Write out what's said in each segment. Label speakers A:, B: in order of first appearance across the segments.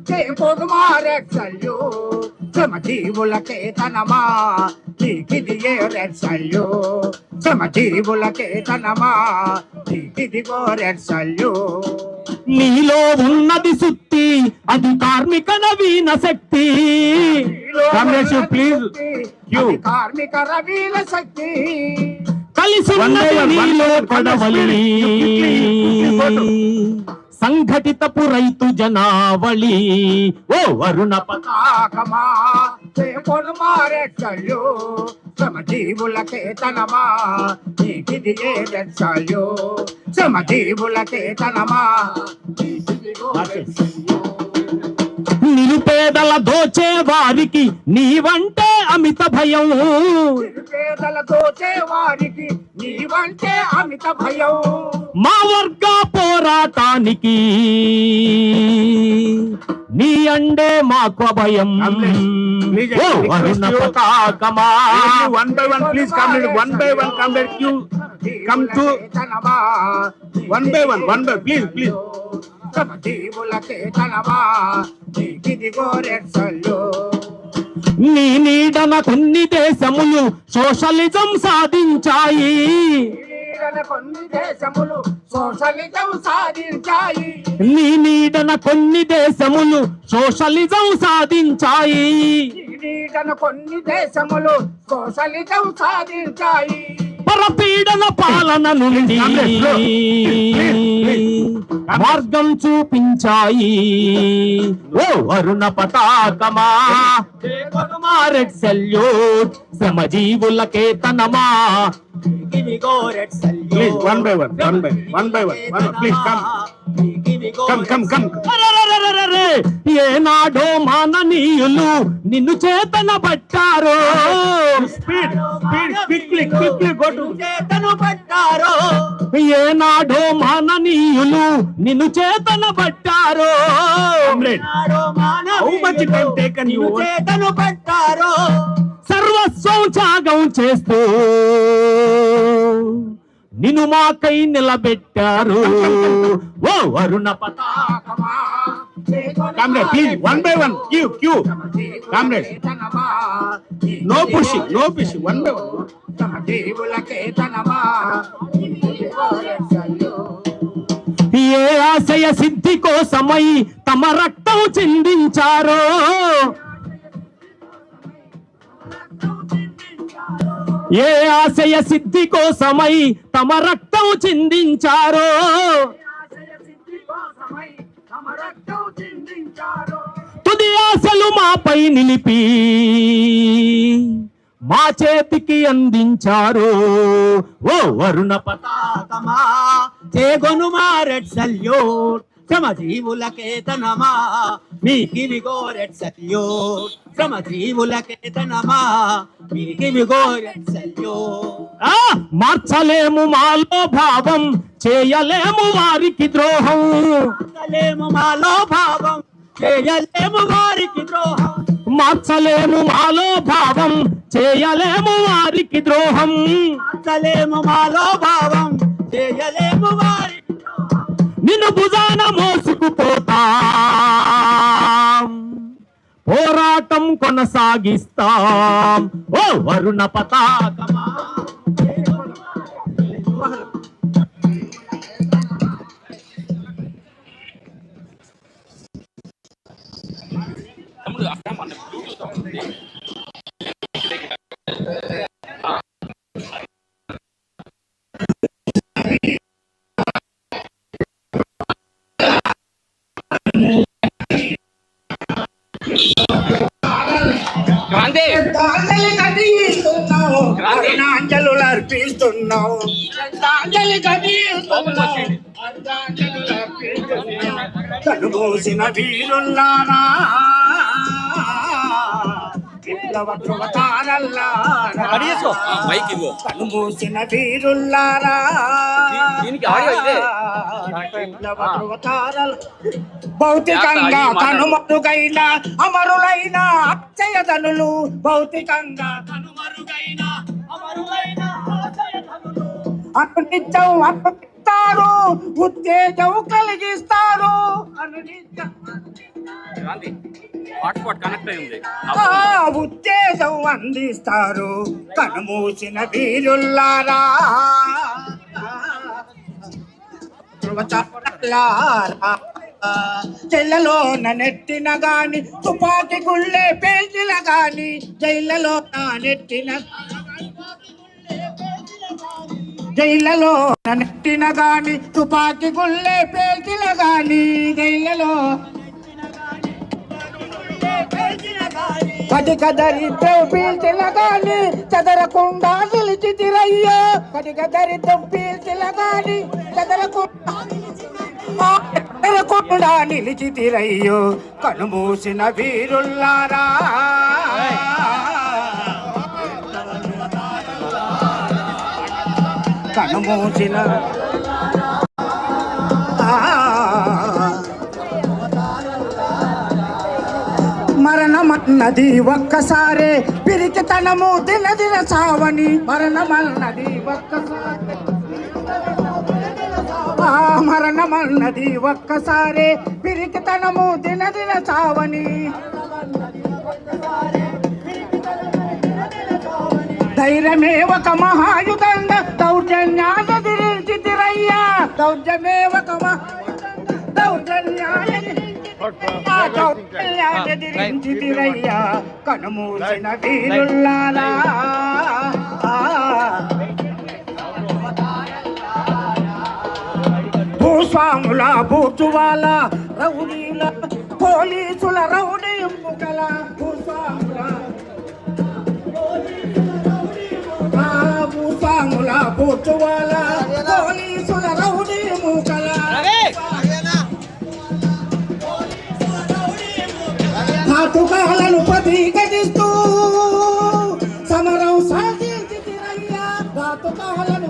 A: చేయబోదుమా red salute శ్రమజీవులకే తనమా నీకిదియే రెడ్ సల్యూట్ శ్రమజీవులకే తనమా నీకిదిగో రెడ్ సల్యూట్.
B: నీలో ఉన్నది సుత్తి అది కార్మిక నవీన శక్తి.
A: ప్లీజ్ కార్మిక నవీన శక్తి
B: కలిసి నీలో కొడవలి సంఘటితపు రైతు జనావళి. ఓ వరుణ
A: పతాకమా చేయబోదుమా రెడ్ సల్యూట్ శ్రమజీవులకే తనమా నీకిదియే రెడ్ సల్యూట్ శ్రమజీవులకే తనమా.
B: నిరుపేదల దోచే వారికి నీవంటే అమిత భయం.
A: నిరుపేదల దోచే వారికి నీవంటే అమిత భయం.
B: మా వర్గ పోరాటానికి నీ అండే మాకు భయం. వరుణ పతాకమా
C: one by one please come you come to one by one please
A: శ్రమజీవులకే తనమా నీకిదిగో రెడ్ సల్యూట్.
B: నీ నీడన కొన్ని దేశములు సోషలిజం సాధించాయి.
A: కొన్ని దేశములు సోషలిజం సాధించాయి.
B: నీ నీడన కొన్ని దేశములు సోషలిజం సాధించాయి.
A: కొన్ని దేశములు సోషలిజం సాధించాయి.
B: పరపీడన పాలన నుండి మార్గం చూపించాయి. ఓ వరుణ పతాకమా రెడ్ సల్యూట్ శ్రమజీవులకే తనమా.
C: please one by one please come.
B: ఏనాడో మాననీయులు నిన్ను చేతన పట్టారో.
C: quickly go to
A: చేతను పట్టారో.
B: ఏనాడో మాననీయులు నిన్ను చేతన పట్టారో.
C: how much time taken you
A: చేతను పట్టారో.
B: సర్వస్వం త్యాగం చేస్తూ నిన్ను మాకై నిలబెట్టారు. ఓ వరుణ పతాకమా
C: comrade please one by one queue comrade no pushing one by one.
B: ఏ ఆశయ సిద్ధి కోసమై తమ రక్తం చిందించారో. ఏ ఆశయ సిద్ధి కోసమై తమ రక్తం చిందించారో. తుది ఆశలు మాపై నిలిపి మా చేతికి అందించారు. ఓ వరుణ
A: పతాకమా చేగొనుమా రెడ్ సల్యూట్ శ్రమజీవులకే తనమా మీకివిగో రెడ్ సల్యూట్ శ్రమజీవులకే తనమా మీకివిగో రెడ్ సల్యూట్.
B: మార్చలేము మాలో భావం చేయలేము వారికి ద్రోహం.
A: మార్చలేము మాలో భావం చేయలేము వారికి ద్రోహం.
B: మార్చలేము మాలో భావం చేయలేము వారికి ద్రోహం.
A: మార్చలేము మాలో భావం చేయలేము వారికి ద్రోహం.
B: నిన్ను భుజాన మోసుకుపోతాం పోరాటం కొనసాగిస్తాం. ఓ వరుణ పతాకమా
A: అర్పిస్తున్నావు కనుమూసిన వీరుల్లారా విప్లవ ధ్రువతారల్లారా కనుమూసిన వీరుల్లారా విప్లవ ధ్రువతారల భౌతికంగా కనుమరుగైన అమరులైన అక్షయధనులు భౌతికంగా కనుమరుగైన అమరులైన అక్షయధనులు అనునిత్యం అర్పిస్తారు ఉత్తేజం కలిగిస్తారు అనునిత్యం
D: హాట్స్పాట్ కనెక్ట్ అయింది.
A: ఉత్తేజం అందిస్తారు కనుమూసిన వీరుల్లారా, చెల్లలో నెట్టిన గాని తుపాకి గుళ్ళే పేల్చిన గాని, జైళ్ళలో నెట్టిన జైళ్ళలో నెట్టిన గాని తుపాకి గుళ్ళే పేల్చిన గాని, జైళ్ళలో కటిక దరిద్రం పీల్చిన గాని చదరకుండా నిలిచితిరయ్యా, కటిక దరిద్రం పీల్చిన గాని చదరకుండా నిలిచితిరయ్యో కనుమూసిన వీరుల్లారా, కనుమూసిన మరణమన్నది ఒక్కసారే పిరికితనము దిన దిన సావని, మరణమన్నది ఒక్కసారే మరణమన్నది ఒక్కసారే పిరికితనము దిన దిన సావని, ధైర్యమే ఒక మహాయుధండ దౌర్జన్యాల దిరించితిరయ్యా, దౌర్జమే ఒక దౌర్జన్యాలదిరించితిరయ్యా కనుమూసిన వీరుల్లారా, భూస్వాముల బూచువాల రౌడీల పోలీసుల రౌడీ ముఖల, భూస్వాముల బూచువాల పోలీసుల రౌడీ ముఖల, ఘాతుకాలను ప్రతిఘటిస్తూ సమరం సాగించితిరయ్యా, ఘాతుకాలను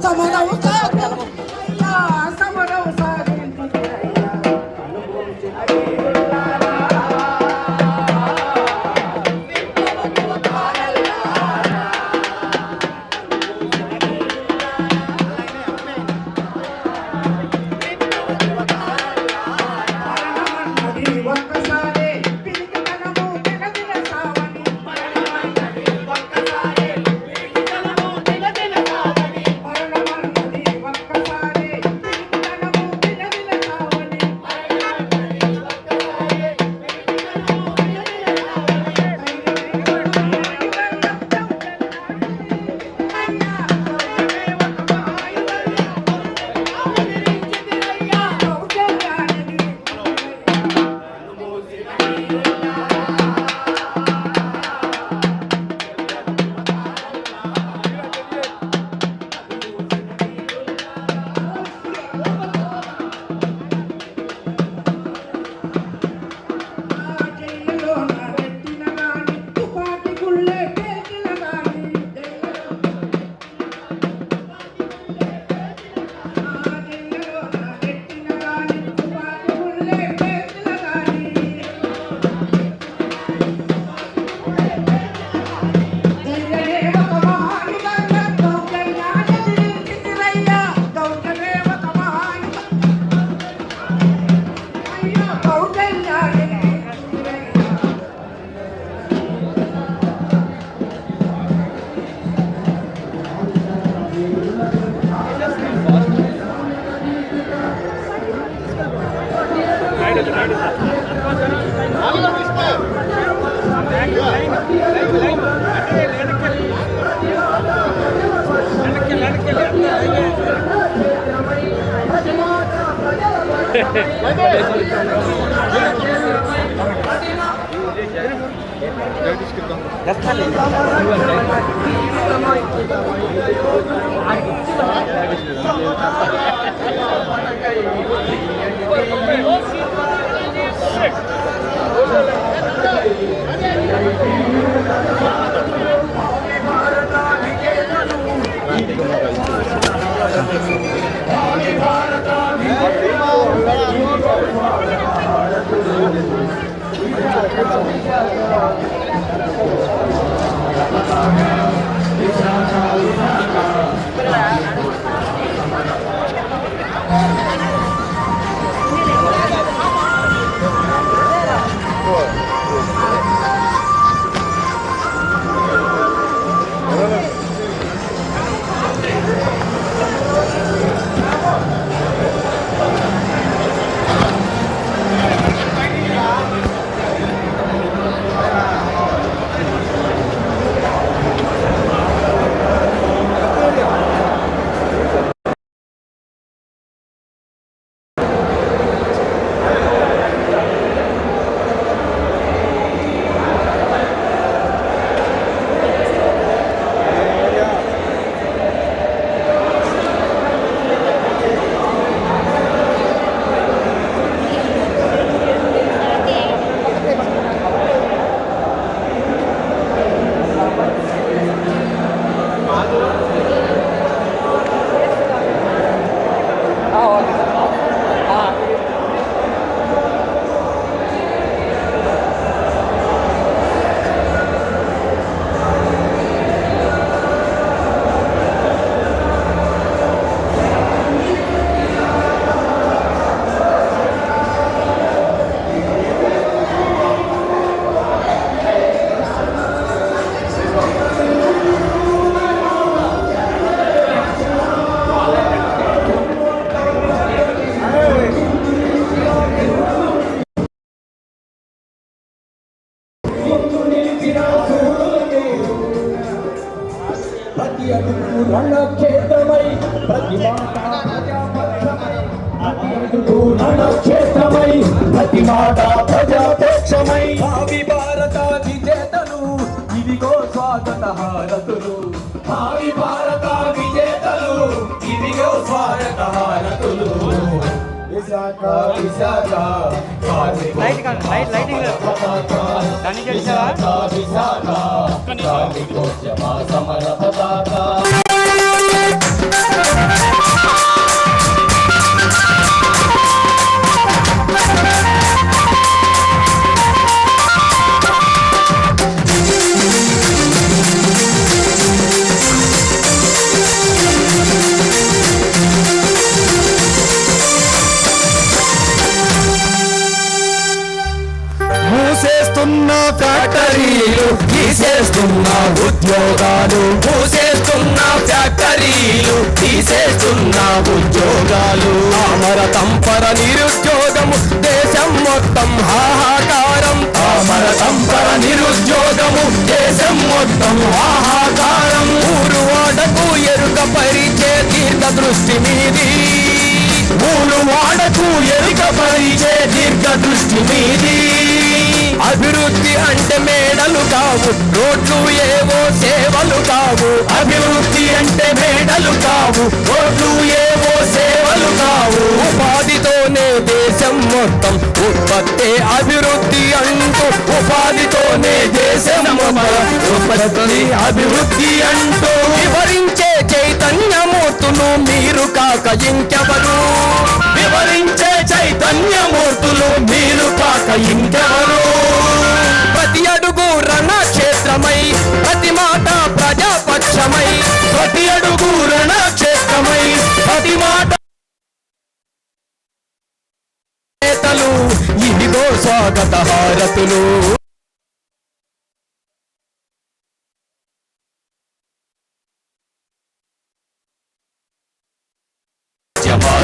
A: సమరం సాగించితిరయ్యా, సమరం సాగించితిరయ్యా కనుమూసిన వీరుల్లారా,
D: ప్రతి మాట ప్రజాపక్షమై భావి భారత విజేతలు ఇదిగో స్వాగత హారతులు భావి భారత విజేతలు ఇదిగో స్వాగత హారతులు విశాఖ విశాఖ విశాఖ కార్మికోద్యమ సమర పతాక మూసేస్తున్న ఫ్యాక్టరీలు తీసేస్తున్న ఉద్యోగాలు మూసేస్తున్న ఫ్యాక్టరీలు తీసేస్తున్న ఉద్యోగాలు అమర తంపర నిరుద్యోగము దేశం మొత్తం హాహాకారం అమర తంపర నిరుద్యోగము దేశం మొత్తం హాహాకారం ఊరు వాడకు ఎరుక పరిచే దీర్ఘ దృష్టి మీది ఊరు వాడకు ఎరుక పరిచే దీర్ఘ దృష్టి మీది అభివృద్ధి అంటే మేడలు కావు రోడ్లు ఏవో సేవలు కావు అభివృద్ధి అంటే మేడలు కావు రోడ్లు ఏవో సేవలు కావు ఉపాధితోనే దేశం మొత్తం ఉత్పత్తి అభివృద్ధి అంటూ ఉపాధితోనే దేశం మొత్తం ఉత్పత్తి అభివృద్ధి అంటూ వివరించే చైతన్యమూర్తులు మీరు కాక ఇంకెవరు వివరించే చైతన్యమూర్తులు మీరు కాక ఇంకెవరు ప్రతి అడుగు రణక్షేత్రమై ప్రతి మాట ప్రజాపక్షమై ప్రతి అడుగు రణక్షేత్రమై ప్రతి మాట నేతలు ఇదిగో స్వాగత హారతులు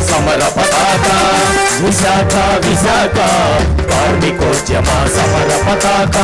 D: సమర పతాక విశాఖ విశాఖ కార్మికోద్యమ సమర పతాక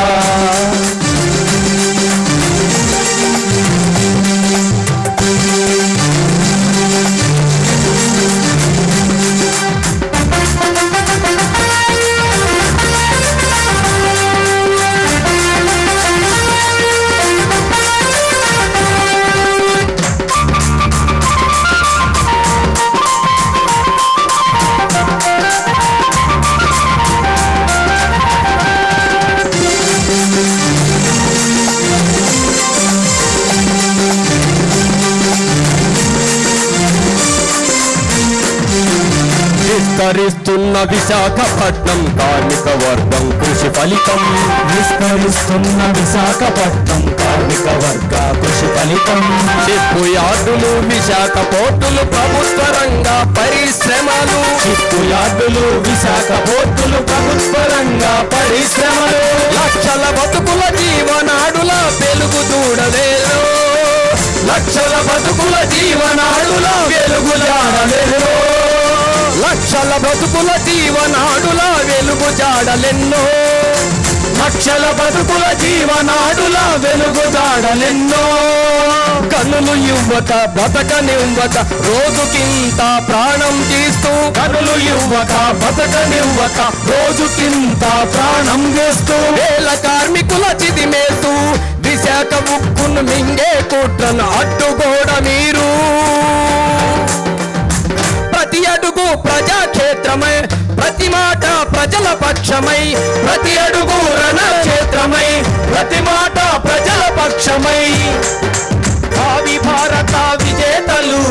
D: విస్తరిస్తున్న విశాఖపట్నం కార్మిక వర్గం కృషి ఫలితం విస్తరిస్తున్న విశాఖపట్నం కార్మిక వర్గ కృషి ఫలితం షిప్ యార్డులు విశాఖ పోర్టులు ప్రభుత్వ రంగ పరిశ్రమలు షిప్ యార్డులు విశాఖ పోర్టులు ప్రభుత్వ రంగ పరిశ్రమలు లక్షల బతుకుల జీవనాడుల వెలుగు దూడలేరు లక్షల బతుకుల జీవనాడుల వెలుగు జాడలేరు లక్షల బతుకుల జీవనాడుల వెలుగు జాడలెన్నో లక్షల బతుకుల జీవనాడుల వెలుగు జాడలెన్నో కనులు యువత బతకనివ్వక రోజుకింత ప్రాణం తీస్తూ కనులు యువత బతకనివ్వక రోజుకింత ప్రాణం చేస్తూ వేల కార్మికుల చిదిమేస్తూ విశాఖ ఉక్కును మింగే కుట్రను అడ్డుగోడ మీరు ప్రతి అడుగు ప్రజాక్షేత్రమై ప్రతి మాట ప్రజల పక్షమై ప్రతి అడుగు రణక్షేత్రమై ప్రతి మాట ప్రజల పక్షమై భావి భారత విజేతలు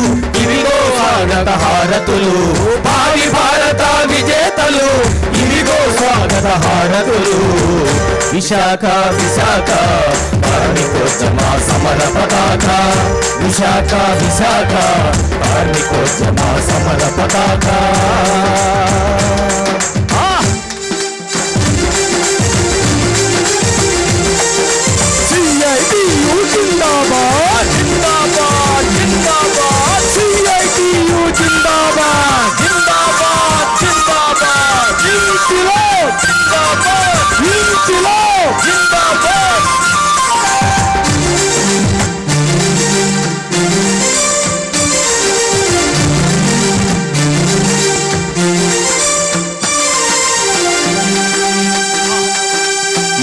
D: ఇవిగో స్వాగత హారతులు భావి భారత విజేతలు ఇవిగో స్వాగత హారతులు విశాఖ విశాఖ కార్మికోద్యమ సమర పతాక విశాఖ విశాఖ కార్మికోద్యమ సమర పతాక CITU జిందాబాద్ జిందాబాద్ జిందాబాద్ CITU జిందాబాద్ జిందాబాద్ జిందాబాద్ ఇంక్విలాబ్ జిందాబాద్ ఇంక్విలాబ్ జిందాబాద్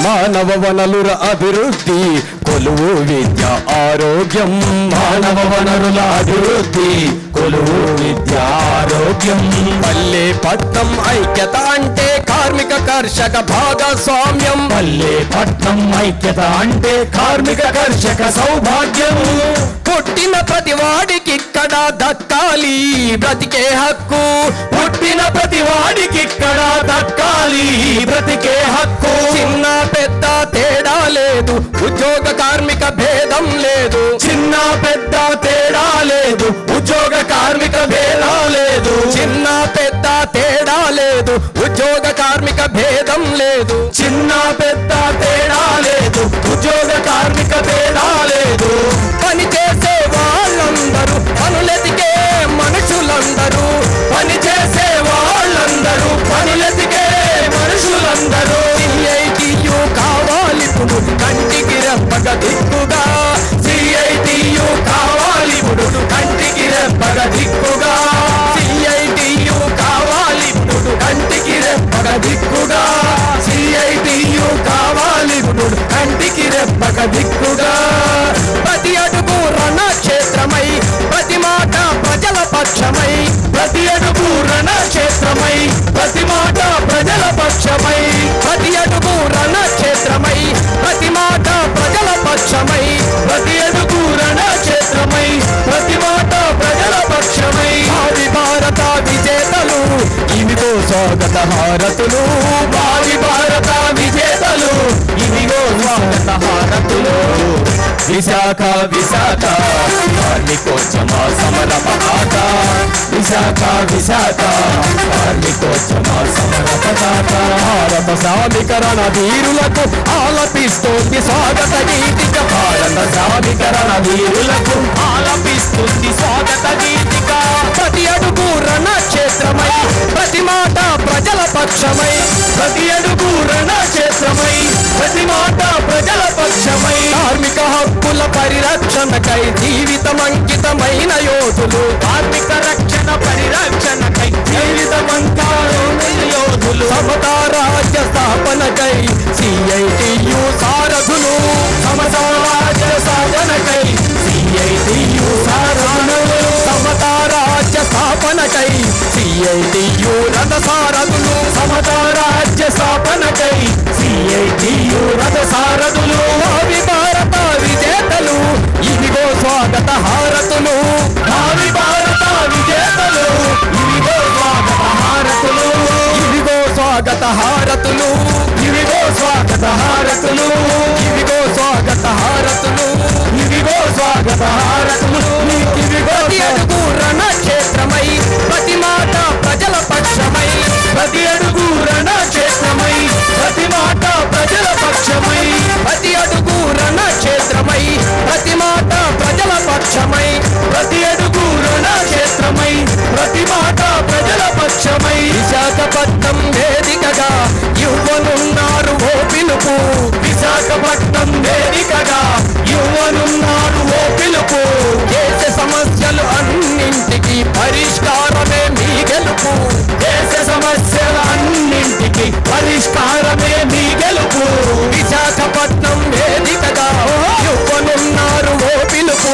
D: మానవ వనరుల అభివృద్ధి కొలువు విద్య ఆరోగ్యం మానవ వనరుల అభివృద్ధి కొలువు విద్య ఆరోగ్యం పల్లె పట్నం ఐక్యత అంటే కార్మిక కర్షక భాగస్వామ్యం పల్లె పట్నం ఐక్యత అంటే కార్మిక కర్షక సౌభాగ్యం పుట్టిన ప్రతి వాడికిక్కడ దక్కాలి బ్రతికే హక్కు పుట్టిన ప్రతి వాడికిక్కడ దక్కాలి బ్రతికే హక్కు చిన్న పెద్ద తేడా లేదు ఉద్యోగ కార్మిక భేదం లేదు చిన్న పెద్ద తేడా లేదు ఉద్యోగ కార్మిక భేదం లేదు చిన్న పెద్ద తేడా లేదు ఉద్యోగ కార్మిక భేదం లేదు చిన్న పెద్ద తేడా లేదు ఉద్యోగ కార్మిక భేదా లేదు పని చేసే వాళ్ళందరూ పనులెతికే మనుషులందరూ పని చేసే వాళ్ళందరూ పనులెతికే మనుషులందరూ CITU కావాలి ఇప్పుడు కంటికి రెప్పగ దిక్కుగా CITU కావాలి ఇప్పుడు కంటికి రెప్పగ దిక్కుగా CITU కావాలి ఇప్పుడు కంటికి రెప్పగ దిక్కుగా CITU కావాలి ఇప్పుడు కంటికి రెప్పగ దిక్కుగా ప్రతి అడుగు రణక్షేత్రమై ప్రతి మాట ప్రజల పక్షమై ప్రతి అడుగు రణక్షేత్రమై ప్రతి మాట ప్రజల పక్షమై ప్రతి అడుగు రణక్షేత్రమై ప్రతి మాట ప్రజల పక్షమై ప్రతి అడుగు రణక్షేత్రమై ప్రతి మాట ప్రజల పక్షమై భావి భారత విజేతలు ఇవిగో స్వాగత హారతులు భావి భారత విజేతలు ఇవిగో స్వాగత హారతులు విశాఖ విశాఖ కార్మికోద్యమ సమర పతాక విశాఖ విశాఖ కార్మికోద్యమ సమర పతాక భారత సమీకరణ వీరులకు ఆలపిస్తోంది స్వాగత గీతిక భారత సమీకరణ వీరులకు ఆలపిస్తుంది స్వాగత గీతిక ప్రతి అడుగు రణక్షేత్రమై ప్రతి మాట ప్రజల పక్షమై ప్రతి అడుగు రణక్షేత్రమై ప్రతి మాట ప్రజల పక్షమై కార్మిక హక్కుల పరిరక్షణకై జీవితం అంకితమైన యోధులు కార్మిక రక్షణ పరిరక్షణకై జీవితమంకారైన యోధులు సమతా రాజ్య స్థాపనకై CITU సారథులు సమతా రాజ్య సాధనకై CITU సారథులు సమతా రాజ్య స్థాపనకై CITU రథ సారథులు సమతా రాజ్య స్థాపనకై CITU రథ సారథులు భావి భారత విజేతలు ఇదిగో స్వాగత హారతులు భావి భారత విజేతలు ఇదిగో స్వాగత హారతులు ఇదిగో స్వాగత హారతులు ఇదిగో స్వాగత హారతులు ఇదిగో స్వాగత హారతులు ఇదిగో స్వాగత హారతులు ఇదిగో ప్రతి అడుగు రణక్షేత్రమై ప్రతి మాట ప్రజల పక్షమై ప్రతి అడుగు రణక్షేత్రమై ప్రతి మాట ప్రజల పక్షమై ప్రతి అడుగు రణక్షేత్రమై ప్రతి మాట ప్రజల పక్షమై ప్రతి అడుగు రణక్షేత్రమై ప్రతి మాట ప్రజల పక్షమై విశాఖపట్నం వేదికగా యువనున్నారు ఓ పిలుపు విశాఖపట్నం వేదికగా యువనున్నారు ఓ పిలుపు దేశ సమస్యలు అన్నింటికి పరిష్కారమే మీ గెలుపు దేశ సమస్యల అన్నింటికి పరిష్కారమే మీ గెలుపు విశాఖపట్నం వేదికగా యువనున్నారు ఓ పిలుపు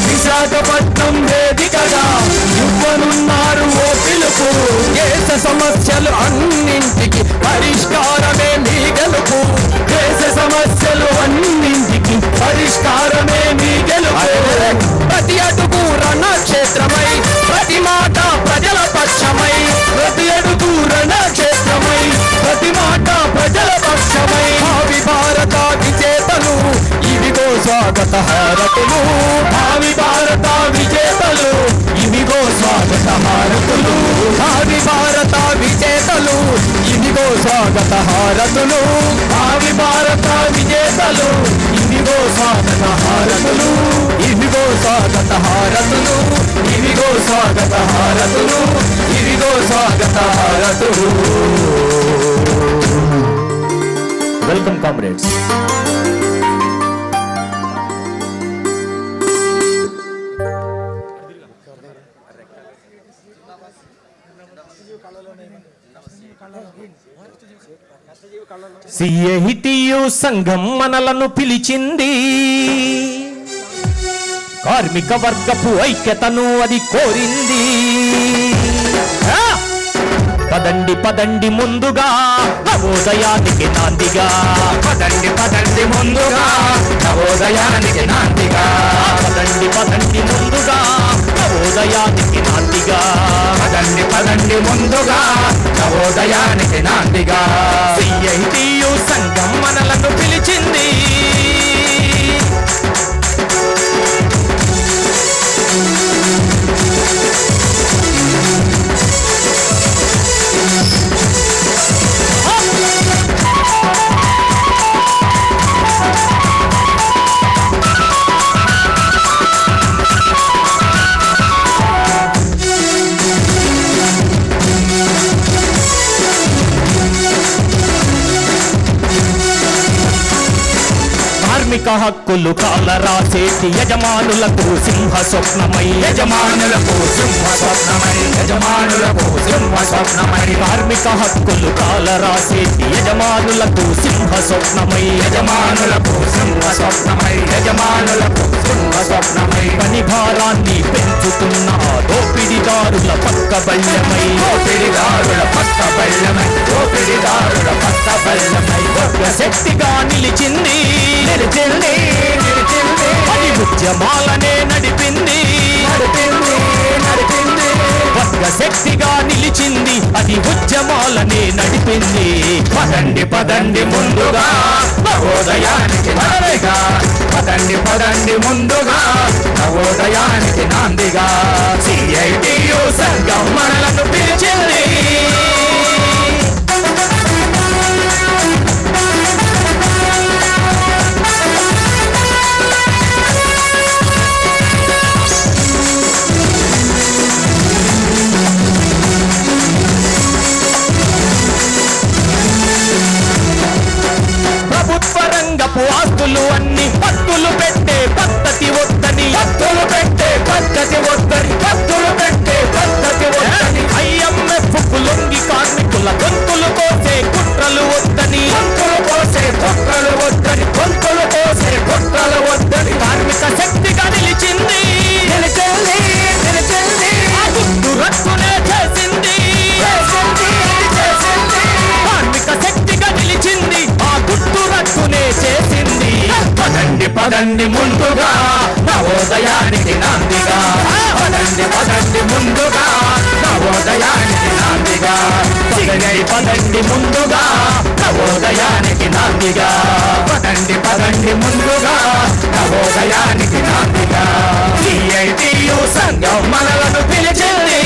D: విశాఖపట్నం వేదికగా యువనున్నారు ఓ పిలుపు దేశ సమస్యలు అన్నింటికి పరిష్కారమే మీ గెలుపు దేశ సమస్యలు అన్నింటికి పరిష్కారమే మీ గెలుపు ప్రతి అడుగు రణక్షేత్రమై ప్రతి మాట ప్రజల పక్షమై ప్రతి అడుగు రణక్షేత్రమై ప్రతి మాట ప్రజల పక్షమై భావి భారత విజేతలు ఇవిగో స్వాగత హారతులు భావి భారత విజేతలు ఇవిగో స్వాగత హారతులు భావి భారత విజేతలు ఇవిగో స్వాగత హారతులు భావి భారత విజేతలు ఇవిగో స్వాగత హారతులు ఇవిగో స్వాగత హారతులు ఇవిగో స్వాగత హారతులు ఇవిగో స్వాగత హారతులు వెల్కమ్ కామ్రేడ్స్ కళ్ళలో CITU సంఘం మనలను పిలిచింది, కార్మిక వర్గపు ఐక్యతను అది కోరింది. పదండి పదండి ముందుగా నవోదయానికి నాందిగా,
E: పదండి పదండి ముందుగా నవోదయానికి నాందిగా,
D: పదండి పదండి ముందుగా నవోదయానికి నాందిగా,
E: పదండి పదండి ముందుగా నవోదయానికి నాందిగా.
D: CITU సంఘం మనలను పిలిచింది, కార్మిక హక్కులు కాల రాసేటి యజమానులకు సింహ స్వప్నమై,
E: యజమానులకు సింహ స్వప్నమై, యజమానులకు సింహ స్వప్నమై,
D: కార్మిక హక్కులు కాల రాసేటి యజమానులకు సింహ స్వప్నమై,
E: యజమానులకు సింహ స్వప్నమై, యజమానులకు సింహ స్వప్నమై,
D: పని భారాన్ని పెంచుతున్న దోపిడిదారుల పక్క బల్యమై,
E: దోపిడిదారుల పక్క బల్లమై, దోపిడిదారుల పక్క బల్లమై,
D: శక్తిగా నిలిచింది,
E: నిలిచింది నిలిచింది,
D: అది ఉద్యమాలనే నడిపింది,
E: నడిపింది నడిపింది,
D: వర్గ శక్తిగా నిలిచింది, అది ఉద్యమాలనే నడిపింది.
E: పదండి పదండి ముందుగా నవోదయానికి నాందిగా, పదండి పదండి ముందుగా నవోదయానికి నాందిగా. CITU సంఘం మనలను పిలిచింది,
D: ప్రభుత్వ రంగపు ఆస్తులు అన్ని పత్తులు పెట్టే పద్ధతి వద్దని,
E: పత్తులు పెట్టే పద్ధతి వద్దని, పత్తులు పెట్టే పద్ధతి వద్దని,
D: IMF కు లొంగి కార్మికుల గొంతులు కోసే కుట్రలు వద్దని,
E: గొంతులు కోసే కుట్రలు వద్దని, గొంతులు కోసే కుట్రలు వద్దని,
D: కార్మిక శక్తిగా నిలిచింది,
E: నిలిచింది నిలిచింది,
D: ఆ గుర్తు రట్టునే చేసింది,
E: చేసింది చేసింది,
D: కార్మిక శక్తిగా నిలిచింది, ఆ గుర్తు రట్టునే చేసింది.
E: పదండి పదండి ముందుగా నవోదయానికి నాందిగా, పదండి పదండి ముందుగా నవోదయానికి నాందిగా,
D: పదండి పదండి ముందుగా
E: నవోదయానికి నాందిగా, పదండి పదండి ముందుగా నవోదయానికి నాందిగా. CITU సంఘం మనలను పిలిచింది,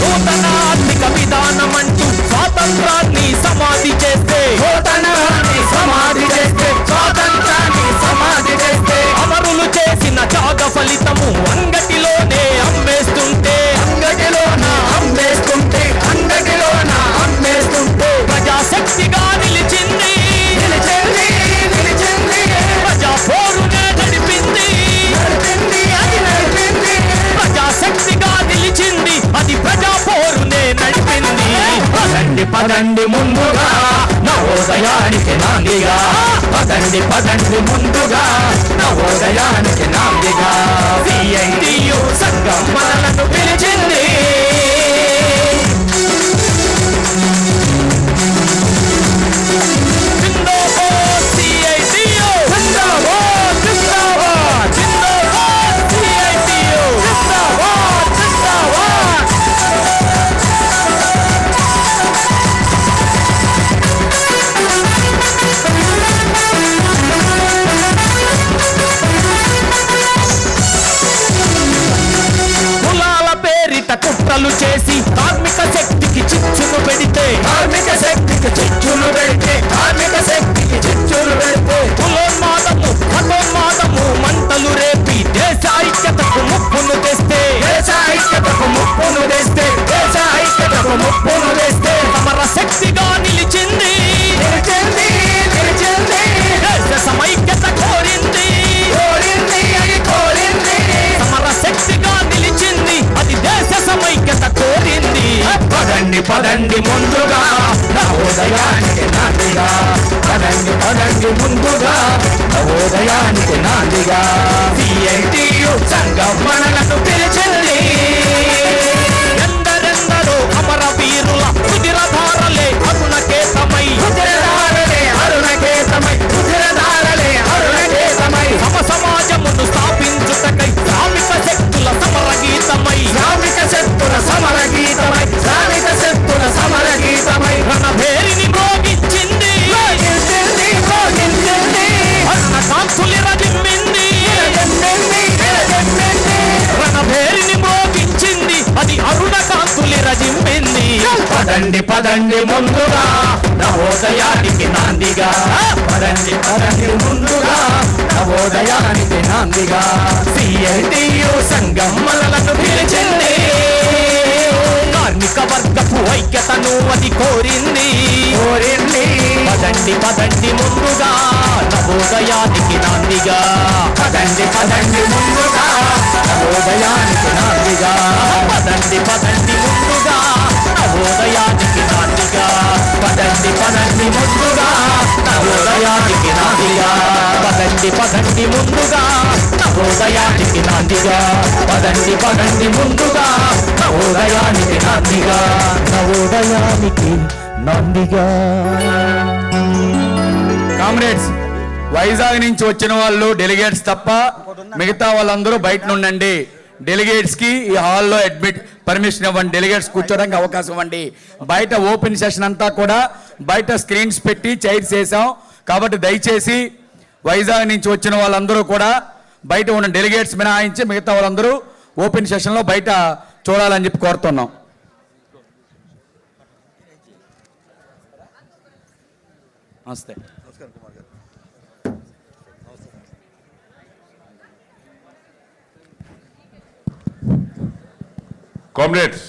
D: నూతన ఆర్థిక విధానమంటూ స్వాతంత్రాన్ని సమాధి చేస్తే,
E: నూతనాన్ని సమాధి చేస్తే, స్వాతంత్రాన్ని సమాధి చేస్తే,
D: అమరులు చేసిన త్యాగ ఫలితము అంగటిలోనే అమ్మేస్తుంటే,
E: అంగటిలోన అమ్మేస్తుంటే, అంగటిలోన అమ్మేస్తుంటే,
D: ప్రజాశక్తిగా నిలిచింది,
E: నిలిచింది నిలిచింది,
D: ప్రజా పోరునే నడిపింది,
E: నడిపింది అది నడిపింది,
D: ప్రజాశక్తిగా నిలిచింది, అది ప్రజా పోరునే నడిపింది.
E: పదండి పదండి ముందుగా నవోదయానికి నాందిగా, పదండి పదండి ముందుగా నవోదయానికి నాందిగా. CITU సంఘం మనలను పిలిచింది,
D: జిందాబాద్ CITU,
E: జిందాబాద్ జిందాబాద్,
D: జిందాబాద్ CITU,
E: జిందాబాద్ జిందాబాద్.
D: కులాల పేరిట కుట్రలు చేసి కార్మిక శక్తికి చిచ్చును పెడితే,
E: కార్మిక శక్తికి చిచ్చులు పెడితే, కార్మిక శక్తికి చిచ్చులు పెడితే,
D: కులోన్మాదము మతోన్మాదము మంటలు రేపి దేశ ఐక్యతకు ముప్పును తెస్తే,
E: దేశ ఐక్యతకు ముప్పును తెస్తే, దేశ పదండి ముందుగా నవోదయానికి నాందిగా పదండి పదండి ముందుగా నవోదయానికి నాందిగా CITU సంఘం మనలను పిలిచింది ఎందరెందరో అమర వీరుల కుదిరధారలే అరుణకేతమై సమ సమాజమును స్థాపించుటకై శ్రామిక శక్తుల సమర గీతమై రణభేరిని మ్రోగించింది అరుణ కాంతులి రజిమ్మింది రణభేరిని మ్రోగించింది అది అరుణ కాంతులి రజిమ్మింది పదండి పదండి ముందుగా నవోదయానికి నాందిగా పదండి పదండి ముందుగా నవోదయానికి నాందిగా CITU సంఘం మనలను పిలిచింది కార్మిక వర్గపు ఐక్యతను అది కోరింది పదండి పదండి ముందుగా నవోదయానికి నాందిగా పదండి పదండి ముందుగా నవోదయానికి నాందిగా పదండి పదండి ముందుగా నవోదయానికి నాందిగా పదండి పదండి ముందుగా నవోదయానికి నాందిగా పదండి పదండి ముందుగా నవోదయానికి నాందిగా పదండి పదండి ముందుగా నవోదయానికి నాందిగా నవోదయానికి నాందిగా.
F: కామ్రేడ్స్, వైజాగ్ నుంచి వచ్చిన వాళ్ళు డెలిగేట్స్ తప్ప మిగతా వాళ్ళందరూ బయట నుండండి. డెలిగేట్స్ కి ఈ హాల్లో అడ్మిట్ పర్మిషన్ ఇవ్వండి. డెలిగేట్స్ కూర్చోడానికి అవకాశం ఇవ్వండి. బయట ఓపెన్ సెషన్ అంతా కూడా బయట స్క్రీన్స్ పెట్టి చైర్స్ వేసాం కాబట్టి దయచేసి వైజాగ్ నుంచి వచ్చిన వాళ్ళందరూ కూడా బయట ఉన్న డెలిగేట్స్ మినహాయించి మిగతా వాళ్ళందరూ ఓపెన్ సెషన్లో బయట చూడాలని చెప్పి కోరుతున్నాం. నమస్తే.
G: Comrades,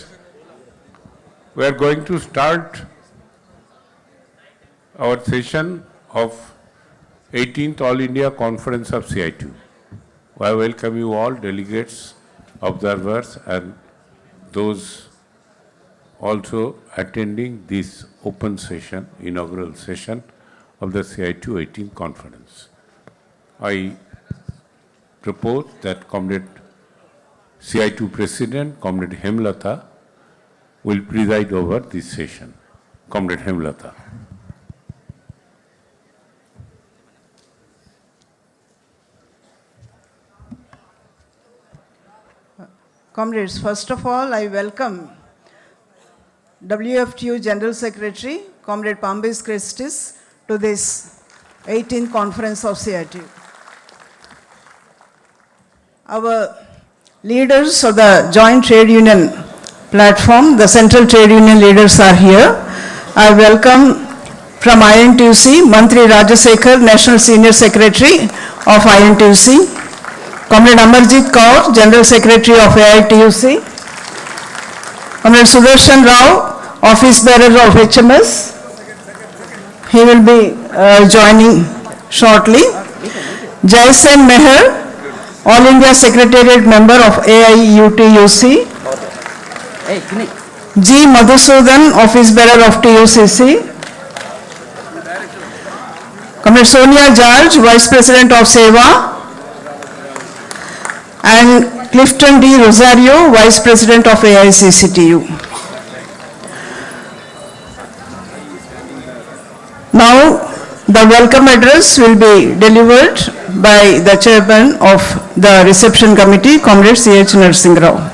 G: we are going to start our session of 18th All India Conference of CITU. I welcome you all, delegates, observers, and those also attending this open session, inaugural session of the CITU 18th Conference. I propose that Comrade CITU President, Comrade Hemlata, will preside over this session. Comrade Hemlata.
A: Comrades, first of all, I welcome WFTU General Secretary, Comrade Pambis Christis, to this 18th Conference of CITU. Our leaders of the Joint Trade Union platform, the Central Trade Union leaders are here. I welcome from INTUC, Mantri Rajasekhar, National Senior Secretary of INTUC. Comrade Amarjit Kaur, General Secretary of AITUC. Comrade Sudarshan Rao, Office Bearer of HMS. He will be joining shortly. Jaisan Meher, All India Secretariat Member of AIUTUC. G. Madhusudan, Office Bearer of TUCC. Comrade Sonia George, Vice President of SEVA. And Clifton D. Rosario, Vice President of AICCTU. Now, the welcome address will be delivered by the chairman of the reception committee, Comrade C.H. Narsingh Rao.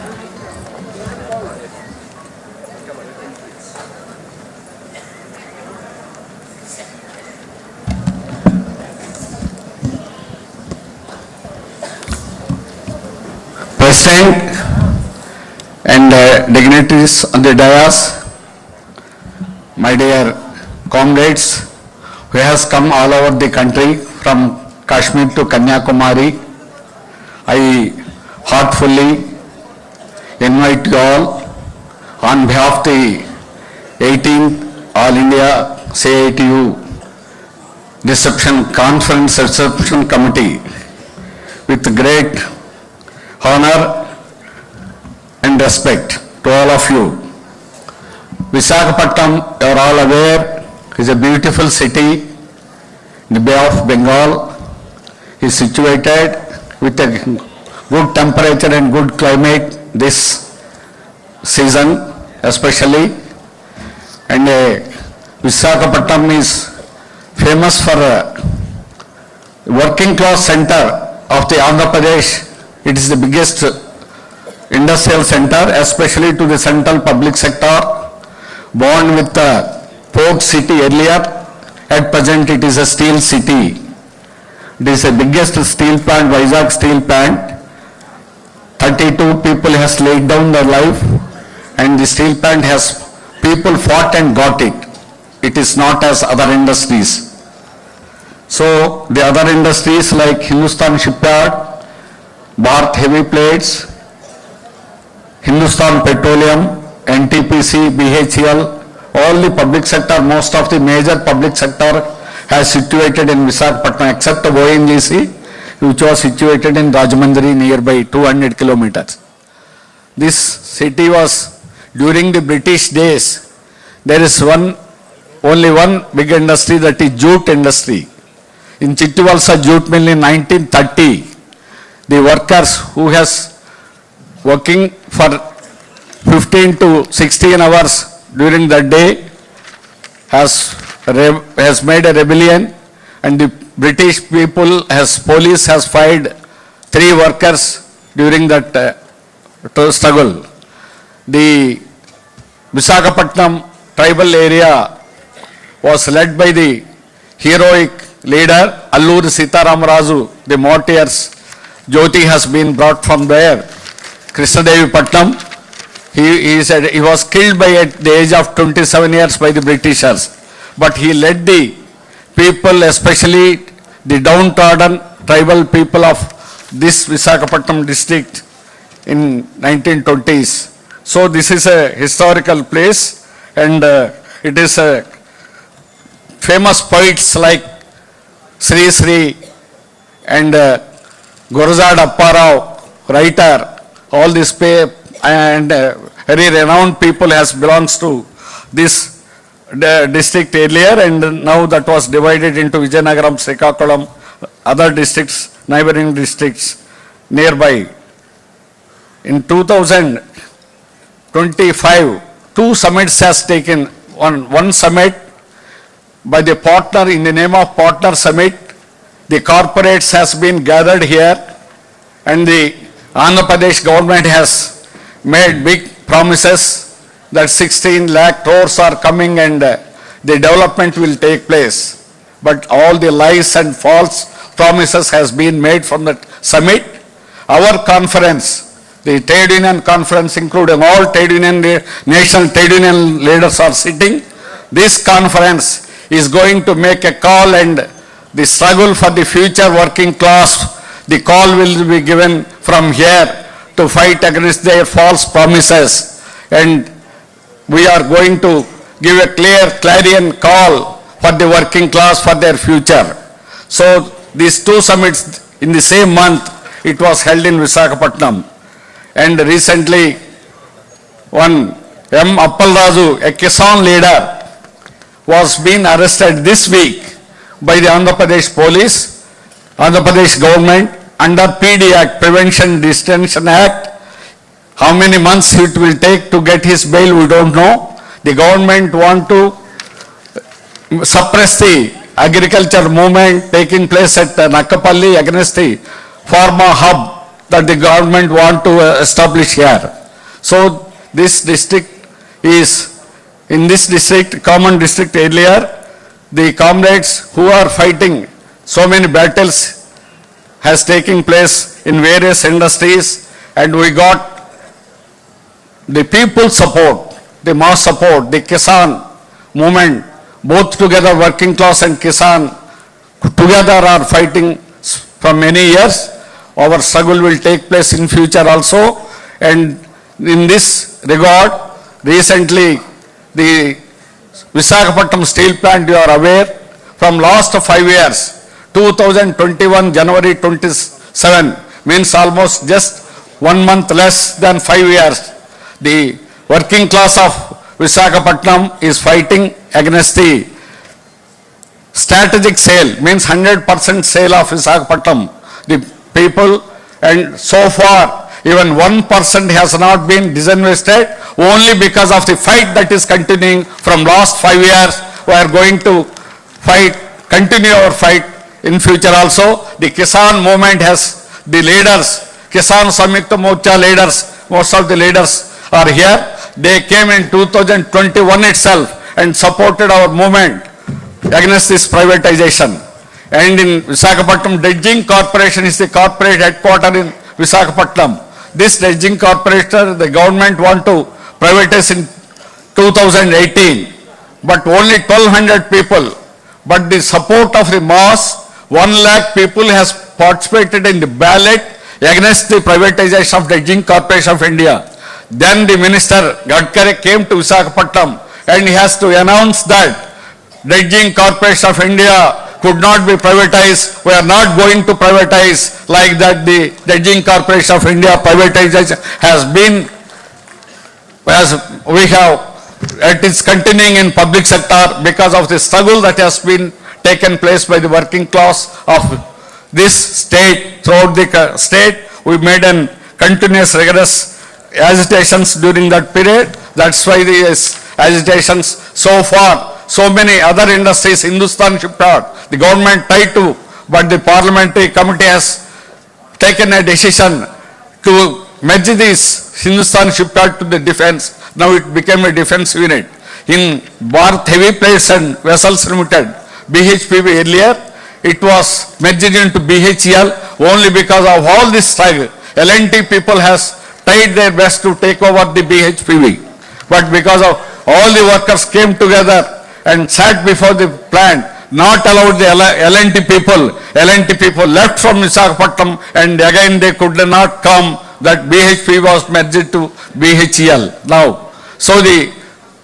H: President and dignitaries on the dais, my dear comrades who has come all over the country from Kashmir to Kanyakumari, I heartfully invite you all on behalf of the 18th All India CITU Reception Committee with great honor and respect to all of you. Visakhapatnam, you are all aware, is a beautiful city in the Bay of Bengal. Is situated with a good temperature and good climate this season especially. And Visakhapatnam is famous for working class center of the Andhra Pradesh. It is the biggest industrial center, especially to the central public sector. Born with the port city earlier, at present it is a steel city. It is the biggest steel plant, Vizag steel plant. 32 people has laid down their life, and the steel plant has people fought and got it. It is not as other industries. So the other industries like Hindustan Shipyard, Bharat Heavy Plates, Hindustan Petroleum, NTPC, BHEL, all the public sector, most of the major public sector has situated in Visakhapatnam except ONGC, which was situated in Rajahmundry nearby 200 kilometers. This city was, during the British days, there is only one big industry, that is jute industry. In CITU also jute mill in 1930, the workers who has working for 15 to 16 hours during the day has made a rebellion, and the British people police has fired 3 workers during that struggle. The Visakhapatnam tribal area was led by the heroic leader Alluri Sitaramraju, the martyrs. Jyoti has been brought from there. Krishnadevi Patnam, he said he was killed at the age of 27 years by the Britishers. But he led the people, especially the downtrodden tribal people of this Visakhapatnam district in 1920s. So this is a historical place, and it is a famous poets like Sri Sri and Gurazad Apparao, writer, all this and very renowned people belongs to this district earlier, and now that was divided into Vijayanagaram, Srikakulam, other districts, neighboring districts nearby. In 2025, 2 summits has taken, one summit by the partner, in the name of partner summit, the corporates has been gathered here, and the Andhra Pradesh government has made big promises that 16 lakh crores are coming and the development will take place. But all the lies and false promises has been made from that summit. Our conference, the trade union conference, including all trade union, national trade union leaders are sitting. This conference is going to make a call, and the struggle for the future working class, the call will be given from here to fight against their false promises. And we are going to give a clear clarion call for the working class for their future. So these 2 summits in the same month, it was held in Visakhapatnam. And recently, one M. Appalraju, a Kisan leader, was being arrested this week by the Andhra Pradesh police, Andhra Pradesh government, under PD Act, Prevention Detention Act. How many months it will take to get his bail, we don't know. The government want to suppress the agriculture movement taking place at Nakapalli against the pharma hub that the government want to establish here. So this district is, in this district, common district earlier, the comrades who are fighting so many battles has taken place in various industries, and we got the people support, the mass support, the Kisan movement, both together, working class and Kisan together are fighting for many years. Our struggle will take place in future also, and in this regard, recently the Visakhapatnam steel plant, you are aware, from last 5 years, 2021 January 27, means almost just 1 month less than 5 years, the working class of Visakhapatnam is fighting against the strategic sale, means 100% sale of Visakhapatnam. The people, and so far even 1% has not been disinvested, only because of the fight that is continuing from last 5 years. We are going to fight, continue our fight in future also. The Kisan movement has the leaders, Kisan Samyukta Morcha leaders, most of the leaders are here. They came in 2021 itself and supported our movement against this privatization. And in Visakhapatnam, Dredging Corporation is the corporate headquarter in Visakhapatnam. This dredging corporation, the government want to privatize in 2018, but only 1,200 people. But the support of the mass, 1 lakh people has participated in the ballot against the privatization of Dredging Corporation of India. Then the Minister Gadkari came to Visakhapatnam and he has to announce that Dredging Corporation of India could not be privatized. We are not going to privatize like that. The Dredging Corporation of India privatization has been, as we have, it is continuing in public sector because of the struggle that has been taken place by the working class of this state. Throughout the state, we made an continuous rigorous agitations during that period. That's why the agitations so far. So many other industries, Hindustan Shipyard, the government tried to, but the parliamentary committee has taken a decision to merge this Hindustan Shipyard to the defense. Now it became a defense unit. In Bharat Heavy Plates and Vessels Limited, BHPV earlier, it was merged into BHEL only because of all this struggle. L&T people has tried their best to take over the BHPV. But because of all the workers came together and sat before the plant, not allowed the L&T people. L&T people left from Visakhapatnam and again they could not come. That BHP was merged to BHEL now. So the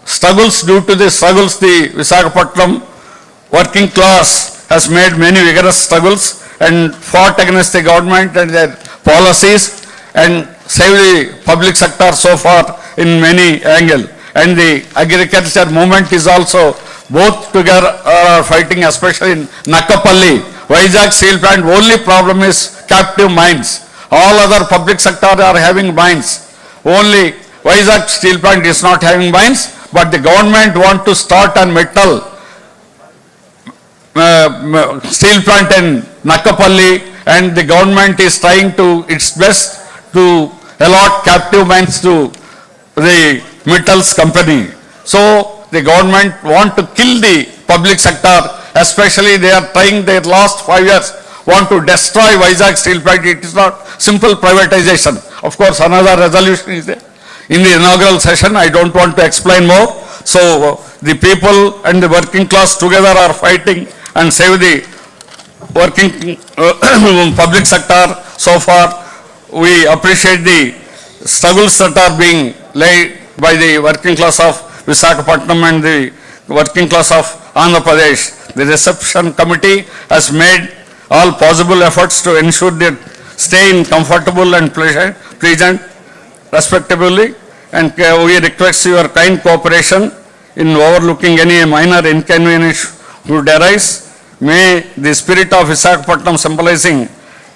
H: struggles, due to the struggles, the Visakhapatnam working class has made many vigorous struggles and fought against the government and their policies and saved the public sector so far in many angles. And the agriculture movement is also both together are fighting, especially in Nakapalli. Vizag steel plant, only problem is captive mines. All other public sector are having mines. Only Vizag steel plant is not having mines, but the government want to start on metal steel plant in Nakapalli, and the government is trying to its best to allot captive mines to the metals company. So the government want to kill the public sector, especially they are trying their last 5 years, want to destroy Vizag steel plant. It is not simple privatization. Of course, another resolution is there. In the inaugural session, I don't want to explain more. So the people and the working class together are fighting and save the working public sector. So far, we appreciate the struggles that are being laid by the working class of Visakhapatnam and the working class of Andhra Pradesh. The reception committee has made all possible efforts to ensure that stay in comfortable and pleasant respectably, and we request your kind cooperation in overlooking any minor inconvenience would arise. May the spirit of Visakhapatnam, symbolizing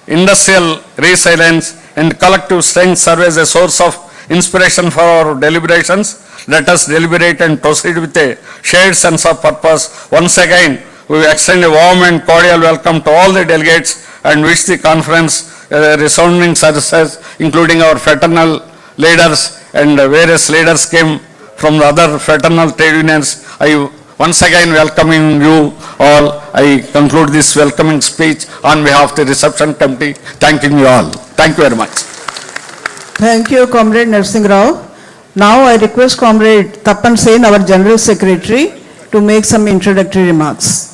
H: industrial resilience and collective strength, serve as a source of inspiration for our deliberations. Let us deliberate and proceed with a shared sense of purpose. Once again, we extend a warm and cordial welcome to all the delegates and wish the conference resounding success, including our fraternal leaders and various leaders came from the other fraternal trade unions. I once again welcoming you all. I conclude this welcoming speech on behalf of the reception committee, thanking you all. Thank you very much.
A: Thank you, Comrade Narsingh Rao. Now I request Comrade Tappan Sen, our General Secretary, to make some introductory remarks.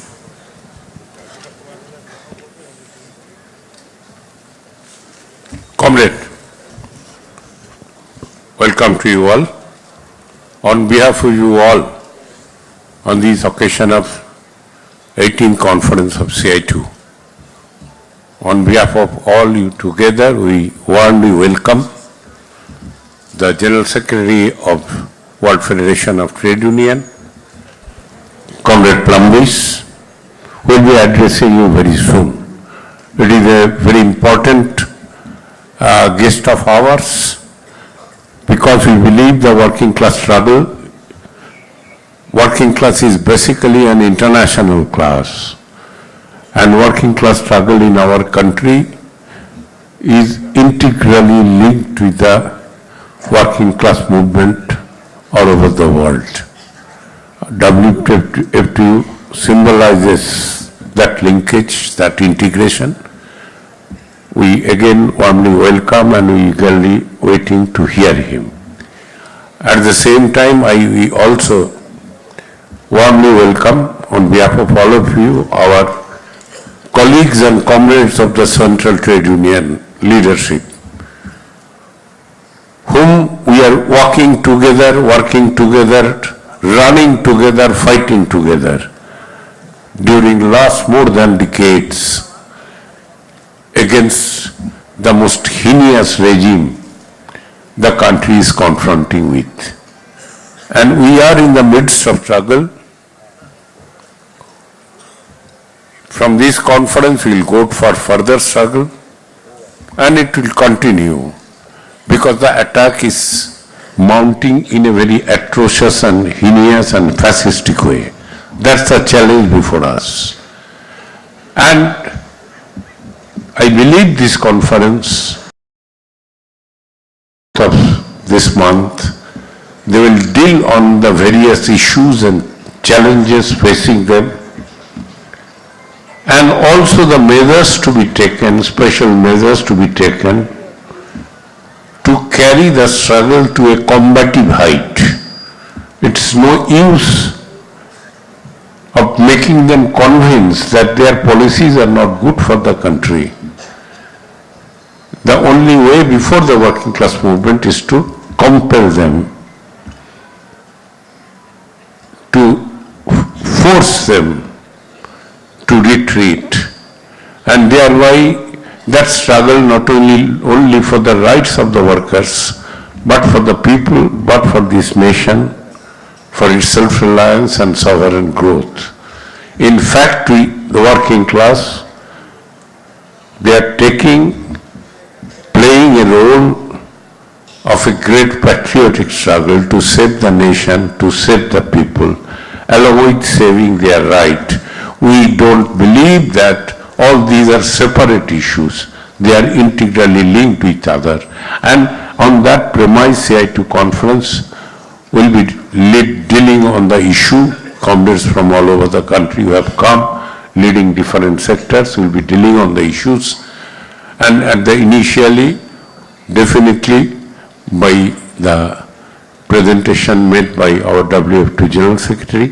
G: Comrade, welcome to you all. On behalf of you all, on this occasion of 18th conference of CITU, on behalf of all you together, we warmly welcome the General Secretary of World Federation of Trade Union, Comrade Plumbis, will be addressing you very soon. It is a very important guest of ours because we believe the working class struggle. Working class is basically an international class, and working class struggle in our country is integrally linked with the working class movement all over the world. WFTU symbolizes that linkage, that integration. We again warmly welcome and we eagerly waiting to hear him. At the same time, we also warmly welcome on behalf of all of you our colleagues and comrades of the Central Trade Union leadership, whom we are working together, running together, fighting together during last more than decades against the most heinous regime the country is confronting with. And we are in the midst of struggle. From this conference we will go for further struggle, and it will continue because the attack is mounting in a very atrocious and heinous and fascistic way. That's the challenge before us. And I believe this conference of this month, they will deal on the various issues and challenges facing them, and also the measures to be taken, special measures to be taken to carry the struggle to a combative height. It's no use of making them convinced that their policies are not good for the country. The only way before the working class movement is to compel them, to force them to retreat, and thereby that struggle not only for the rights of the workers, but for the people, but for this nation, for its self-reliance and sovereign growth. In fact, the working class, they are playing a role of a great patriotic struggle to save the nation, to save the people, along with saving their right. We don't believe that all these are separate issues. They are integrally linked to each other. And on that premise, CITU conference will be dealing on the issue. Comrades from all over the country who have come, leading different sectors, will be dealing on the issues. And at the initially, definitely by the presentation made by our WFTU General Secretary,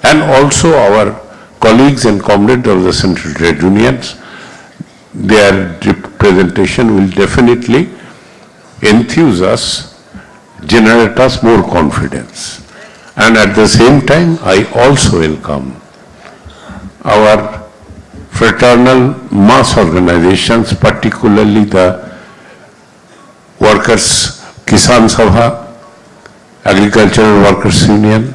G: and also our colleagues and comrades of the Central Trade Unions, their presentation will definitely enthuse us, generate us more confidence. And at the same time, I also welcome our fraternal mass organizations, particularly the Workers' Kisan Sabha, Agricultural Workers Union,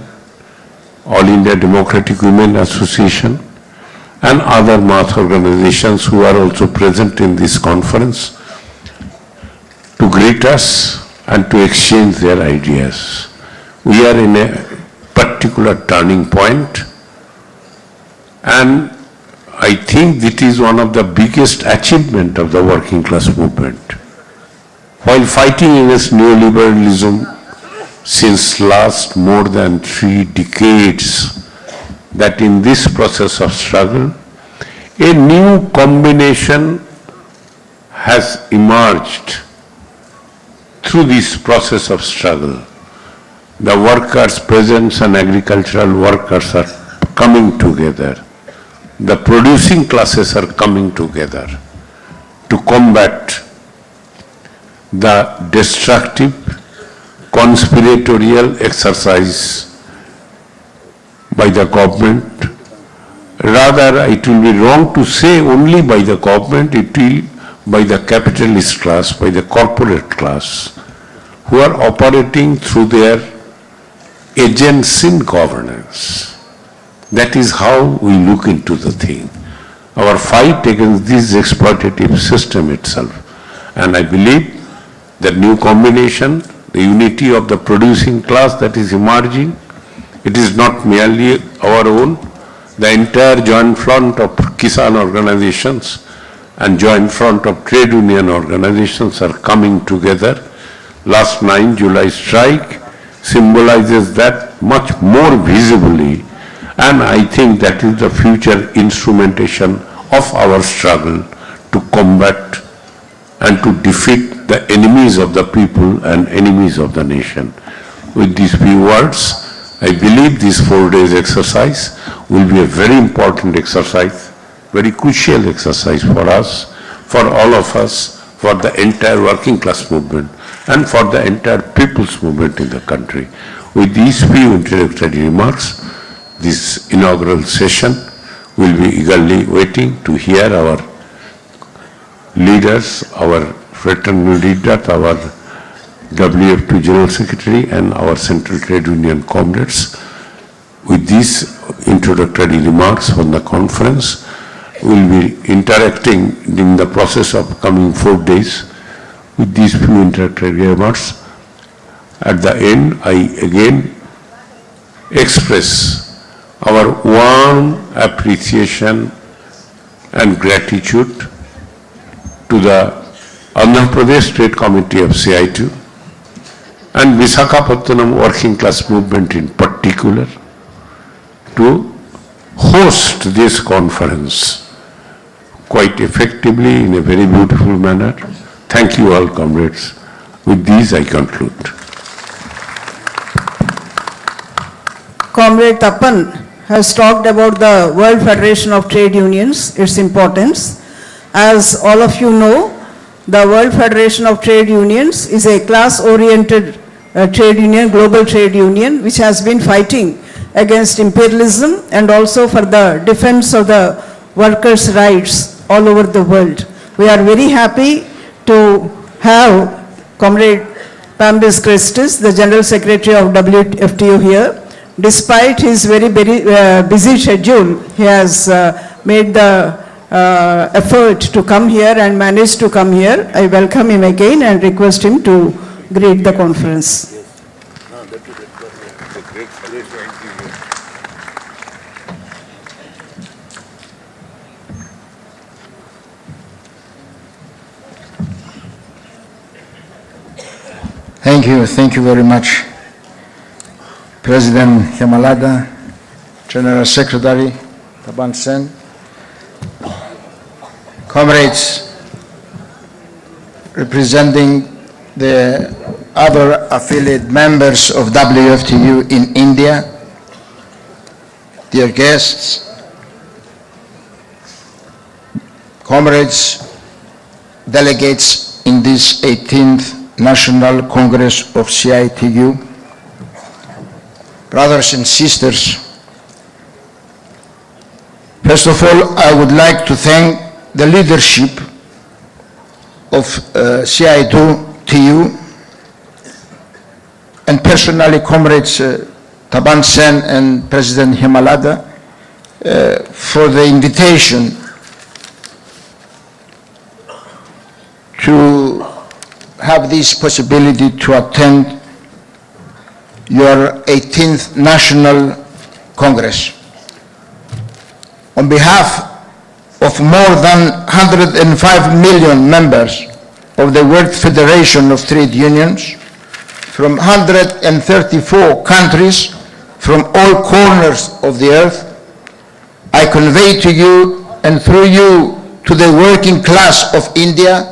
G: All India Democratic Women Association, and other mass organizations who are also present in this conference to greet us and to exchange their ideas. We are in a particular turning point, and I think that is one of the biggest achievement of the working class movement. While fighting against neoliberalism since last more than 3 decades, that in this process of struggle, a new combination has emerged through this process of struggle. The workers, peasants and agricultural workers are coming together. The producing classes are coming together to combat the destructive, conspiratorial exercise by the government. Rather, it will be wrong to say only by the government, it will by the capitalist class, by the corporate class, who are operating through their agents in governance. That is how we look into the thing. Our fight against this exploitative system itself. And I believe the new combination, the unity of the producing class that is emerging, it is not merely our own. The entire joint front of Kisan organizations and joint front of trade union organizations are coming together. Last 9 July strike symbolizes that much more visibly, and I think that is the future instrumentation of our struggle to combat and to defeat the enemies of the people and enemies of the nation. With these few words, I believe this 4 days exercise will be a very important exercise, very crucial exercise for us, for all of us, for the entire working class movement, and for the entire people's movement in the country. With these few introductory remarks, this inaugural session will be eagerly waiting to hear our leaders, our fraternal leader, our WFTU General Secretary and our Central Trade Union comrades. With these introductory remarks from the conference, we will be interacting in the process of coming 4 days. With these few introductory remarks, at the end, I again express our warm appreciation and gratitude to the Andhra Pradesh State Committee of CITU and Visakhapatnam working class movement in particular to host this conference quite effectively in a very beautiful manner. Thank you all, comrades. With these I conclude.
A: Comrade Tappan has talked about the World Federation of Trade Unions, its importance. As all of you know, the World Federation of Trade Unions is a class-oriented trade union, global trade union, which has been fighting against imperialism and also for the defense of the workers' rights all over the world. We are very happy to have Comrade Pambis Christis, the General Secretary of WFTU here. Despite his very busy schedule, he has made the effort to come here and managed to come here. I welcome him again and request him to greet the conference.
I: Thank you very much, President Hemalada, General Secretary Taban Sen, comrades representing the other affiliate members of WFTU in India, dear guests, comrades, delegates in this 18th National Congress of CITU, brothers and sisters. First of all, I would like to thank the leadership of CITU and personally comrades Taban Sen and President Hemalada for the invitation to have this possibility to attend your 18th National Congress. On behalf of more than 105 million members of the World Federation of Trade Unions from 134 countries from all corners of the earth, I convey to you and through you to the working class of India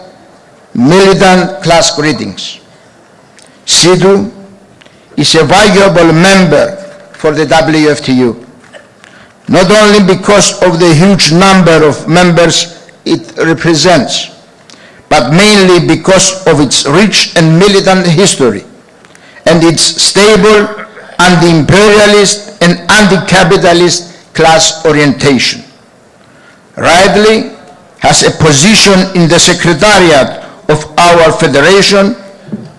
I: militant class greetings. CITU is a valuable member for the WFTU, not only because of the huge number of members it represents, but mainly because of its rich and militant history and its stable anti-imperialist and anti-capitalist class orientation. Rightly has a position in the Secretariat of our Federation,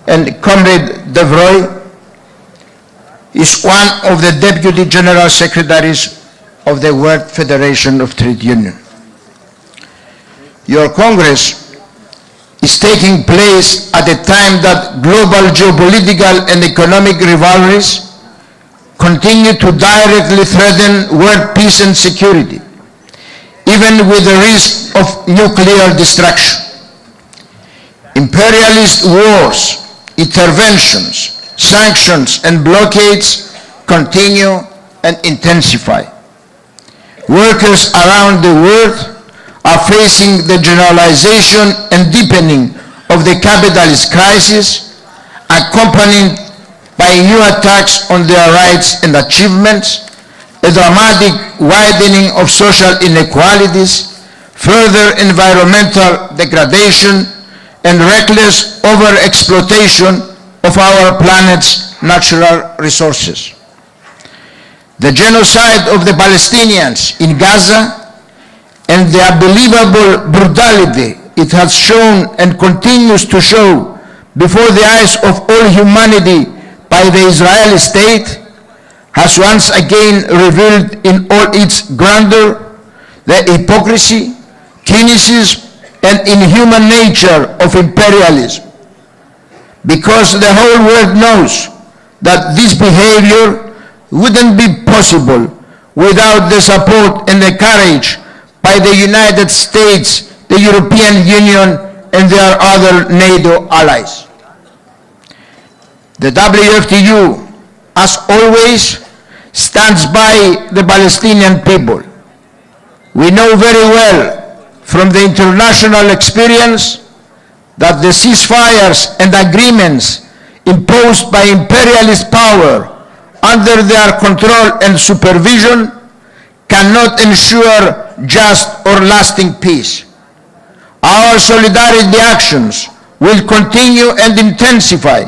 I: and Comrade Devroy is one of the Deputy General Secretaries of the World Federation of Trade Unions. Your Congress is taking place at a time that global geopolitical and economic rivalries continue to directly threaten world peace and security, even with the risk of nuclear destruction. Imperialist wars, interventions, sanctions and blockades continue and intensify. Workers around the world are facing the generalization and deepening of the capitalist crisis, accompanied by new attacks on their rights and achievements, a dramatic widening of social inequalities, further environmental degradation, and reckless overexploitation of our planet's natural resources. The genocide of the Palestinians in Gaza and the unbelievable brutality it has shown and continues to show before the eyes of all humanity by the Israeli state has once again revealed in all its grandeur the hypocrisy, cynicism, and inhuman nature of imperialism. Because the whole world knows that this behavior wouldn't be possible without the support and the courage by the United States, the European Union, and their other NATO allies. The WFTU, as always, stands by the Palestinian people. We know very well from the international experience that the ceasefires and agreements imposed by imperialist power under their control and supervision cannot ensure just or lasting peace. Our solidarity actions will continue and intensify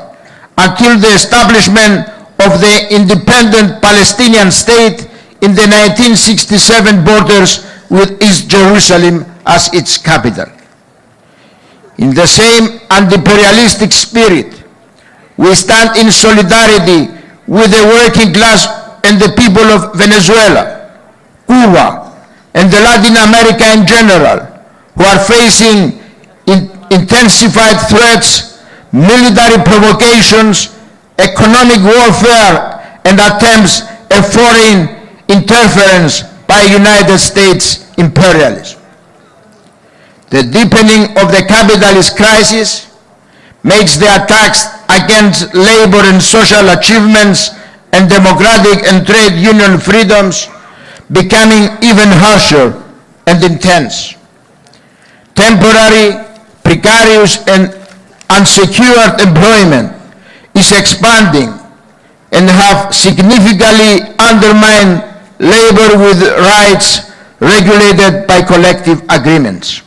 I: until the establishment of the independent Palestinian state in the 1967 borders with East Jerusalem as its capital. In the same anti-imperialistic spirit, we stand in solidarity with the working class and the people of Venezuela, Cuba, and the Latin America in general, who are facing intensified threats, military provocations, economic warfare, and attempts at foreign interference by United States imperialism. The deepening of the capitalist crisis makes the attacks against labor and social achievements and democratic and trade union freedoms becoming even harsher and intense. Temporary, precarious, and unsecured employment is expanding and have significantly undermined labor with rights regulated by collective agreements.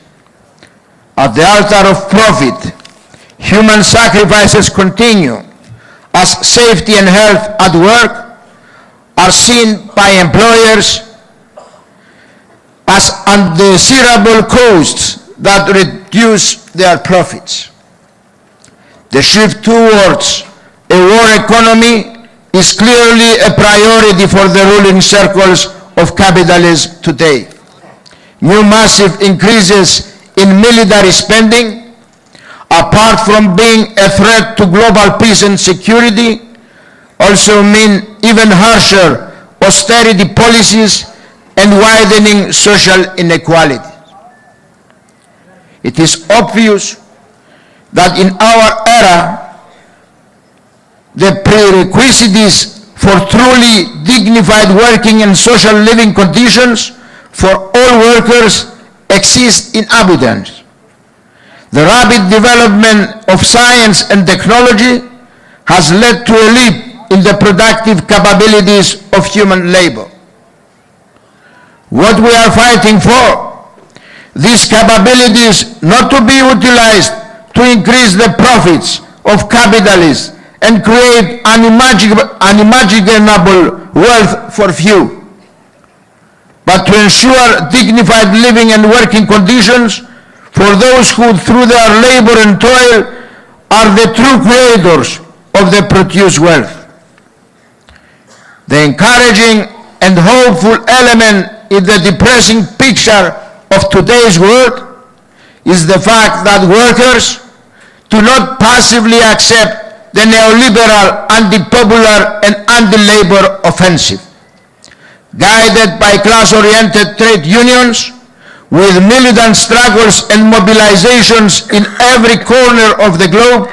I: At the altar of profit, human sacrifices continue as safety and health at work are seen by employers as undesirable costs that reduce their profits. The shift towards a war economy is clearly a priority for the ruling circles of capitalism today. New massive increases in military spending, apart from being a threat to global peace and security, also mean even harsher austerity policies and widening social inequality. It is obvious that in our era, the prerequisites for truly dignified working and social living conditions for all workers exist in abundance. The rapid development of science and technology has led to a leap in the productive capabilities of human labor. What we are fighting for, these capabilities not to be utilized to increase the profits of capitalists and create unimaginable wealth for few, but to ensure dignified living and working conditions for those who, through their labor and toil, are the true creators of the produced wealth. The encouraging and hopeful element in the depressing picture of today's world is the fact that workers do not passively accept the neoliberal, anti-popular and anti-labor offensive. Guided by class-oriented trade unions, with militant struggles and mobilizations in every corner of the globe,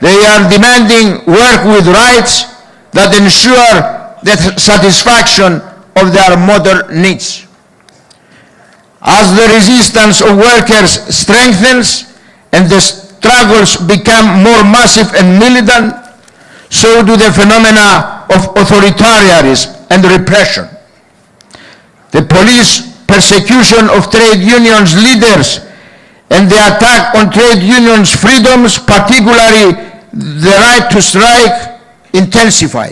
I: they are demanding work with rights that ensure the satisfaction of their modern needs. As the resistance of workers strengthens and the struggles become more massive and militant, so do the phenomena of authoritarianism and repression. The police persecution of trade unions leaders and the attack on trade unions' freedoms, particularly the right to strike, intensify.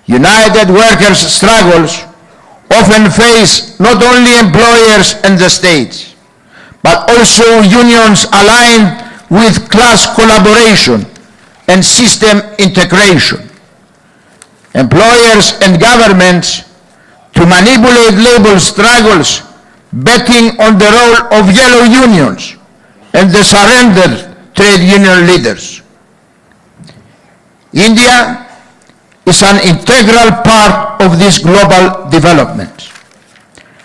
I: United workers' struggles often face not only employers and the states, but also unions aligned with class collaboration and system integration. Employers and governments to manipulate labor struggles, betting on the role of yellow unions and the surrendered trade union leaders. India is an integral part of this global development.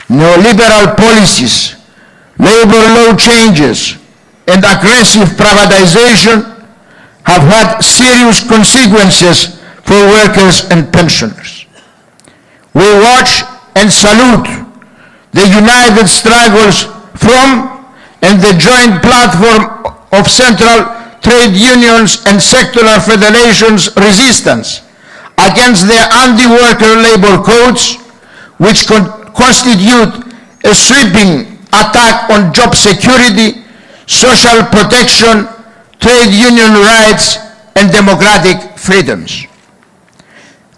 I: Neoliberal policies, labor law changes, and aggressive privatization have had serious consequences for workers and pensioners. We watch and salute the united struggles from and the joint platform of central trade unions and sectoral federations' resistance against the anti-worker labor codes, which constitute a sweeping attack on job security, social protection, trade union rights, and democratic freedoms.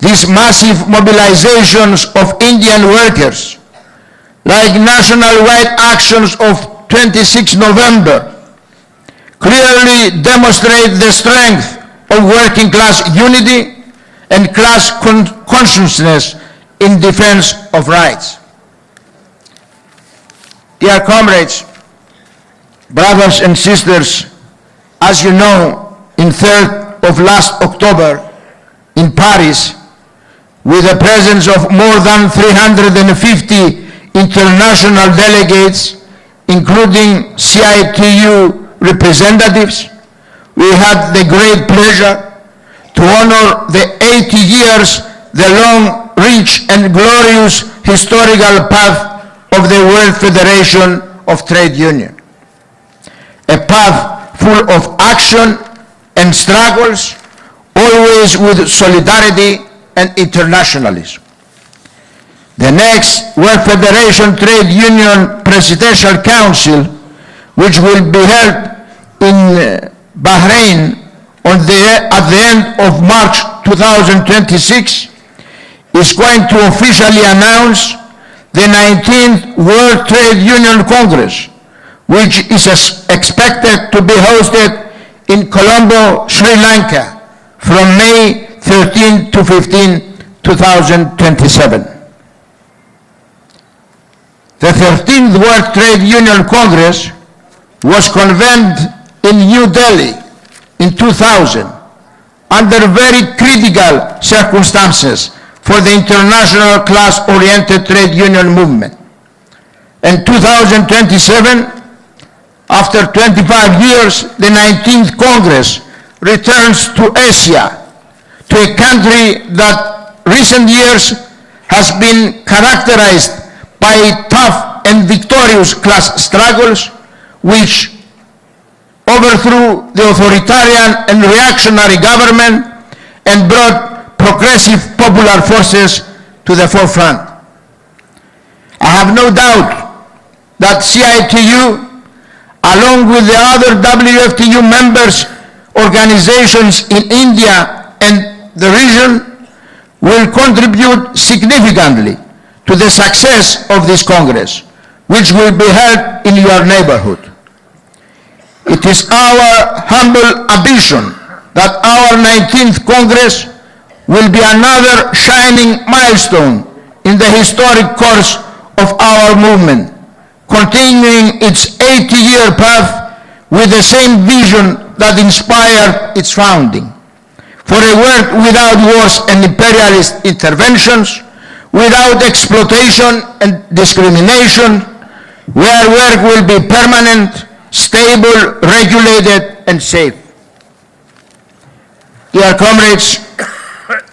I: These massive mobilizations of Indian workers, like national-wide actions of 26 November, clearly demonstrate the strength of working class unity and class consciousness in defense of rights. Dear comrades, brothers and sisters, as you know, in 3rd of last October in Paris, with the presence of more than 350 international delegates, including CITU representatives, we had the great pleasure to honor the 80 years, the long, rich and glorious historical path of the World Federation of Trade Union. A path full of action and struggles, always with solidarity and internationalism. The next World Federation Trade Union Presidential Council, which will be held in Bahrain at the end of March 2026, is going to officially announce the 19th World Trade Union Congress, which is expected to be hosted in Colombo, Sri Lanka, from May 13 to 15, 2027. The 13th World Trade Union Congress was convened in New Delhi in 2000 under very critical circumstances for the international class-oriented trade union movement. In 2027, after 25 years, the 19th Congress returns to Asia, to a country that recent years has been characterized by tough and victorious class struggles, which overthrew the authoritarian and reactionary government and brought progressive popular forces to the forefront. I have no doubt that CITU, along with the other WFTU members organizations in India and the region, will contribute significantly to the success of this Congress, which will be held in your neighborhood. It is our humble ambition that our 19th Congress will be another shining milestone in the historic course of our movement, continuing its 80-year path with the same vision that inspired its founding. For a world without wars and imperialist interventions, without exploitation and discrimination, where work will be permanent, stable, regulated, and safe. Dear comrades,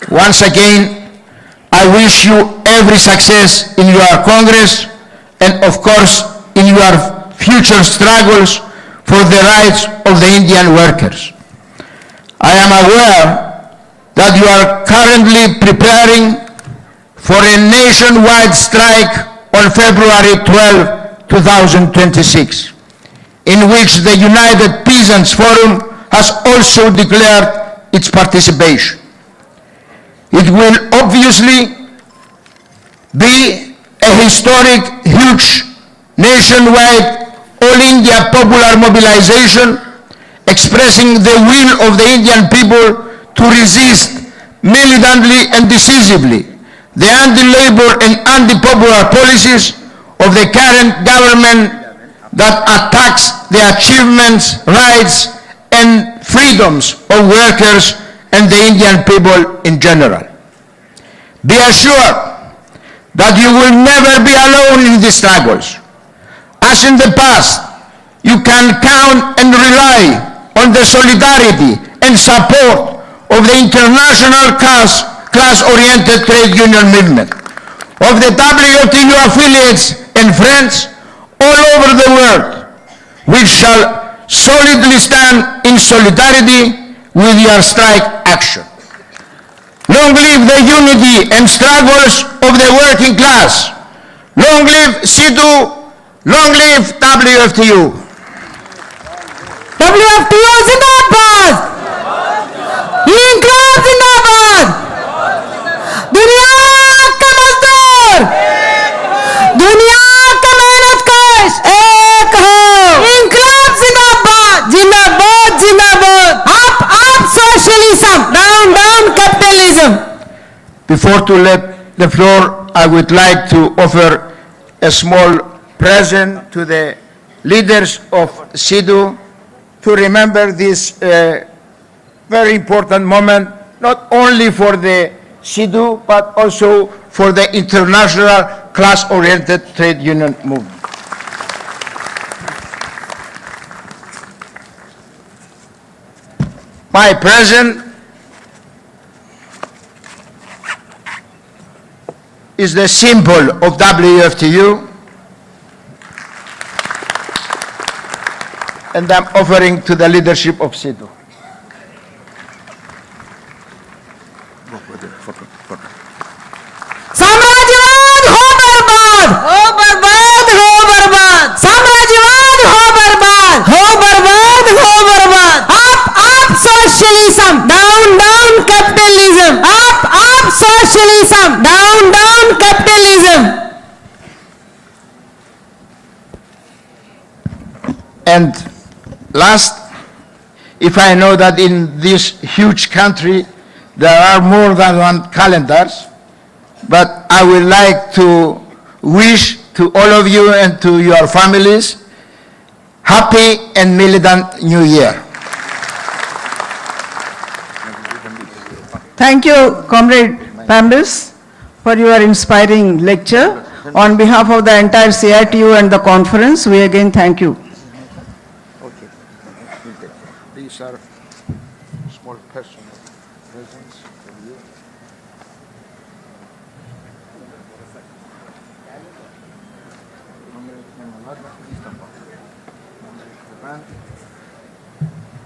I: once again, I wish you every success in your Congress and, of course, in your future struggles for the rights of the Indian workers. I am aware that you are currently preparing for a nationwide strike on February 12, 2026, in which the United Peasants Forum has also declared its participation. It will obviously be a historic, huge, nationwide, all-India popular mobilization expressing the will of the Indian people to resist militantly and decisively the anti-labor and anti-popular policies of the current government that attacks the achievements, rights, and freedoms of workers and the Indian people in general. Be assured that you will never be alone in these struggles. As in the past, you can count and rely on the solidarity and support of the international class-oriented trade union movement, of the WFTU affiliates and friends all over the world, which shall solidly stand in solidarity with your strike action. Long live the unity and struggles of the working class. Long live CITU, long live WFTU.
A: WFTU Zindabad! इंकलाब जिंदाबाद! दुनिया का मजदूर! दुनिया का मेहनतकश एक हो! इंकलाब जिंदाबाद! जिंदाबाद जिंदाबाद! up socialism! down capitalism!
I: Before to let the floor, I would like to offer a small present to the leaders of CITU to remember this very important moment, not only for the CITU, but also for the international class-oriented trade union movement. My present is the symbol of WFTU, and I'm offering to the leadership of CITU.
A: साम्राज्यवाद हो बर्बाद! हो बर्बाद! हो बर्बाद! साम्राज्यवाद हो बर्बाद! हो बर्बाद! हो बर्बाद! up socialism! down capitalism! up socialism! down capitalism!
I: And last, if I know that in this huge country there are more than one calendars, but I would like to wish to all of you and to your families happy and militant New Year.
A: Thank you, Comrade Pambis, for your inspiring lecture. On behalf of the entire CITU and the conference, we again thank you.
I: Okay. These are small personal presents from you.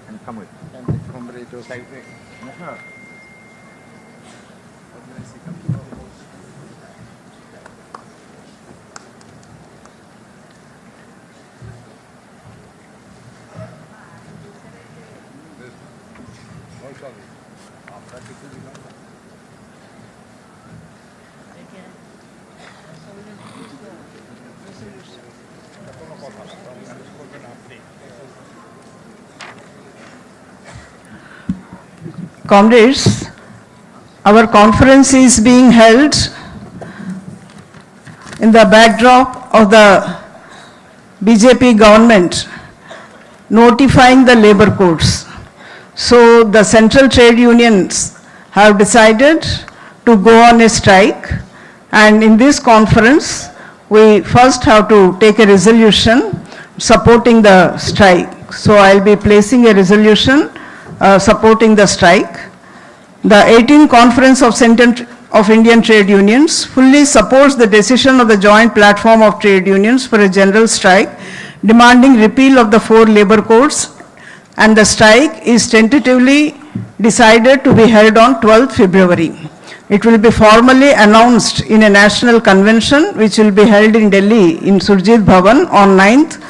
I: And come with. And the comrade was like this.
A: Comrades, Our conference is being held in the backdrop of the BJP government notifying the labor codes. So the central trade unions have decided to go on a strike, and in this conference we first have to take a resolution supporting the strike. So I'll be placing a resolution supporting the strike. The 18th Conference of Indian Trade Unions fully supports the decision of the Joint Platform of Trade Unions for a general strike demanding repeal of the 4 labor codes, and the strike is tentatively decided to be held on 12th February. It will be formally announced in a national convention which will be held in Delhi in Surjit Bhavan on 9th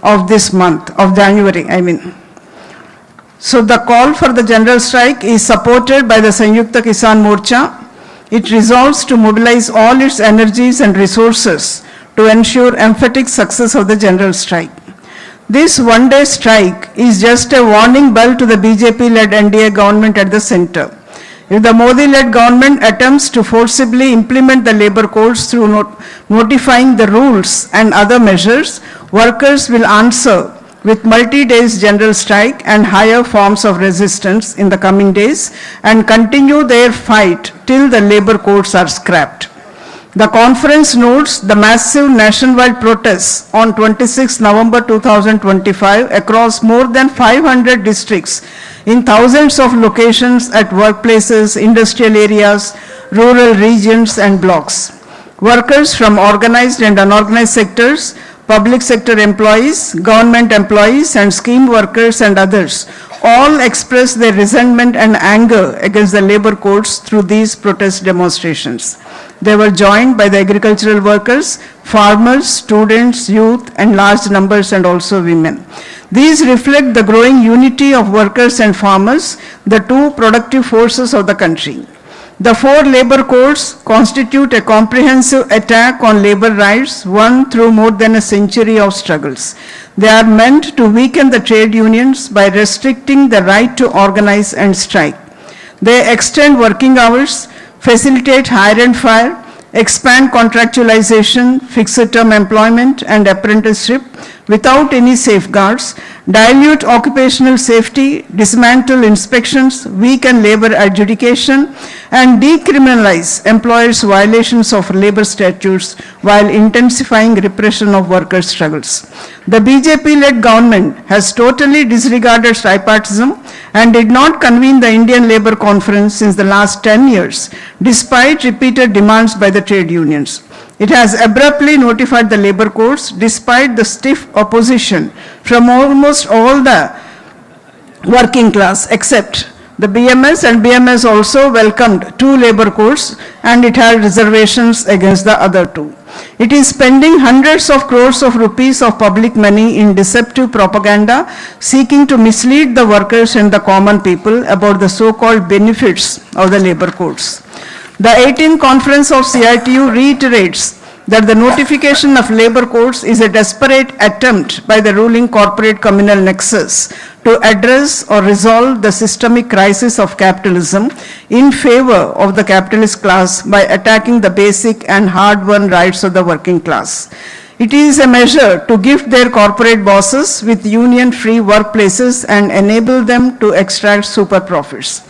A: of this month, of January, So the call for the general strike is supported by the Sanyukta Kisan Morcha. It resolves to mobilize all its energies and resources to ensure emphatic success of the general strike. This one-day strike is just a warning bell to the BJP-led NDA government at the center. If the Modi-led government attempts to forcibly implement the labor codes through notifying the rules and other measures, workers will answer with multi-days general strike and higher forms of resistance in the coming days and continue their fight till the labor codes are scrapped. The conference notes the massive nationwide protests on 26 November 2025 across more than 500 districts in thousands of locations at workplaces, industrial areas, rural regions and blocks. Workers from organized and unorganized sectors, public sector employees, government employees and scheme workers and others all express their resentment and anger against the labor codes through these protest demonstrations. They were joined by the agricultural workers, farmers, students, youth and large numbers and also women. These reflect the growing unity of workers and farmers, the two productive forces of the country. The 4 labor codes constitute a comprehensive attack on labor rights won through more than a century of struggles. They are meant to weaken the trade unions by restricting the right to organize and strike. They extend working hours, facilitate hire and fire, expand contractualization, fixed-term employment and apprenticeship without any safeguards, dilute occupational safety, dismantle inspections, weaken labor adjudication, and decriminalize employers' violations of labor statutes while intensifying repression of workers' struggles. The BJP-led government has totally disregarded tripartism and did not convene the Indian Labour Conference since the last 10 years, despite repeated demands by the trade unions. It has abruptly notified the labor codes despite the stiff opposition from almost all the working class except the BMS, and BMS also welcomed 2 labor codes and it had reservations against the other 2. It is spending hundreds of crores of rupees of public money in deceptive propaganda seeking to mislead the workers and the common people about the so-called benefits of the labor codes. The 18th Conference of CITU reiterates that the notification of labor codes is a desperate attempt by the ruling corporate communal nexus to address or resolve the systemic crisis of capitalism in favor of the capitalist class by attacking the basic and hard-won rights of the working class. It is a measure to gift their corporate bosses with union-free workplaces and enable them to extract super profits.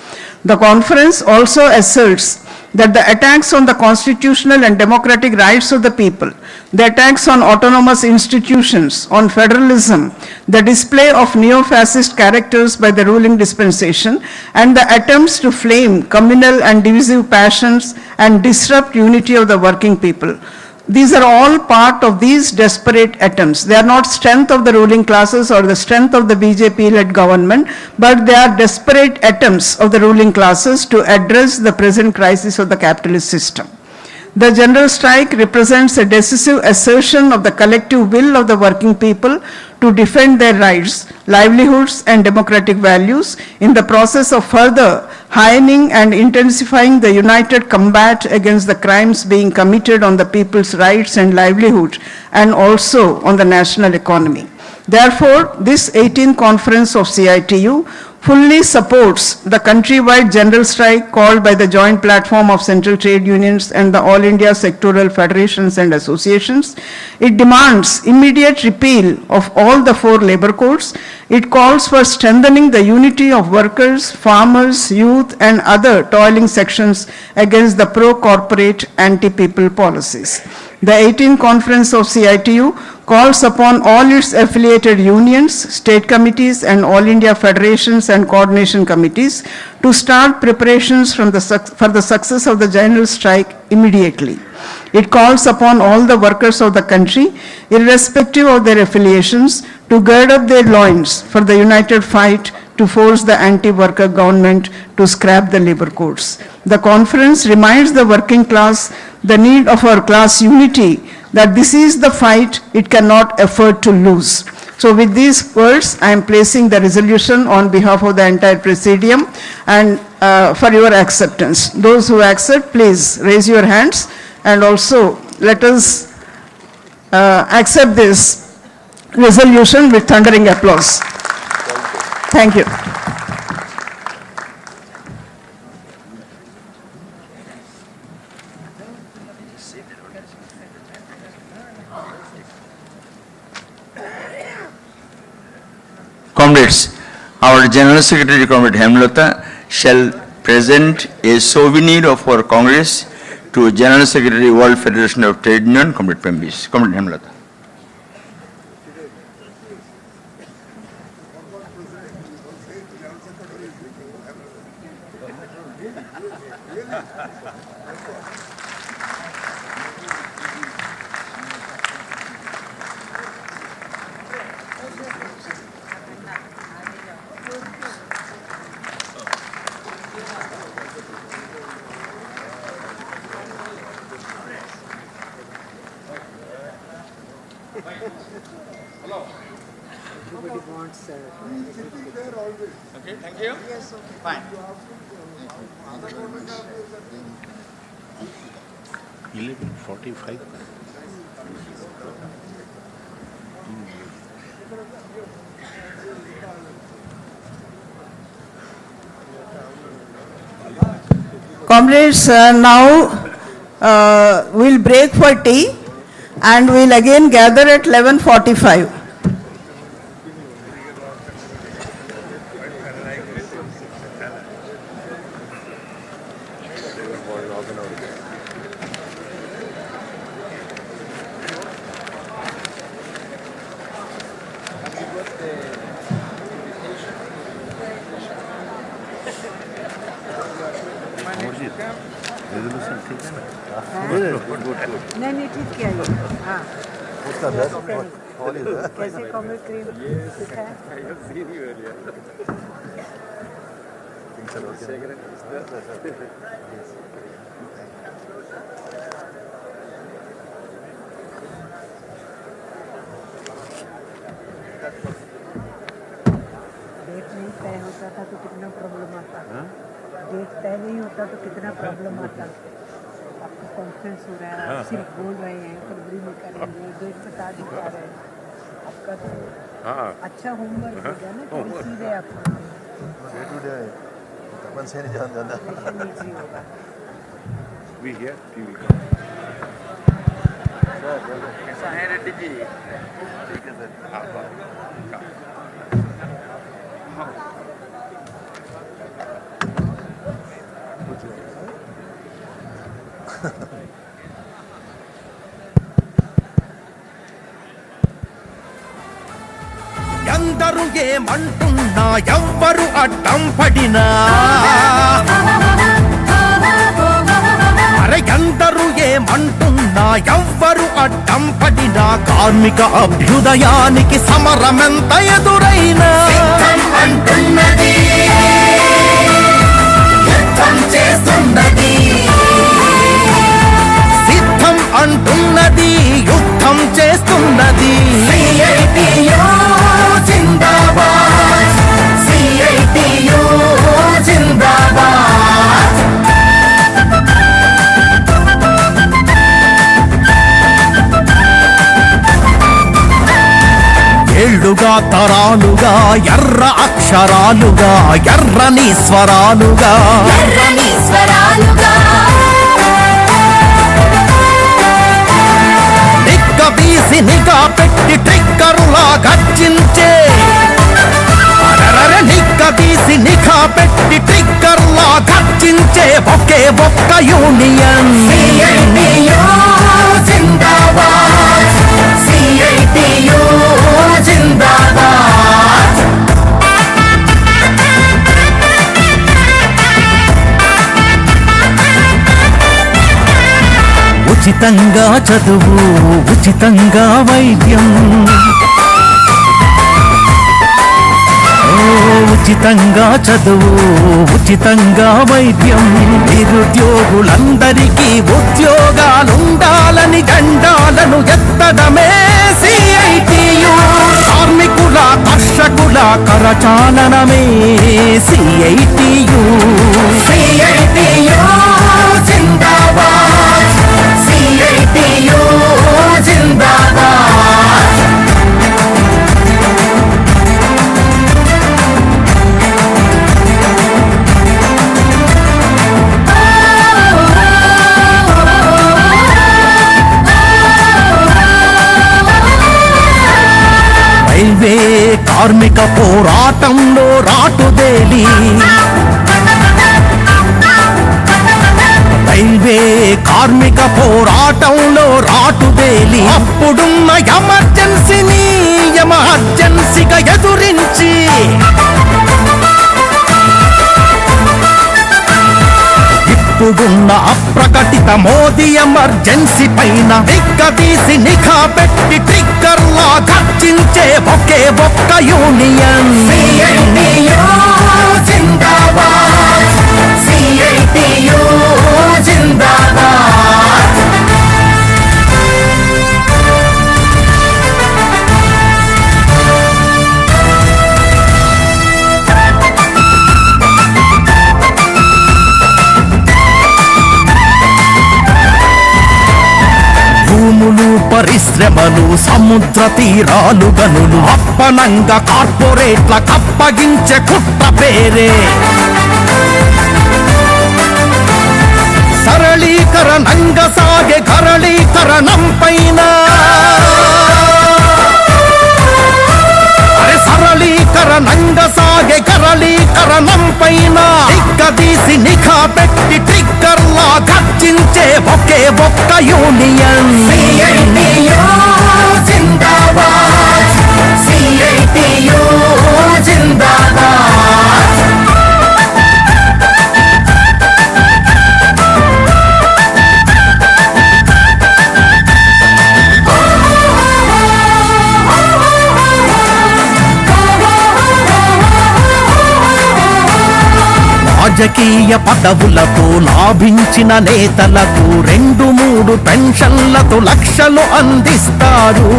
A: The conference also asserts that the attacks on the constitutional and democratic rights of the people, the attacks on autonomous institutions, on federalism, the display of neo-fascist characters by the ruling dispensation, and the attempts to flame communal and divisive passions and disrupt unity of the working people. These are all part of these desperate attempts. They are not strength of the ruling classes or the strength of the BJP-led government, but they are desperate attempts of the ruling classes to address the present crisis of the capitalist system. The general strike represents a decisive assertion of the collective will of the working people to defend their rights, livelihoods, and democratic values in the process of further heightening and intensifying the united combat against the crimes being committed on the people's rights and livelihood and also on the national economy. Therefore, this 18th Conference of CITU fully supports the countrywide general strike called by the joint platform of central trade unions and the All India sectoral federations and associations. It demands immediate repeal of all the 4 labor codes. It calls for strengthening the unity of workers, farmers, youth and other toiling sections against the pro-corporate, anti-people policies. The 18th Conference of CITU calls upon all its affiliated unions, state committees and All India federations and coordination committees to start preparations for the success of the general strike immediately. It calls upon all the workers of the country, irrespective of their affiliations, to gird up their loins for the united fight to force the anti-worker government to scrap the labor codes. The conference reminds the working class the need of our class unity, that this is the fight it cannot afford to lose. So with these words, I am placing the resolution on behalf of the entire Presidium and for your acceptance. Those who accept, please raise your hands, and also let us accept this resolution with thundering applause. Thank you.
J: Comrades, our General Secretary, Comrade Hemlata, shall present a souvenir of our Congress to General Secretary, World Federation of Trade Union, Comrade Pembis. Comrade Hemlata.
F: Okay, thank you. Yes, okay. Fine.
G: 11:45.
A: Comrades, now we'll break for tea and we'll again gather at 11:45.
K: नहीं ठीक किया ये हाँ कैसे comedy cream दिखा है date नहीं तय होता था तो कितना प्रॉब्लम आता डेट तय नहीं होता तो कितना प्रॉब्लम आता आपका कॉन्फ्रेंस हो रहा है आप सिर्फ बोल रहे हैं फरवरी में करेंगे डेट बता दिखा रहे हैं आपका तो अच्छा होमवर्क हो गया ना तो इसीलिए आप डे टू डे अपन से नहीं जान जाना इजी होगा
G: We here, TV.
J: साहेब रेड्डी जी
G: ठीक है सर.
D: ఎందరు ఏమంటున్నా ఎవ్వరు అడ్డం పడినా అరే ఎందరు ఏమంటున్నా ఎవ్వరు అడ్డం పడినా కార్మిక అభ్యుదయానికి సమరమెంత ఎదురైనా
E: అంటున్నది యుద్ధం చేస్తున్నది
D: సిద్ధం అంటున్నది యుద్ధం చేస్తున్నది
E: CITU జిందాబాద్ CITU జిందాబాద్
D: ఏళ్ళు తరాలుగా తరాలుగా ఎర్ర అక్షరాలుగా ఎర్రని స్వరాలుగా నిగ్గదీసి నిఘా పెట్టి ట్రిగ్గరులా గర్జించే నిగ్గదీసి నిఘా పెట్టి ట్రిగ్గర్లా గర్జించే ఒకే ఒక్క యూనియన్
E: జిందాబాద్ CITU జిందాబాద్
D: ఉచితంగా చదువు ఉచితంగా వైద్యం ఉచితంగా చదువు ఉచితంగా వైద్యం నిరుద్యోగులందరికీ ఉద్యోగాలుండాలని జెండాలను ఎత్తడమే CITU కార్మికుల కర్షకుల కరచాలనమే CITU
E: జిందాబాద్ CITU జిందాబాద్
D: రైల్వే కార్మిక పోరాటంలో రాటుదేలి రైల్వే కార్మిక పోరాటంలో రాటుదేలి అప్పుడున్న ఎమర్జెన్సీని ఎమర్జెన్సీగా ఎదురించి ఇప్పుడున్న అప్రకటిత మోదీ ఎమర్జెన్సీ పైన నిగ్గదీసి నిఘా పెట్టి ట్రిగ్గర్లా గర్జించే ఒకే ఒక్క యూనియన్
E: జిందాబాద్ CITU జిందాబాద్
D: భూములు పరిశ్రమలు సముద్ర తీరాలు గనులు అప్పనంగా కార్పొరేట్ల కప్పగించే కుట్ర పేరే సరళీకరణంగా సాగే కరళీకరణం పైన సరళీకరణంగా సాగే కరళీకరణం పైన నిగ్గదీసి నిఘా పెట్టి ట్రిగ్గర్లా గర్జించే ఒకే ఒక్క యూనియన్
E: జిందాబాద్ CITU జిందాబాద్
D: రాజకీయ పదవులతో లాభించిన నేతలకు 2-3 పెన్షన్లతో లక్షలు అందిస్తారు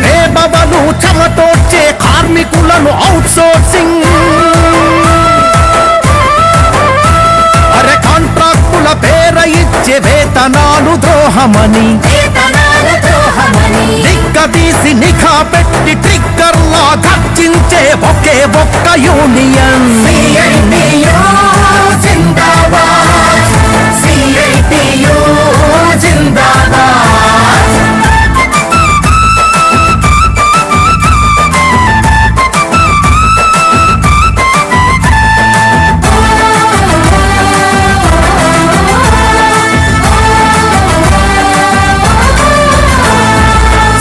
D: రేబవలు చెమటోడ్చే కార్మికులను అవుట్సోర్సింగ్ కాంట్రాక్టుల పేర ఇచ్చే వేతనాలు ద్రోహమని నిగ్గదీసి నిఘా పెట్టి ట్రిగ్గర్లా గర్జించే ఒకే ఒక్క యూనియన్
E: జిందాబాద్ CITU జిందాబాద్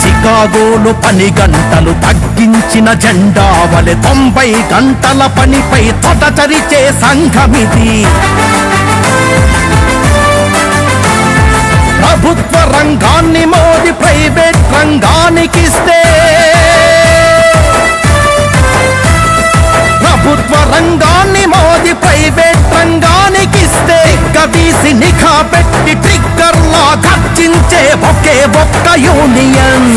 D: చికాగోలో పని గంటలు తగ్గించిన జెండా వలె 90 గంటల పనిపై తొడచరిచే సంఘమిది ప్రభుత్వ రంగాన్ని మోదీ ప్రైవేట్ రంగానికిస్తే ప్రభుత్వ రంగాన్ని మోదీ ప్రైవేట్ రంగానికిస్తే గదీసి నిఘా పెట్టి ట్రిగ్గర్లా గర్జించే ఒకే ఒక్క యూనియన్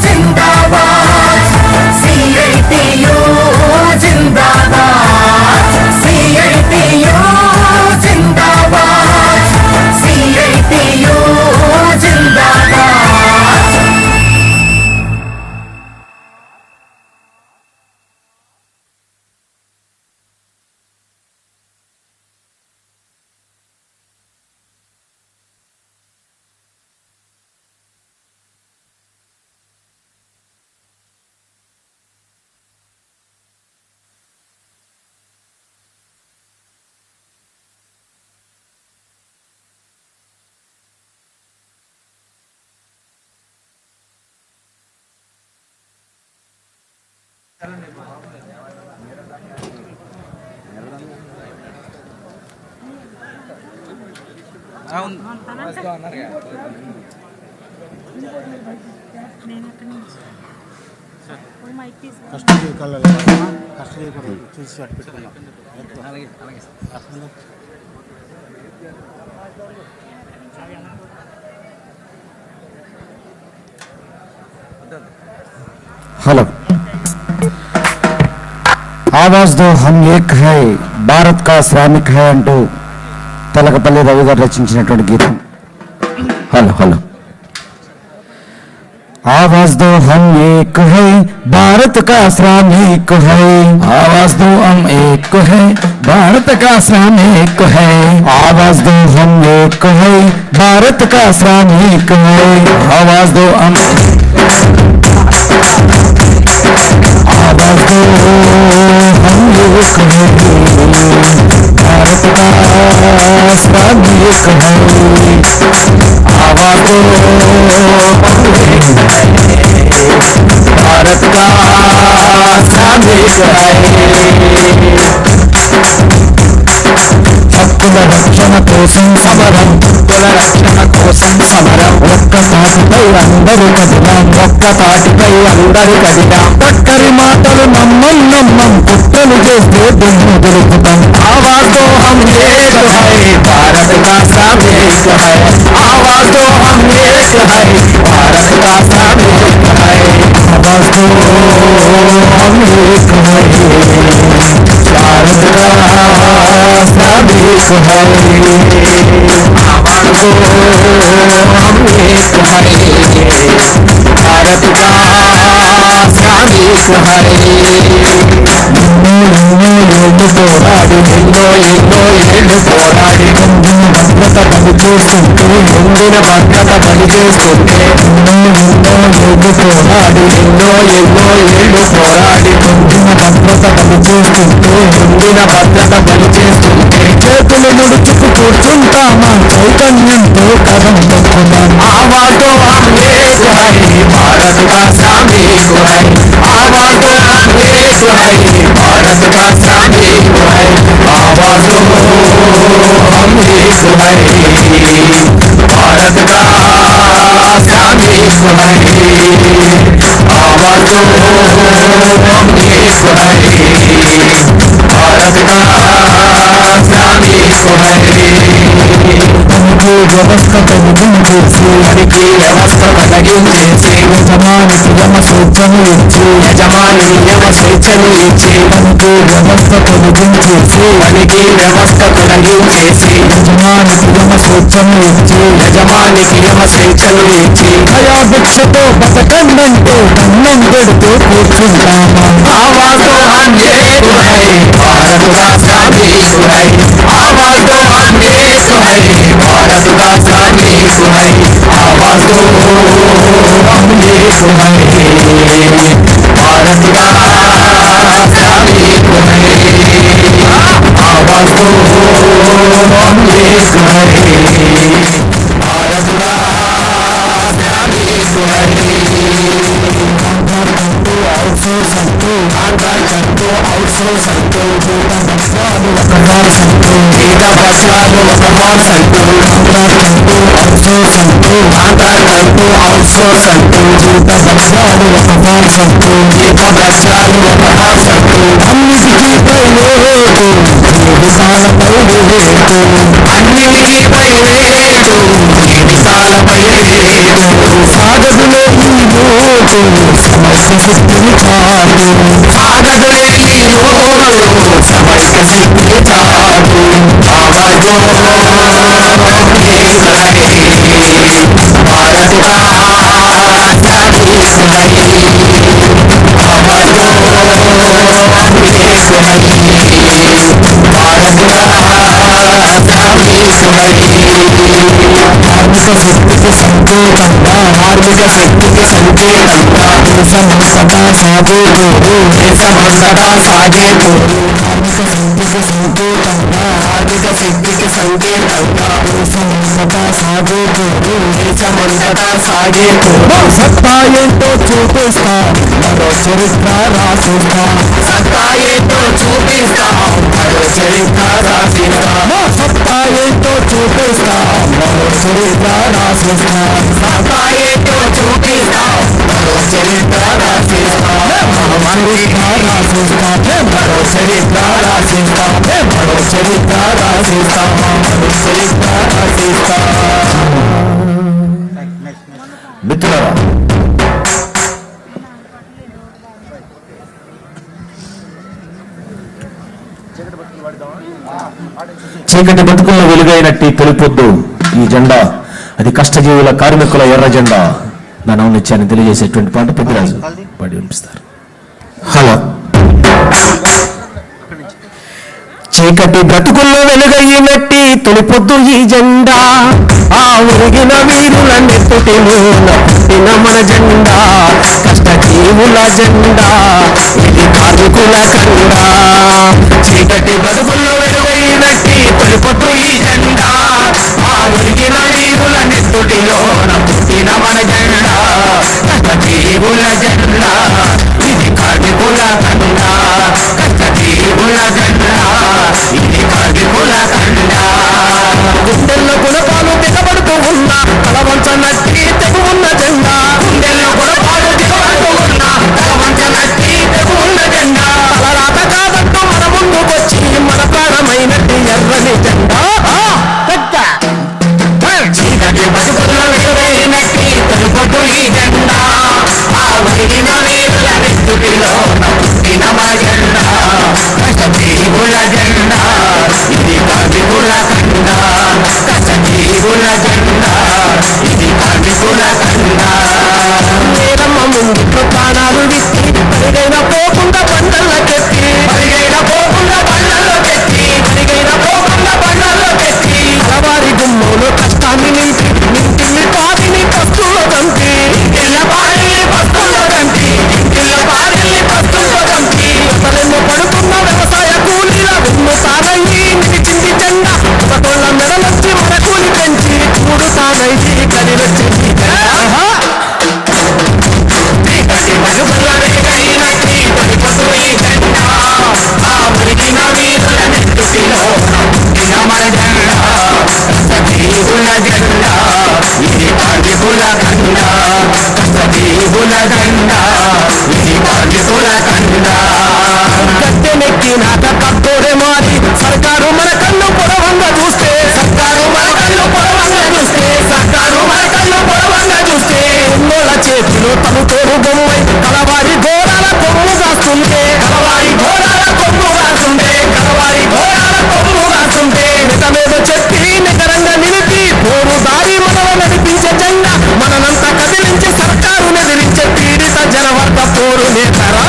E: జిందాబాద్ CITU జిందాబాద్ CITU జిందాబాద్ CITU
I: हेलो, आवाज दो हम एक है భారత్ కా శ్రామిక్ है అంటూ తెలకపల్లి రవి గారు రచించినటువంటి గీతం. హలో హలో, आवाज दो हम एक है भारत का श्रमिक है, आवाज दो हम एक है भारत का श्रमिक है, आवाज दो हम एक है भारत का श्रमिक है, आवाज दो हम आवाज दो हम एक है भारत का श्रमिक है, आवाज दो भारत का श्रमिक है, హక్కుల రక్షణ కోసం సమరం, హక్కుల రక్షణ కోసం సమరం, ఒక్క తాటిపై అందరూ కదిలాం, ఒక్క తాటిపై అందరూ కదిలాం, ఒక్కరి మాటలు నమ్మం నమ్మం, కుట్రలు చేస్తే దుమ్ము దొరుకుతాం, ఆవాజ్ దో హమ్ ఏక్ హై భారత్ కా శ్రామిక్ హై, ఆవాజ్ దో హమ్ ఏక్ హై భారత్ కా శ్రామిక్ హై, ఆవాజ్ దో హమ్ ఏక్ హై भारत का श्रमिक है, आवाज दो हम एक है भारत का श्रमिक है, ఏళ్ళు పోరాడి ఎన్నో ఏళ్ళు పోరాడి ముందున భద్రత బలి చేస్తుంటే ముందున భద్రత బలి చేస్తుంటే ఏళ్ళు పోరాడి ఎన్నో ఏళ్ళు పోరాడి ముందున భద్రత బలి చేస్తుంటే ముందున భద్రత బలి చేస్తుంటే చేతులు ముడుచుకు కూర్చుంటామా చైతన్యంతో కదం తొక్కుతాం, ఆవాజ్ దో హమ్ ఏక్ హై భారత్ కా శ్రామిక్ హై, ఆవాజ్ దో హమ్ ఏక్ హై भारत का श्रमिक है, आवाज दो हम एक है भारत का श्रमिक है, आवाज दो हम एक है भारत का श्रमिक है, వ్యవస్థ తొలగించేసి వారికి వ్యవస్థ తొలగించేసి యజమానికి యమ స్వేచ్ఛను ఇచ్చి యజమానికి యమ స్వేచ్ఛను ఇచ్చి పనికి వ్యవస్థ తొలగించేసి పనికి వ్యవస్థ తొలగించేసి యజమానికి యమ స్వేచ్ఛను ఇచ్చి యజమానికి యమ స్వేచ్ఛను ఇచ్చి భయాభిక్షతో బతకండంటే కన్నం పెడుతూ కూర్చుంటామా, ఆవాజ్ దో హమ్ ఏక్ హై భారత్ కా శ్రమిక్ హై, ఆవాజ్ దో హమ్ ఏక్ హై भारत का श्रमिक है, आवाज दो हम एक है भारत का श्रमिक है, आवाज दो हम एक है भारत का श्रमिक है, జీత బస్లాలు ఒకమార్స్ అంటూ ఆంధ్రాకంటూ అవుట్సోర్స్ అంటూ జీత బస్లాలు ఒకమార్స్ అంటూ జీత బస్లాలు ఒకమార్స్ అంటూ అన్నిటికీ పై లేదు జీవితాలపై లేదు, అన్నిటికీ పై లేదు జీవితాలపై లేదు, సాగదులే ఈ రోజు సమస్య శక్తిని చాటు, సాగదులే ఈ రోజు సమస్య శక్తిని చాటు, आवाज दो हम एक है भारत का श्रमिक है, आवाज दो हम एक है भारत का श्रमिक है, కార్మిక శక్తికి సంకేతంగా కార్మిక శక్తికి సంకేతంగా దేశమంతటా సాగే పోరు, దేశమంతటా సాగే పోరు, కార్మిక శక్తికి సంకేతంగా
E: కార్మిక శక్తికి సంకేతంగా దేశమంతటా సాగే పోరు దేశమంతటా సాగే పోరు సత్తా ఏంటో చూపిస్తా మరో చరిత్ర రాసిస్తా సత్తా ఏంటో చూపిస్తా మరో చరిత్ర రాసిస్తా సత్తా ఏంటో చూపిస్తా మరో చరిత్ర రాసిస్తా సత్తా ఏంటో చూపిస్తా మరో చరిత్ర రాసిస్తా చరిత్ర రాసిస్తా మరో చరిత్ర రాసిస్తా మరో చరిత్ర రాసిస్తా మరో చరిత్ర రాసిస్తా. మిత్రులారా, చీకటి బతుకుల్లో వెలుగైనట్టి తొలిపొద్దు ఈ జెండా, అది కష్టజీవుల కార్మికుల ఎర్ర జెండా. దాని ఔన్నత్యాన్ని తెలియజేసేటువంటి పాట పెద్దరాజు పాడి వినిపిస్తారు. హలో. చీకటి బ్రతుకుల్లో వెలుగైనట్టి తొలిపొద్దు ఈ జెండా, ఆ ఒరిగిన వీరుల నెత్తుటిలోన పుట్టిన మన జెండా, కష్టజీవుల జెండా, ఇది కార్మికుల కండా. చీకటి బ్రతుకుల్లో వెలుగైనట్టి తొలిపొద్దు ఈ జెండా, ఆ ఒరిగిన వీరుల నెత్తుటిలోన పుట్టిన మన జెండా, కష్టజీవుల జెండా, ఇది కార్మికుల కండా, కష్టజీవుల జెండా, ఇది కార్మికుల కండా. గుండెల్లో గుణపాలు దిగబడుతూ ఉన్న తలవంచనట్టి తెగు ఉన్న జెండా, గుండెల్లో గుణపాలు దిగబడుతూ ఉన్న తలవంచనట్టి తెగు ఉన్న జెండా, తలరాత కాదంటూ మన ముందుకొచ్చి మన ప్రాణమైనట్టి ఎర్రని జెండా. చీకటి బతుకుల్లో వెలుగైనట్టి తొలిపొద్దు ఈ జెండా, ఆ ఒరిగిన వీరుల నెత్తుటిలో పుట్టిన మన జెండా, కష్టజీవుల జెండా, ఇది కార్మికుల కండా, కష్టజీవుల జెండా, ఇది కార్మికుల కండా. నేరమ్మ ముందుకు ప్రాణాలు విట్టి పరిగైన పోకుండా బండల్లో చెట్టి, పరిగైన పోకుండా బండల్లో చెట్టి, పరిగైన పోకుండా బండల్లో చెట్టి, అలవారి గుమ్మలో కష్టాన్ని నింపి నింటిల్లి పాదిని పస్తుల్లో తంపి, ఇంటిల్ల పాడిని పస్తుల్లో తంపి, ఇంటిల్ల పాడిని పస్తుల్లో తంపి, తలెన్ను పడుతున్న వ్యవసాయ కూలీల వెన్ను తానయ్యి నిలిచింది జెండా, ఒకటోళ్ళ మెడలొచ్చి మన కూలి పెంచి చూడు తానయ్యి కదిలొచ్చింది ఇది కార్మికుల కండా, కష్టజీవుల జెండా, ఇది కార్మికుల కండా. గట్టెనెక్కినాక కట్టోడే మారి సర్కారు మన కళ్ళు పొడవంగా చూస్తే, సర్కారు మన కళ్ళు పొడవంగా చూస్తే, సర్కారు మన కళ్ళు పొడవంగా చూస్తే, ఎన్నోళ్ళ చేతిలో తను తోడు బొమ్మై కలవారి ఘోరాల కొమ్ము కాస్తుంటే, కలవారి ఘోరాల కొమ్ము కాస్తుంటే, కలవారి ఘోరాల కొమ్ము కాస్తుంటే, నిజమేదో చెప్పి నికరంగా నిలిపి పోరు దారి మనలో నడిపించే జెండా, మననంతా కదిలించి సర్కారు ఎదిరించే పీడిత జనవర్గ పోరు నేతరా.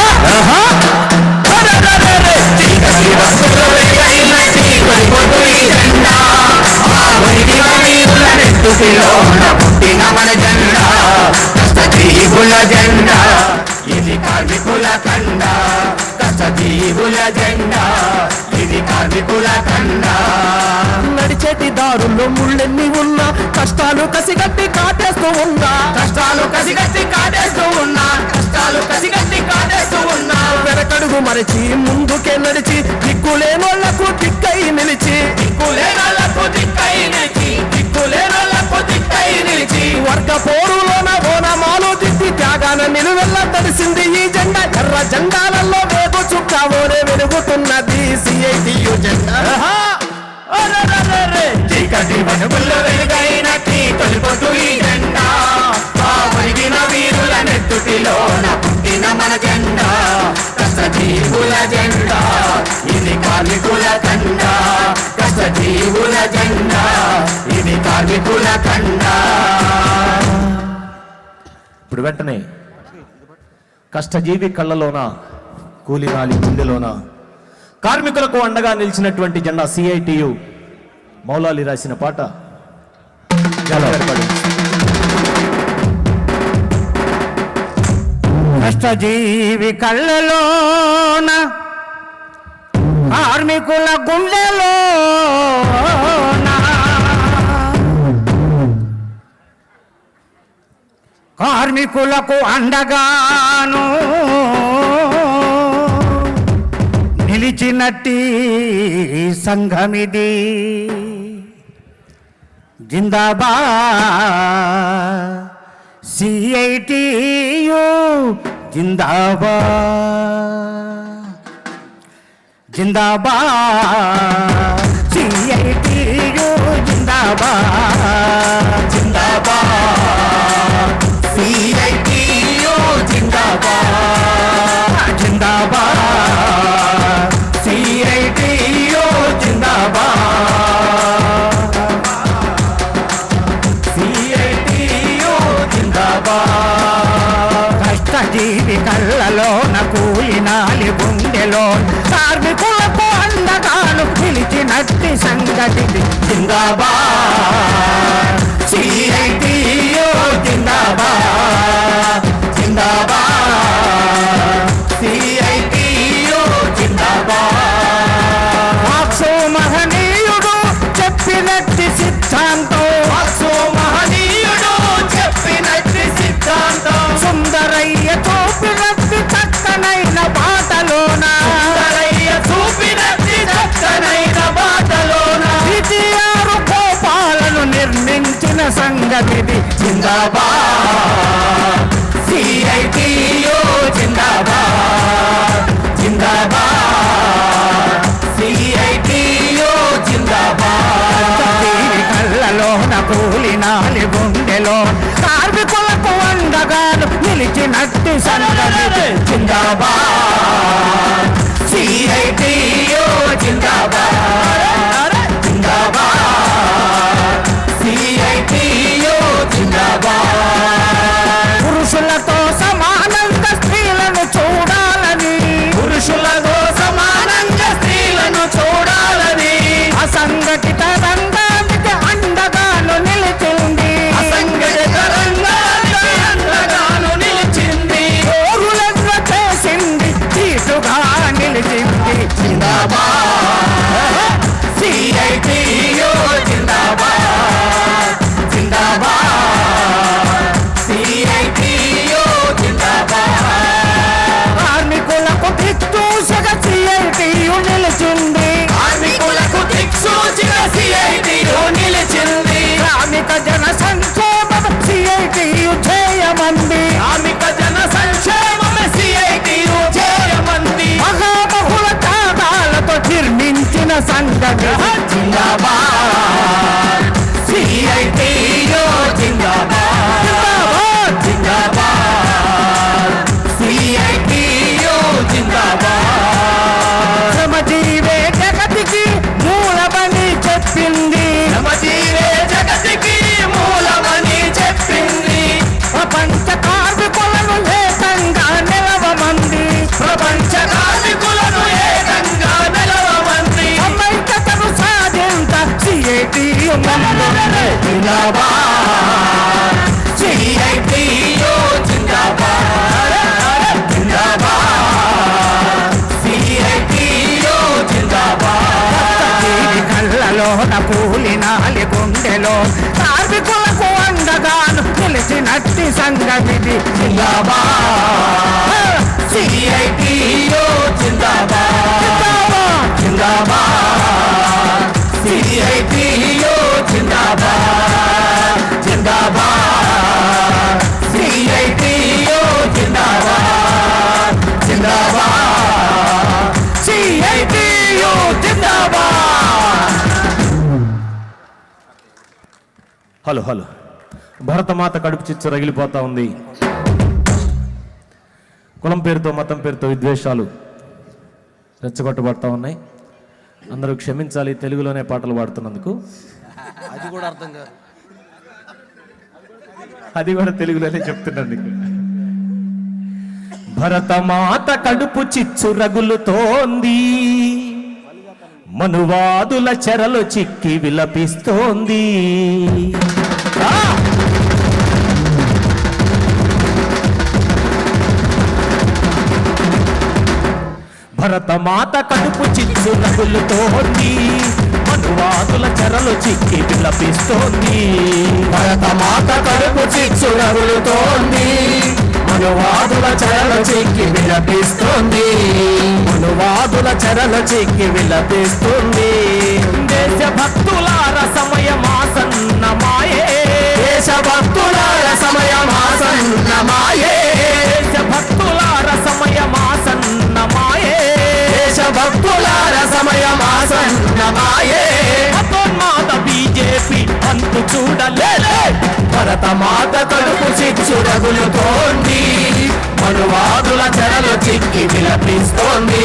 E: చీకటి బతుకుల్లో వెలుగైనట్టి తొలిపొద్దు ఈ జెండా, ఆ ఒరిగిన వీరుల నెత్తుటిలోన పుట్టిన మన జెండా, కష్టజీవుల జెండా, ఇది కార్మికుల కండా, కష్టజీవుల జెండా, ఇది కార్మికుల కండా. నడిచేటి దారుల్లో ముళ్ళెన్ని ఉన్నా కష్టాలు కసిగట్టి కాటేస్తూ ఉన్నా, కష్టాలు కసిగట్టి కాటేస్తూ ఉన్నా, కష్టాలు కసిగట్టి కాటేస్తూ ఉన్నా, వెనకడుగు మరచి ముందుకే నడిచి దిక్కులేనోళ్లకు దిక్కై నిలిచి, దిక్కులేనోళ్లకు దిక్కై నిలిచి, దిక్కులేనోళ్లకు దిక్కై నిలిచి, వర్గ పోరులోన ఓనమాలు దిద్ది త్యాగాన నిలువెల్ల తడిసింది ఈ జెండా, ఎర్ర జెండాలలో వేగు చుక్కావోనే వెలుగుతున్నది CITU జెండా. చీకటి బతుకుల్లో వెలుగైనట్టి తొలిపొద్దు ఈ జెండా, ఆ ఒరిగిన వీరుల నెత్తుటిలోన పుట్టిన మన జెండా, కష్టజీవుల జెండా, ఇది కార్మికుల కండా, కష్టజీవుల జెండా, ఇది కార్మికుల కండా. ఇప్పుడు వెంటనే కష్టజీవి కళ్ళలోన కూలినాలి గుండెలోన కార్మికులకు అండగా నిలిచినటువంటి జెండా CITU మౌలాలి రాసిన పాట. కష్టజీవి కళ్ళలోన కార్మికుల గుండెలో కార్మికులకు అండగాను నిలిచినట్టి సంఘమిది. జిందాబాద్ CITU జిందాబాద్, జిందాబాద్ CITU జిందాబాద్, జిందాబాద్ CITU జిందాబాద్, జిందాబాద్ CITU జిందాబాద్, CITU జిందాబాద్. కష్టజీవి కళ్ళలోన కూలినాలి గుండెలో కార్మికులకు అండగాను పిలిచినట్టి సంగతి జిందాబాద్ CITU జిందాబాద్, జిందాబాద్ CITU జిందాబాద్. వాక్సో మహనీయుడు చెప్పినట్టి సిద్ధాంతం, వాక్సో మహనీయుడు చెప్పినట్టి సిద్ధాంతం, సుందరయ్య చూపినట్టి చక్కనైన బాటలోన, సుందరయ్య చూపినట్టి చక్కనైన బాటలోన CITU కోపాలను నిర్మించిన సంగతిది జిందాబాద్ CITU జిందాబాద్, జిందాబాద్ CITU జిందాబాద్. కళ్ళలోన కూలినాలి గుండెలో కార్మికులకు అండగాను నిలిచినట్టి సంగతి జిందాబాద్ CITU జిందాబాద్, జిందాబాద్ CITU జిందాబాద్. పురుషులతో సమానంగా స్త్రీలను చూడాలని, పురుషులతో సమానంగా స్త్రీలను చూడాలని అసంఘటిత రంగానికి అండగాను నిలిచింది, అసంఘటిత రంగానికి అండగాను నిలిచింది, పోరులను చేసింది తీటుగా నిలిచింది జిందాబాద్ CITU జిందాబాద్, జిందాబాద్ CITU జిందాబాద్. కార్మికులకు దిక్సూచిగా CITU నిలిచింది, కార్మికులకు దిక్సూచిగా CITU నిలిచింది. శ్రామిక జన సంక్షేమం CITU చేయమంది, శ్రామిక జన సంక్షేమం CITU చేయమంది. మహాబహుళ త్యాగాలతో నిర్మించిన సంగతి జిందాబాద్ CITU జిందాబాద్, జిందాబాద్ CITU జిందాబాద్. శ్రమజీవే జగతికి మూలమని చెప్పింది, శ్రమజీవే జగతికి మూలమని చెప్పింది. ప్రపంచ కార్మికులను ఏకంగా నిలవమంది, ప్రపంచ కార్మికులను ఏకంగా నిలవమంది. సమైక్యతను సాధించ CITU ముందుంది జిందాబాద్ CITU జిందాబాద్, జిందాబాద్ CITU జిందాబాద్. కళ్ళలోన కూలినాలి గుండెలో కార్మికులకు అండగాను నిలిచినట్టి సంగతిది జిందాబాద్ CITU జిందాబాద్, జిందాబాద్ CITU జిందాబాద్, జిందాబాద్ CITU జిందాబాద్, జిందాబాద్ CITU జిందాబాద్.
B: హలో హలో, భరతమాత కడుపు చిచ్చు రగిలిపోతా ఉంది. కులం పేరుతో మతం పేరుతో విద్వేషాలు రెచ్చగొట్టబడతా ఉన్నాయి. అందరూ క్షమించాలి, తెలుగులోనే పాటలు పాడుతున్నందుకు.
D: అది కూడా అర్థం కాదు,
B: అది కూడా తెలుగులోనే చెప్తున్నందుకు. భరతమాత కడుపు చిచ్చు రగులుతోంది, మనువాదుల చెరలు చిక్కి విలపిస్తోంది.
D: భరతమాత కడుపు చిచ్చు రగులుతోంది, మనువాదుల చెరలు చిక్కి విలపిస్తోంది.
E: భరతమాత కడుపు చిచ్చు రగులుతోంది, మనువాదుల చెరలు చిక్కి విలపిస్తోంది.
D: మనువాదుల చెరలు చిక్కి విలపిస్తుంది. దేశభక్తులార సమయమాసన్నమాయే,
E: దేశభక్తులార సమయమాసన్నమాయే,
D: దేశభక్తులార సమయమాసన్నమాయే,
E: దేశభక్తులార సమయమాసన్నమాయే.
D: మతోన్మాద బీజేపీ అంతు చూడలేలే,
E: భరతమాత కడుపు చిచ్చు రగులుతోంది, మనువాదుల చెరలు చిక్కి విలపిస్తోంది.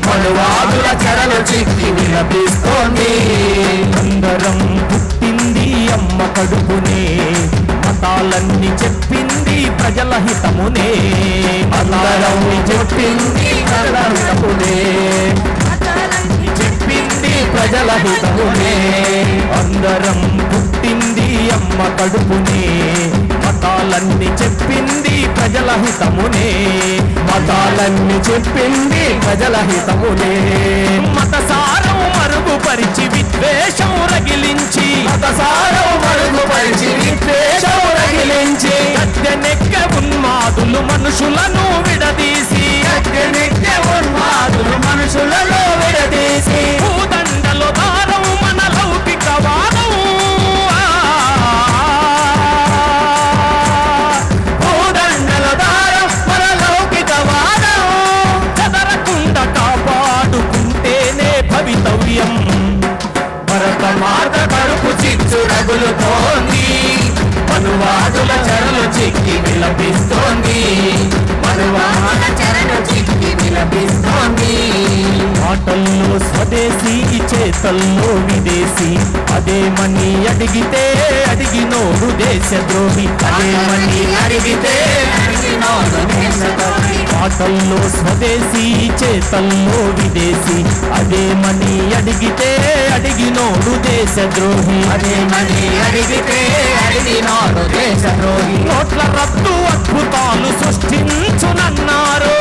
E: మనువాదుల చెరలు చిక్కి విలపిస్తోంది.
D: అందరం పుట్టింది అమ్మ కడుపునే, మతాలన్నీ చెప్పింది ప్రజల హితమునే.
E: అందరం చెప్పింది ప్రజల హితమునే,
D: చెప్పింది
E: ప్రజల హితమునే.
D: అందరం పుట్టింది అమ్మ కడుపునే, మతాలన్నీ చెప్పింది ప్రజల హితమునే.
E: మతాలన్నీ చెప్పింది ప్రజల హితమునే.
D: మతసారం మరుగుపరిచి విద్వేషం రగిలించి,
E: మతసారం మరుగుపరిచి విద్వేషం రగిలించి,
D: గద్దెనెక్క ఉన్మాదులు మనుషులను విడదీసి,
E: గద్దెనెక్కే ఉన్మాదులు మనుషులను విడదీసి,
D: భూదండలు దారం మన లౌకికవాదం,
E: భూదండల దారం మన లౌకికవాదం,
D: చెదరకుండా కాపాడుకుంటేనే భవితవ్యం.
E: భరతమాత కడుపు చిచ్చు రగులుతోంది, మనువాదుల చెరలు చిక్కి విలపిస్తోంది. మనువాదుల చెరలు చిక్కి విలపిస్తోంది.
D: మాటల్లో స్వదేశీ చేతల్లో విదేశీ, అదేమని అడిగితే అడిగినోడు దేశద్రోహి, అదేమని
E: అడిగితే అడిగినోడు దేశద్రోహి.
D: మాటల్లో స్వదేశీ చేతల్లో విదేశీ, అదేమని అడిగితే అడిగినోడు దేశద్రోహి,
E: అదేమని అడిగితే అడిగినోడు దేశద్రోహి.
D: నోట్ల రద్దు అద్భుతాలు సృష్టించునన్నారు,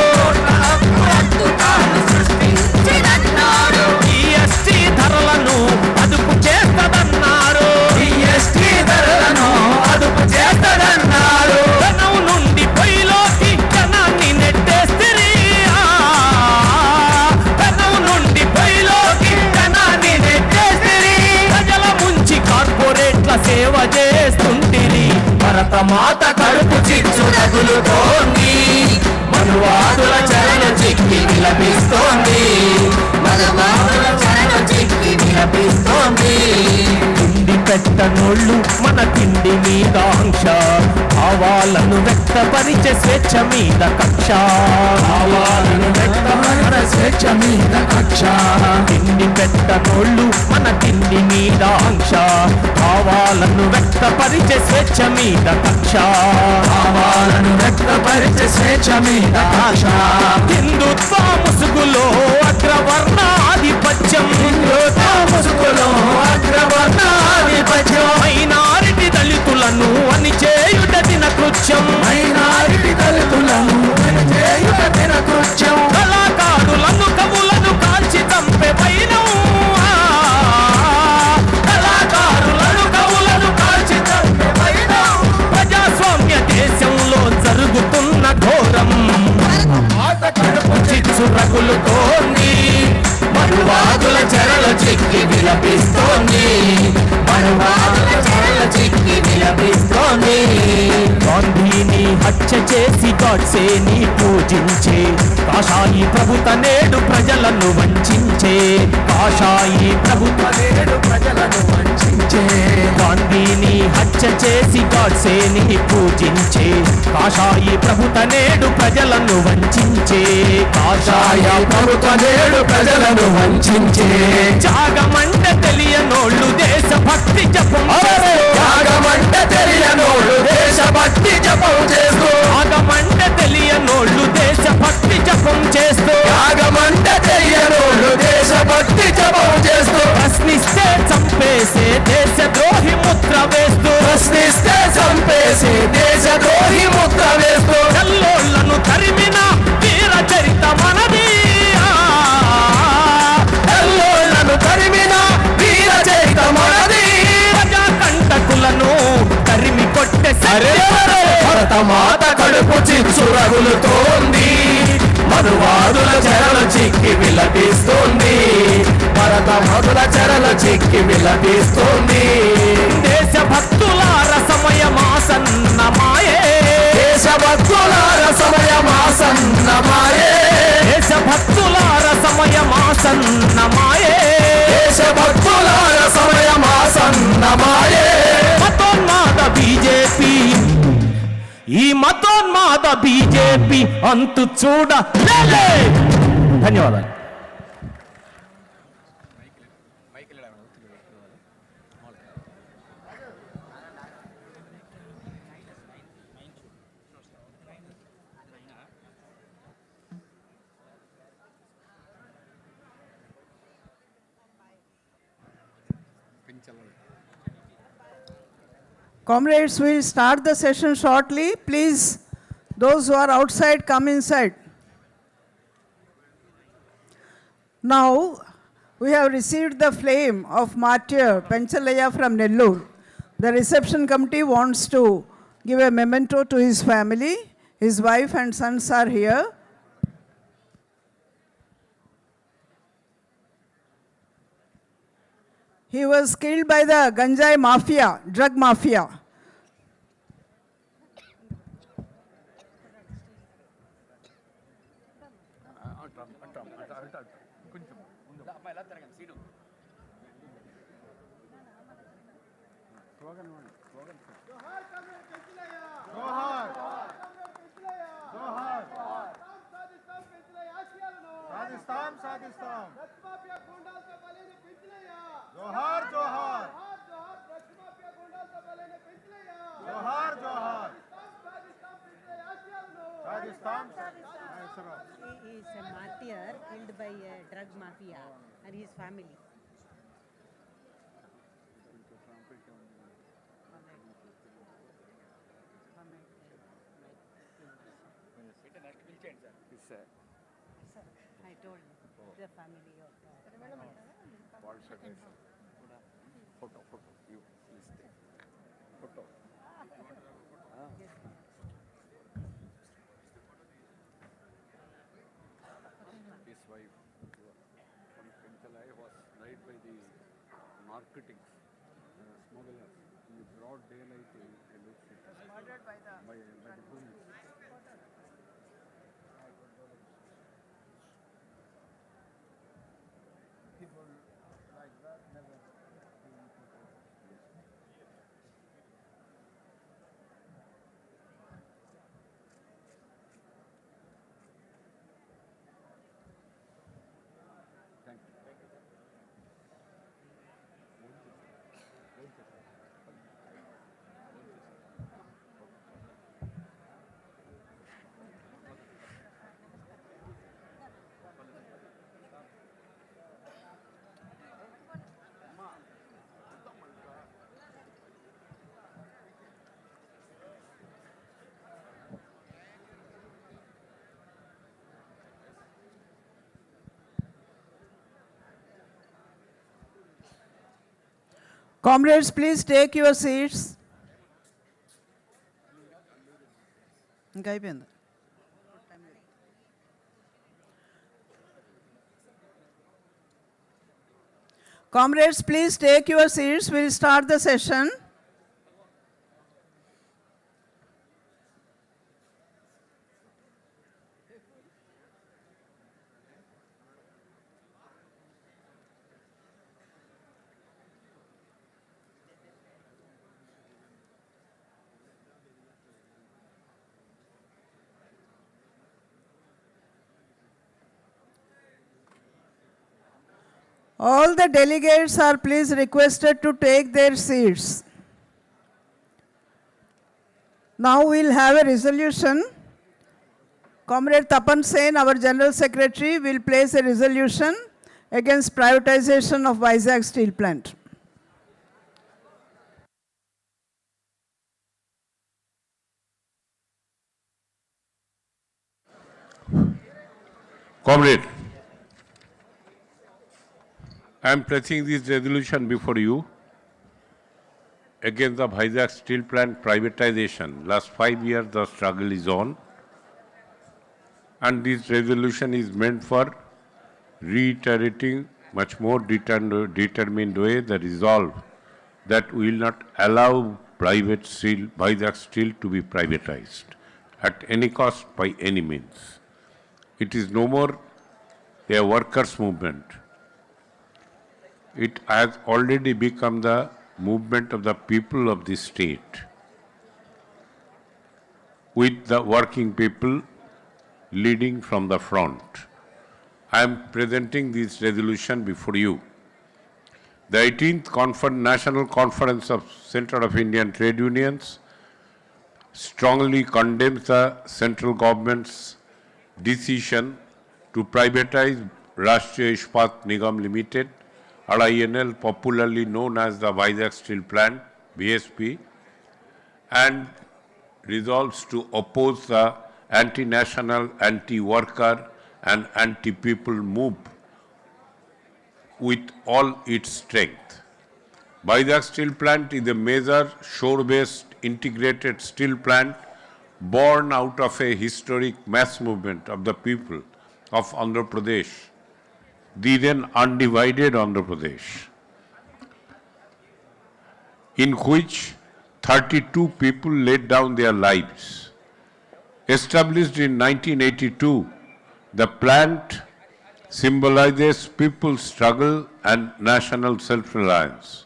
D: జీఎస్టీ ధరలను అదుపు చేస్తదన్నారు,
E: జీఎస్టీ ధరలను అదుపు చేస్తదన్నారు.
D: ధనం నుండి పొయ్యిలోకి జనాన్ని నెట్టేస్తిరి, ధనం నుండి పొయ్యిలోకి
E: జనాన్ని నెట్టేసిరి.
D: ప్రజల ముంచి కార్పొరేట్ల సేవ చేస్తుంటిరి.
E: భరతమాత కడుపు చిచ్చు రగులుతోంది, మనువాదుల చెరలు చిక్కి విలపిస్తోంది. మనువాదుల చెరలు చిక్కి విలపిస్తోంది.
D: తిండి పెట్టనోళ్ళు మన తిండి మీద ఆంక్ష, భావాలను వ్యక్తపరిచే స్వేచ్ఛ మీద కక్ష,
E: భావాలను వ్యక్తపరిచే స్వేచ్ఛ మీద కక్ష.
D: తిండి పెట్టనోళ్ళు మన తిండి మీద ఆంక్ష, భావాలను వ్యక్తపరిచే స్వేచ్ఛ మీద కక్ష,
E: భావాలను వ్యక్తపరిచే స్వేచ్ఛ మీద కక్ష.
D: హిందుత్వ ముసుగులో అగ్రవర్ణాధిపత్యం,
E: హిందుత్వ ముసుగులో అగ్రవర్ణాధిపత్యం,
D: మైనారిటీ దళితులను అణిచేయుట దిన కృత్యం,
E: మైనారిటీ దళితులను అణిచేయుట దిన కృత్యం.
D: కళాకారులను కవులను కాల్చి చంపే వైనం,
E: కళాకారులను కవులను కాల్చి చంపే వైనం.
D: ప్రజాస్వామ్య దేశంలో జరుగుతున్న ఘోరం,
E: మాత కడుపు
D: చిచ్చు రగులుతోంది,
E: మనువాదుల చెరలు చిక్కి విలపిస్తోంది. మనువాదుల చెరలు చిక్కి విలపిస్తోంది.
D: గాంధీని హత్య చేసి గాడ్సేని పూజించే కాషాయి ప్రభుత్వ నేడు ప్రజలను వంచించే, కాషాయి ప్రభుత్వ
E: నేడు ప్రజలను వంచించే.
D: గాంధీని హత్య చేసి గాడ్సేని పూజించే, కాషాయి ప్రభుత్వ నేడు ప్రజలను వంచించే,
E: కాషాయ ప్రభుత్వ నేడు ప్రజలను వంచించే.
D: త్యాగమంటే తెలియనోళ్ళు దేశభక్తి జపం,
E: త్యాగమంటే తెలియనోళ్ళు దేశభక్తి జపం చేస్తూ,
D: త్యాగమంటే తెలియనోళ్ళు దేశభక్తి జపం చేస్తూ,
E: త్యాగమంటే తెలియనోళ్ళు దేశభక్తి జపం చేస్తూ,
D: ప్రశ్నిస్తే చంపేసే దేశద్రోహి ముద్ర వేస్తూ,
E: ప్రశ్నిస్తే చంపేసి దేశద్రోహి ముద్ర వేస్తూ,
D: చల్లోళ్లను తరిమిన వీర చరిత మనది, భరతమాత కడుపు చిచ్చు రగులుతోంది, మనువాదుల చెరలు చిక్కి విలపిస్తోంది, భరతమాతుల చెరలు చిక్కి విలపిస్తోంది. దేశభక్తులార సమయమాసన్నమాయే, దేశభక్తులార సమయమాసన్నమాయే, దేశభక్తులార సమయమాసన్నమాయే, దేశభక్తులార సమయమాసన్నమాయే. మతోన్మాద బీజేపీ, ఈ మతోన్మాద బీజేపీ అంతు చూడలే. ధన్యవాదాలు.
A: Comrades, we will start the session shortly. Please, those who are outside, come inside. Now, we have received the flame of martyr Penchalaya from Nellore. The reception committee wants to give a memento to his family. His wife and sons are here. He was killed by the Ganjai mafia, drug mafia.
K: He is a martyr killed by a drug mafia and his family. I told the family of
H: His wife, Penchalaya, was died by the narcotics smugglers in broad daylight in Elite. Murdered by the police. People like that never. Thank you.
A: Comrades, please take your seats. ఇంకా అయిపోయింది. Comrades, please take your seats. We'll start the session. All the delegates are please requested to take their seats. Now we'll have a resolution. Comrade Tapan Sen, our General Secretary, will place a resolution against privatization of Vizag Steel Plant.
G: Comrade, I am placing this resolution before you against the Vizag steel plant privatization. Last 5 years the struggle is on, and this resolution is meant for reiterating much more determined way the resolve that we will not allow private steel, Vizag steel to be privatized at any cost by any means. It is no more a workers' movement. It has already become the movement of the people of this state, with the working people leading from the front. I am presenting this resolution before you. The 18th National Conference of Center of Indian Trade Unions strongly condemns the central government's decision to privatize Rashtriya Ispat Nigam Limited, RINL, popularly known as the Vizag Steel Plant, VSP, and resolves to oppose the anti-national, anti-worker and anti-people move with all its strength. Vizag Steel Plant is a major shore-based integrated steel plant born out of a historic mass movement of the people of Andhra Pradesh, the then undivided Andhra Pradesh, in which 32 people laid down their lives. Established in 1982, the plant symbolizes people's struggle and national self-reliance.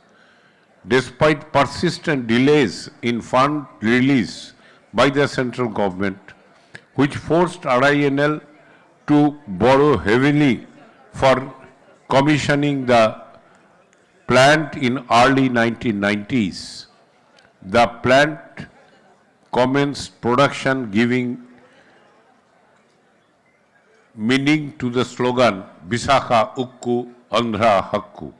G: Despite persistent delays in fund release by the central government, which forced RINL to borrow heavily for commissioning the plant in early 1990s, the plant commenced production, giving meaning to the slogan Visakhapatnam Andhra Hakku.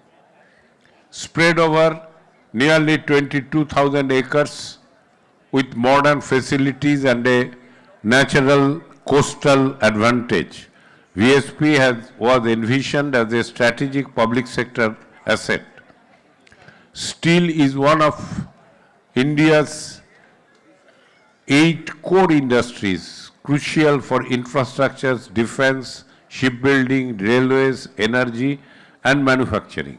G: Spread over nearly 22,000 acres with modern facilities and a natural coastal advantage, VSP was envisioned as a strategic public sector asset. Steel is one of India's 8 core industries crucial for infrastructures, defense, shipbuilding, railways, energy and manufacturing.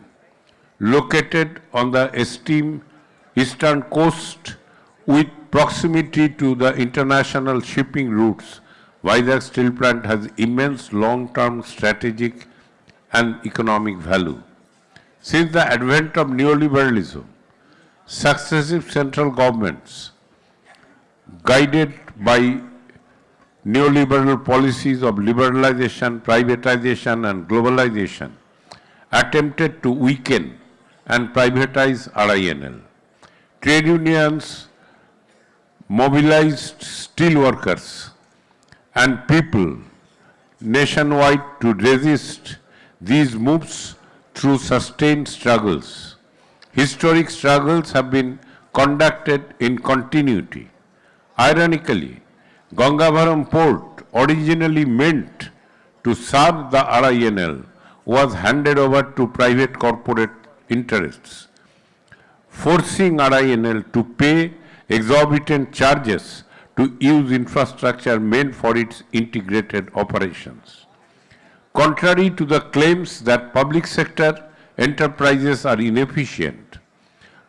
G: Located on the esteemed eastern coast with proximity to the international shipping routes, Vizag Steel Plant has immense long-term strategic and economic value. Since the advent of neoliberalism, successive central governments, guided by neoliberal policies of liberalization, privatization and globalization, attempted to weaken and privatize RINL. Trade unions mobilized steel workers and people nationwide to resist these moves through sustained struggles. Historic struggles have been conducted in continuity. Ironically, Gangavaram port, originally meant to serve the RINL, was handed over to private corporate interests, forcing RINL to pay exorbitant charges to use infrastructure meant for its integrated operations. Contrary to the claims that public sector enterprises are inefficient,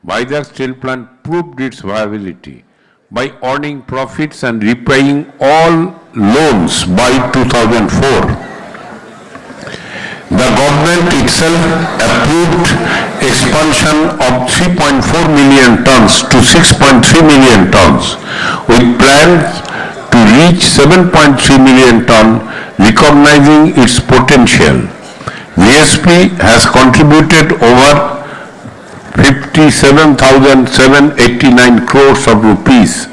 G: Vizag Steel Plant proved its viability by earning profits and repaying all loans by 2004. The government itself approved expansion of 3.4 million tons to 6.3 million tons, with plans to reach 7.3 million tons, recognizing its potential. VSP has contributed over 57,789 crores of rupees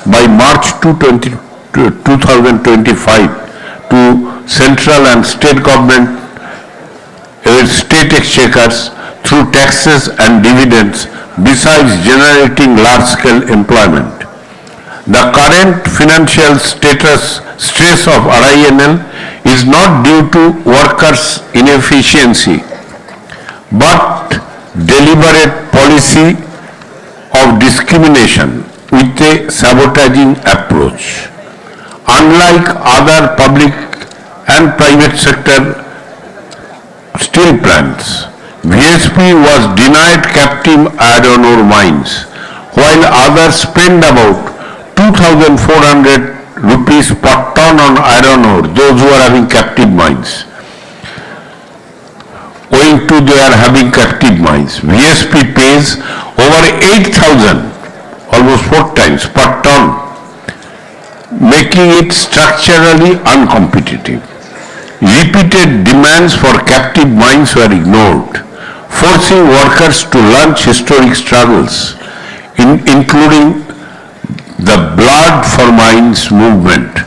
G: by March 2025 to central and state government state exchequers through taxes and dividends, besides generating large-scale employment. The current financial stress of RINL is not due to workers' inefficiency, but deliberate policy of discrimination with a sabotaging approach. Unlike other public and private sector steel plants, VSP was denied captive iron ore mines, while others spent about 2,400 rupees per ton on iron ore, those who are having captive mines. Owing to their having captive mines, VSP pays over 8,000, almost 4 times per ton, making it structurally uncompetitive. Repeated demands for captive mines were ignored, forcing workers to launch historic struggles, including the Blood for Mines movement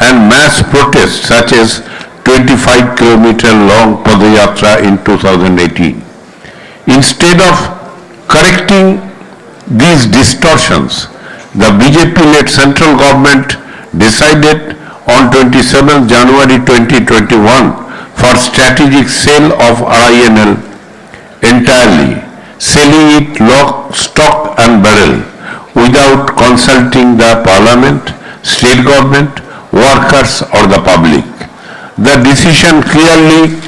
G: and mass protests such as 25-kilometer long Padayatra in 2018. Instead of correcting these distortions, the BJP-led central government decided on 27 January 2021 for strategic sale of RINL entirely, selling it lock, stock and barrel without consulting the parliament, state government, workers or the public. The decision clearly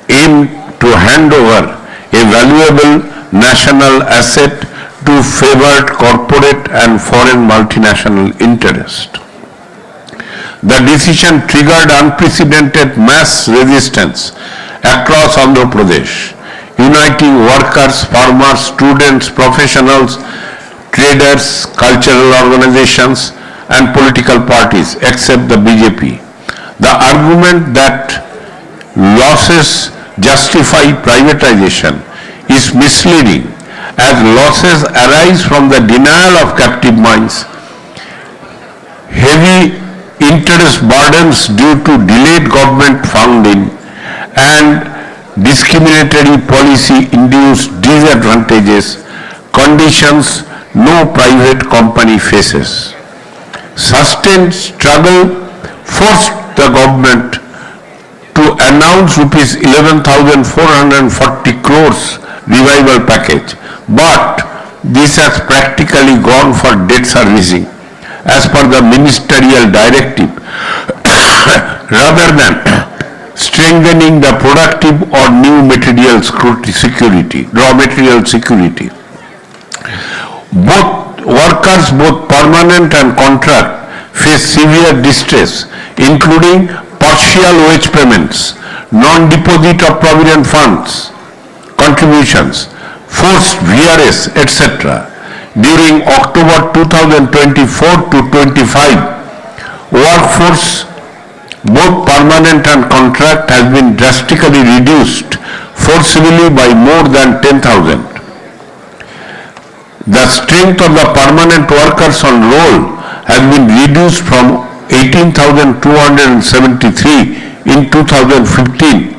G: aimed to hand over a valuable national asset to favored corporate and foreign multinational interest. The decision triggered unprecedented mass resistance across Andhra Pradesh, uniting workers, farmers, students, professionals, traders, cultural organizations and political parties except the BJP. The argument that losses justify privatization is misleading, as losses arise from the denial of captive mines, heavy interest burdens due to delayed government funding, and discriminatory policy-induced disadvantages, conditions no private company faces. Sustained struggle forced the government to announce rupees 11,440 crores revival package, but this has practically gone for debt servicing as per the ministerial directive rather than strengthening the productive or new material security, raw material security. Both workers, both permanent and contract, face severe distress, including partial wage payments, non-deposit of provident funds, contributions, forced VRS, etc. During October 2024 to 25, workforce, both permanent and contract, has been drastically reduced forcibly by more than 10,000. The strength of the permanent workers on roll has been reduced from 18,273 in 2015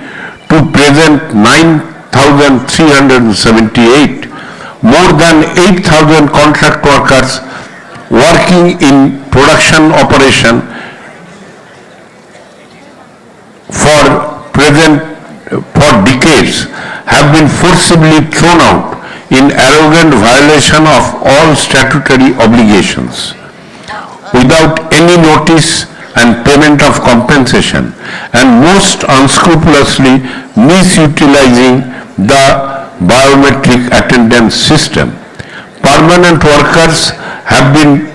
G: to present 9,378. More than 8,000 contract workers working in production operation for decades have been forcibly thrown out in arrogant violation of all statutory obligations, without any notice and payment of compensation, and most unscrupulously misutilizing the biometric attendance system. Permanent workers have been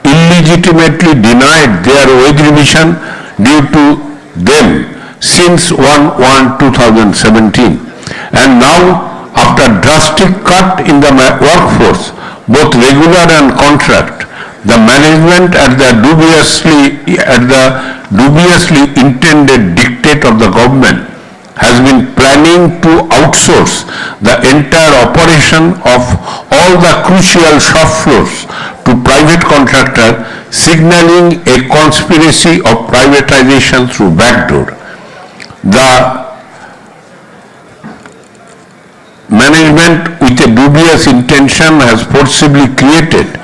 G: illegitimately denied their wage revision due to them since 1/1/2017, and now after drastic cut in the workforce, both regular and contract, the management at the dubiously intended dictate of the government has been planning to outsource the entire operation of all the crucial shop floors to private contractor, signaling a conspiracy of privatization through backdoor. The management, with a dubious intention, has forcibly created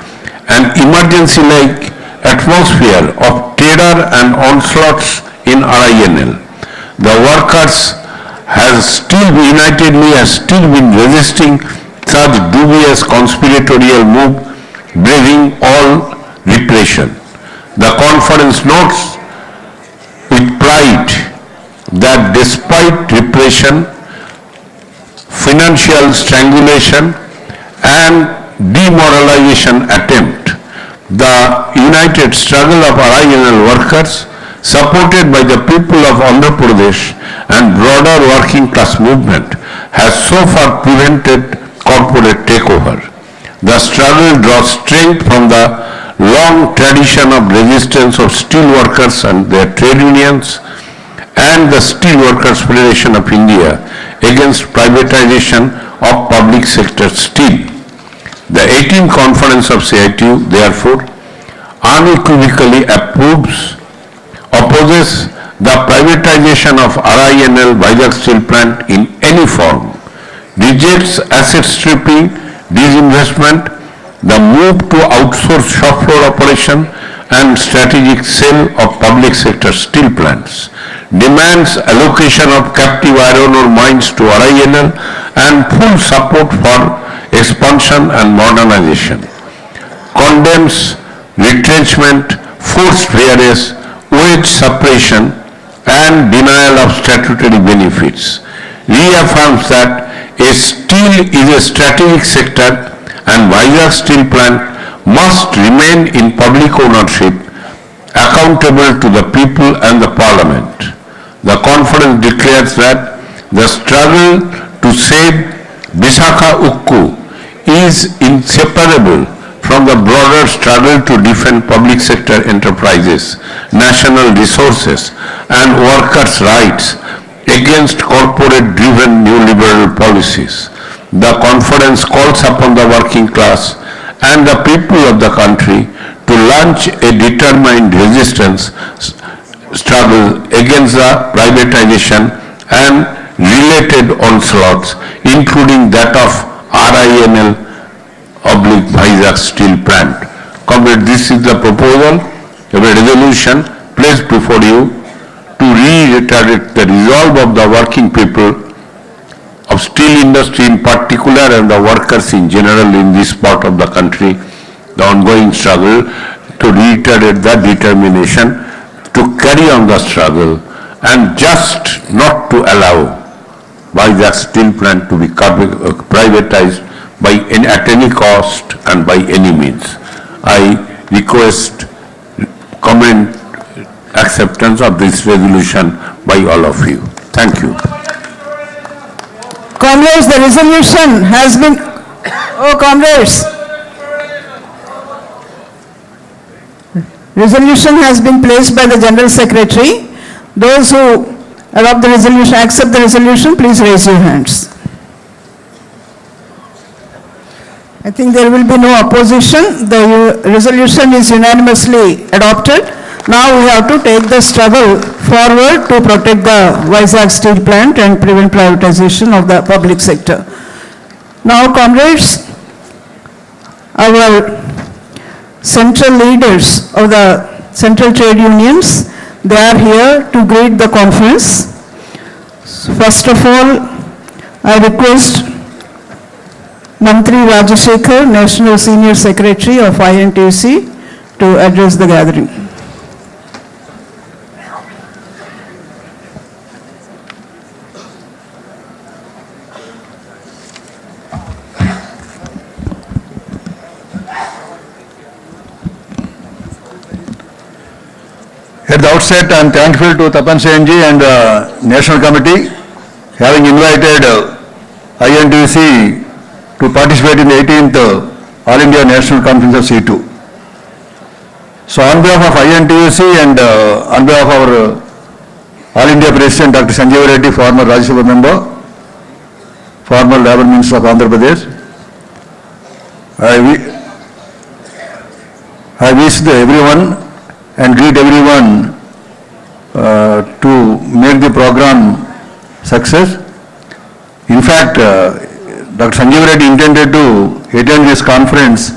G: an emergency-like atmosphere of terror and onslaughts in RINL. The workers unitedly has still been resisting such dubious conspiratorial move braving all repression. The conference notes with pride that despite repression, financial strangulation and demoralization attempt, the united struggle of RINL workers, supported by the people of Andhra Pradesh and broader working class movement, has so far prevented corporate takeover. The struggle draws strength from the long tradition of resistance of steel workers and their trade unions and the Steel Workers Federation of India against privatization of public sector steel. The 18th Conference of CITU, therefore, unequivocally opposes the privatization of RINL Vizag Steel Plant in any form, rejects asset stripping, disinvestment, the move to outsource shop floor operation and strategic sale of public sector steel plants, demands allocation of captive iron ore mines to RINL and full support for expansion and modernization, condemns retrenchment, forced various wage suppression and denial of statutory benefits, reaffirms that steel is a strategic sector and Vizag Steel Plant must remain in public ownership, accountable to the people and the Parliament. The conference declares that the struggle to save Visakhapatnam is inseparable from the broader struggle to defend public sector enterprises, national resources and workers' rights against corporate-driven neoliberal policies. The conference calls upon the working class and the people of the country to launch a determined resistance struggle against the privatization and related onslaughts, including that of RINL/Vizag Steel Plant. Comrade, this is the proposal of a resolution placed before you to reiterate the resolve of the working people of steel industry in particular and the workers in general in this part of the country, the ongoing struggle, to reiterate the determination to carry on the struggle and just not to allow Vizag Steel Plant to be privatized at any cost and by any means. I request comment acceptance of this resolution by all of you. Thank you.
A: Comrades, the resolution has been, comrades. Resolution has been placed by the General Secretary. Those who adopt the resolution, accept the resolution, please raise your hands. I think there will be no opposition. The resolution is unanimously adopted. Now we have to take the struggle forward to protect the Vizag Steel Plant and prevent privatization of the public sector. Now, comrades, our central leaders of the central trade unions, they are here to greet the conference. So first of all, I request Mantri Rajashekhar, National Senior Secretary of INTUC, to address the gathering.
H: At the outset, I am thankful to Tapan Senji and the National Committee having invited INTUC to participate in the 18th All India National Conference of CITU. So on behalf of INTUC and on behalf of our All India President Dr. Sanjeev Reddy, former Rajya Sabha member, former Labour Minister of Andhra Pradesh, I wish everyone and greet everyone to make the program success. In fact, Dr. Sanjeev Reddy intended to attend this conference.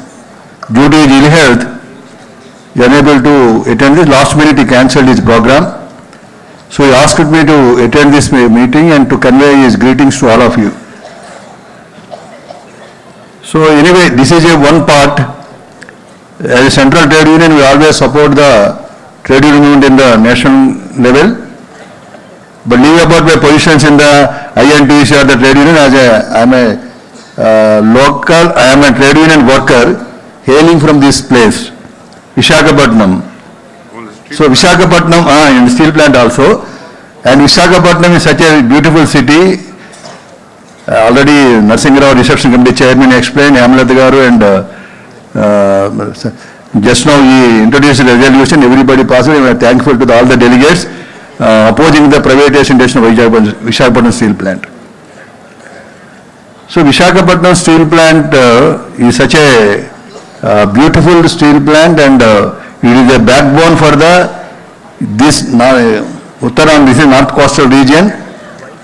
H: Due to his ill health, he was unable to attend this. Last minute he cancelled his program. So he asked me to attend this meeting and to convey his greetings to all of you. So anyway, this is a one part. As a central trade union, we always support the trade union movement in the national level. But leave about my positions in the INTC or the trade union, as I am a I am a trade union worker hailing from this place, Visakhapatnam. So Visakhapatnam, in the steel plant also. And Visakhapatnam is such a beautiful city. Already Nursing Rao Reception Committee Chairman explained, Amlata Garu, and just now he introduced the resolution, everybody possible. We are thankful to all the delegates opposing the privatization of Visakhapatnam steel plant. So Visakhapatnam steel plant is such a beautiful steel plant, and it is a backbone for this Uttaran, this is North Coastal region,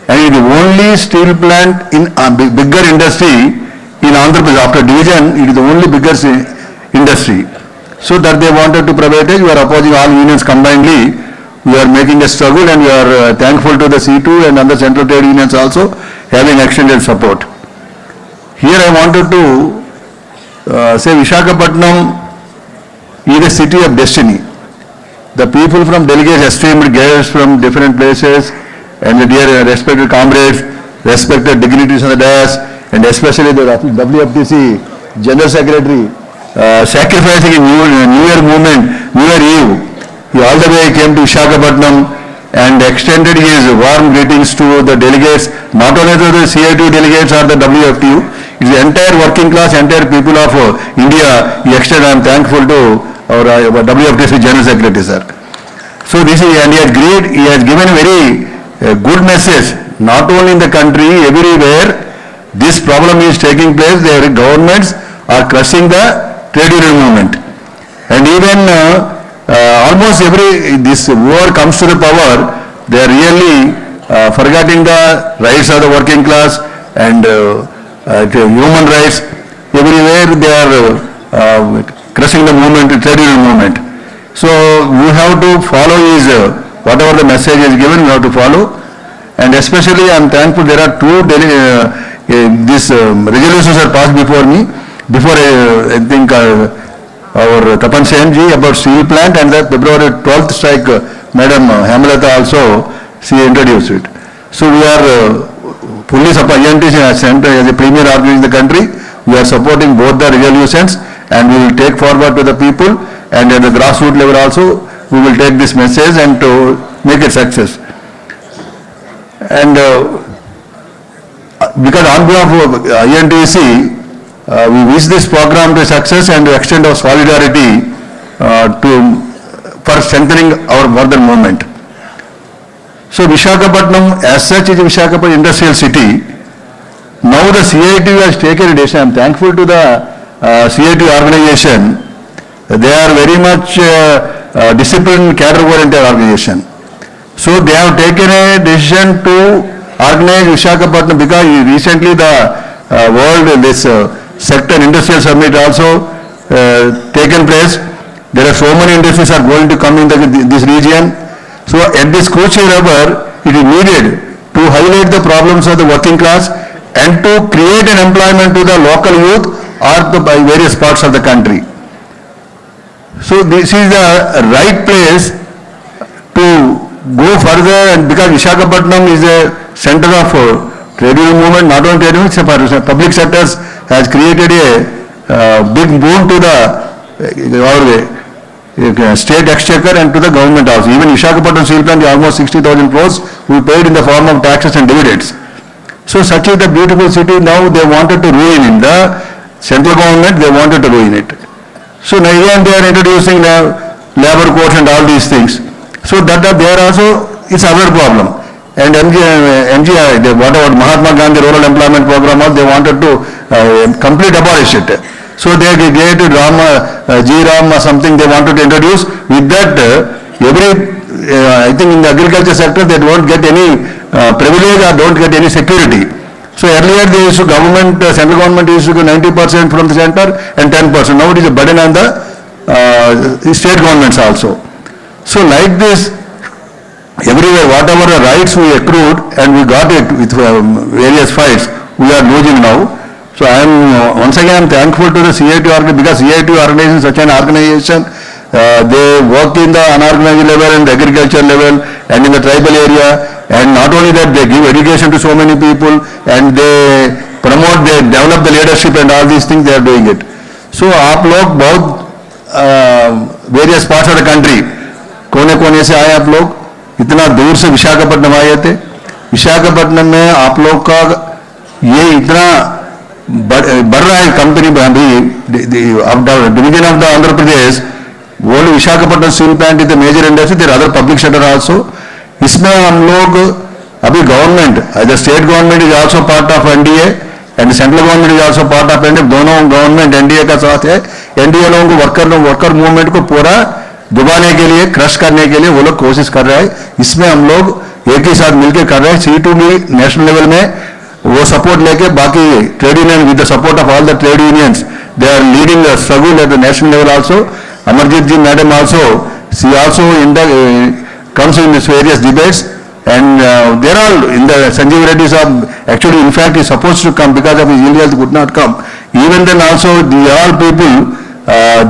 H: and it is the only steel plant in a bigger industry in Andhra Pradesh. After division, it is the only bigger industry. So that they wanted to privatize, we are opposing all unions combinedly. We are making a struggle, and we are thankful to the CITU and other central trade unions also having extended support. Here I wanted to say Visakhapatnam is a city of destiny. The people from delegates, esteemed guests from different places, and the dear respected comrades, respected dignitaries on the dais, and especially the WFTC General Secretary, sacrificing in New Year movement, New Year Eve. He all the way came to Visakhapatnam and extended his warm greetings to the delegates, not only to the CITU delegates or the WFTU, it is the entire working class, entire people of India. He extended, I am thankful to our WFTC General Secretary, sir. So this is, and he has given a very good message, not only in the country, everywhere this problem is taking place. Their governments are crushing the trade union movement, and even almost this war comes to the power, they are really forgetting the rights of the working class and human rights. Everywhere they are crushing the movement, the trade union movement. So we have to follow his whatever the message is given, we have to follow. And especially I am thankful there are two these resolutions are passed before me. Before I think our Tapan Senji about steel plant, and the February 12th strike, Madam Hemalata also, she introduced it. So we are fully supporting INTC as a premier organization in the country. We are supporting both the resolutions, and we will take forward to the people, and at the grassroots level also we will take this message and to make it success. And because on behalf of INTC, we wish this program to success and to extend our solidarity for strengthening our further movement. So Visakhapatnam as such is a Visakhapatnam industrial city. Now the CITU has taken a decision. I am thankful to the CITU organization. They are very much disciplined, cadre-oriented organization. So they have taken a decision to organize Visakhapatnam, because recently the world, this sector industrial summit also taken place. There are so many industries are going to come in this region. So at this crucial hour, it is needed to highlight the problems of the working class and to create an employment to the local youth or by various parts of the country. So this is the right place to go further, and because Visakhapatnam is a center of trade union movement, not only trade union, public sectors has created a big boon to the state exchequer and to the government also. Even Visakhapatnam steel plant, almost 60,000 crores we paid in the form of taxes and dividends. So such is the beautiful city. Now they wanted to ruin in the central government, they wanted to ruin it. So now again they are introducing the labor codes and all these things. So that there also is another problem. And MGI, what about Mahatma Gandhi Rural Employment Program, they wanted to complete abolish it. So they gave to Ram something they wanted to introduce. With that, I think in the agriculture sector they don't get any privilege or don't get any security. So earlier they used to central government used to give 90% from the center and 10%. Now it is a burden on the state governments also. So like this, everywhere, whatever the rights we accrued and we got it with various fights, we are losing now. So I am once again thankful to the CITU organization, because CITU organization is such an organization. They work in the unorganized level and the agriculture level and in the tribal area, and not only that, they give education to so many people, and they promote, they develop the leadership and all these things, they are doing it. So आप लोग बहुत various parts of the country, कोने कोने से आए आप लोग, इतना दूर से विशाखापट्टनम आए थे. विशाखापट्टनम में आप लोग का ये इतना बढ़ रहा है कंपनी अभी, division of the Andhra Pradesh, only Visakhapatnam steel plant is the major industry, there other public sector also. इसमें हम लोग अभी government, the state government is also part of NDA and central government is also part of NDA. दोनों government NDA का साथ है. NDA लोगों को वर्कर मूवमेंट को पूरा दबाने के लिए, क्रश करने के लिए वो लोग कोशिश कर रहे हैं. इसमें हम लोग एक ही साथ मिलकर कर रहे हैं. C2 भी नेशनल लेवल में वो सपोर्ट लेके, बाकी trade union with the support of all the trade unions, they are leading the struggle at the national level also. Amarjit ji madam also, she also comes in this various debates, and they are all in the Sanjeev Reddy's actually, in fact, is supposed to come because of his ill health, could not come. Even then also, the all people,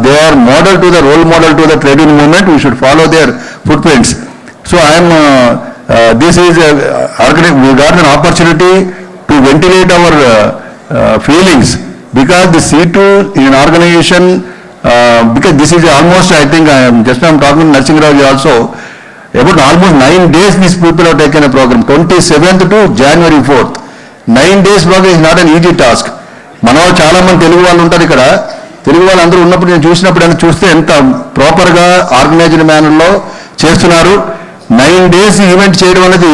H: they are model to the role model to the trade union movement. We should follow their footprints. So I am, this is, we got an opportunity to ventilate our feelings, because the C2 is an organization. Because this is almost, I think, I'm talking to Nursing Rao also, about almost 9 days these people have taken a program, 27th to January 4th. 9 days program is not an easy task. మనవాళ్ళు చాలా మంది తెలుగు వాళ్ళు ఉంటారు ఇక్కడ. తెలుగు వాళ్ళు అందరూ ఉన్నప్పుడు నేను చూస్తే ఎంత ప్రాపర్గా ఆర్గనైజ్డ్ మేనర్లో చేస్తున్నారు. 9 days ఈవెంట్ చేయడం అనేది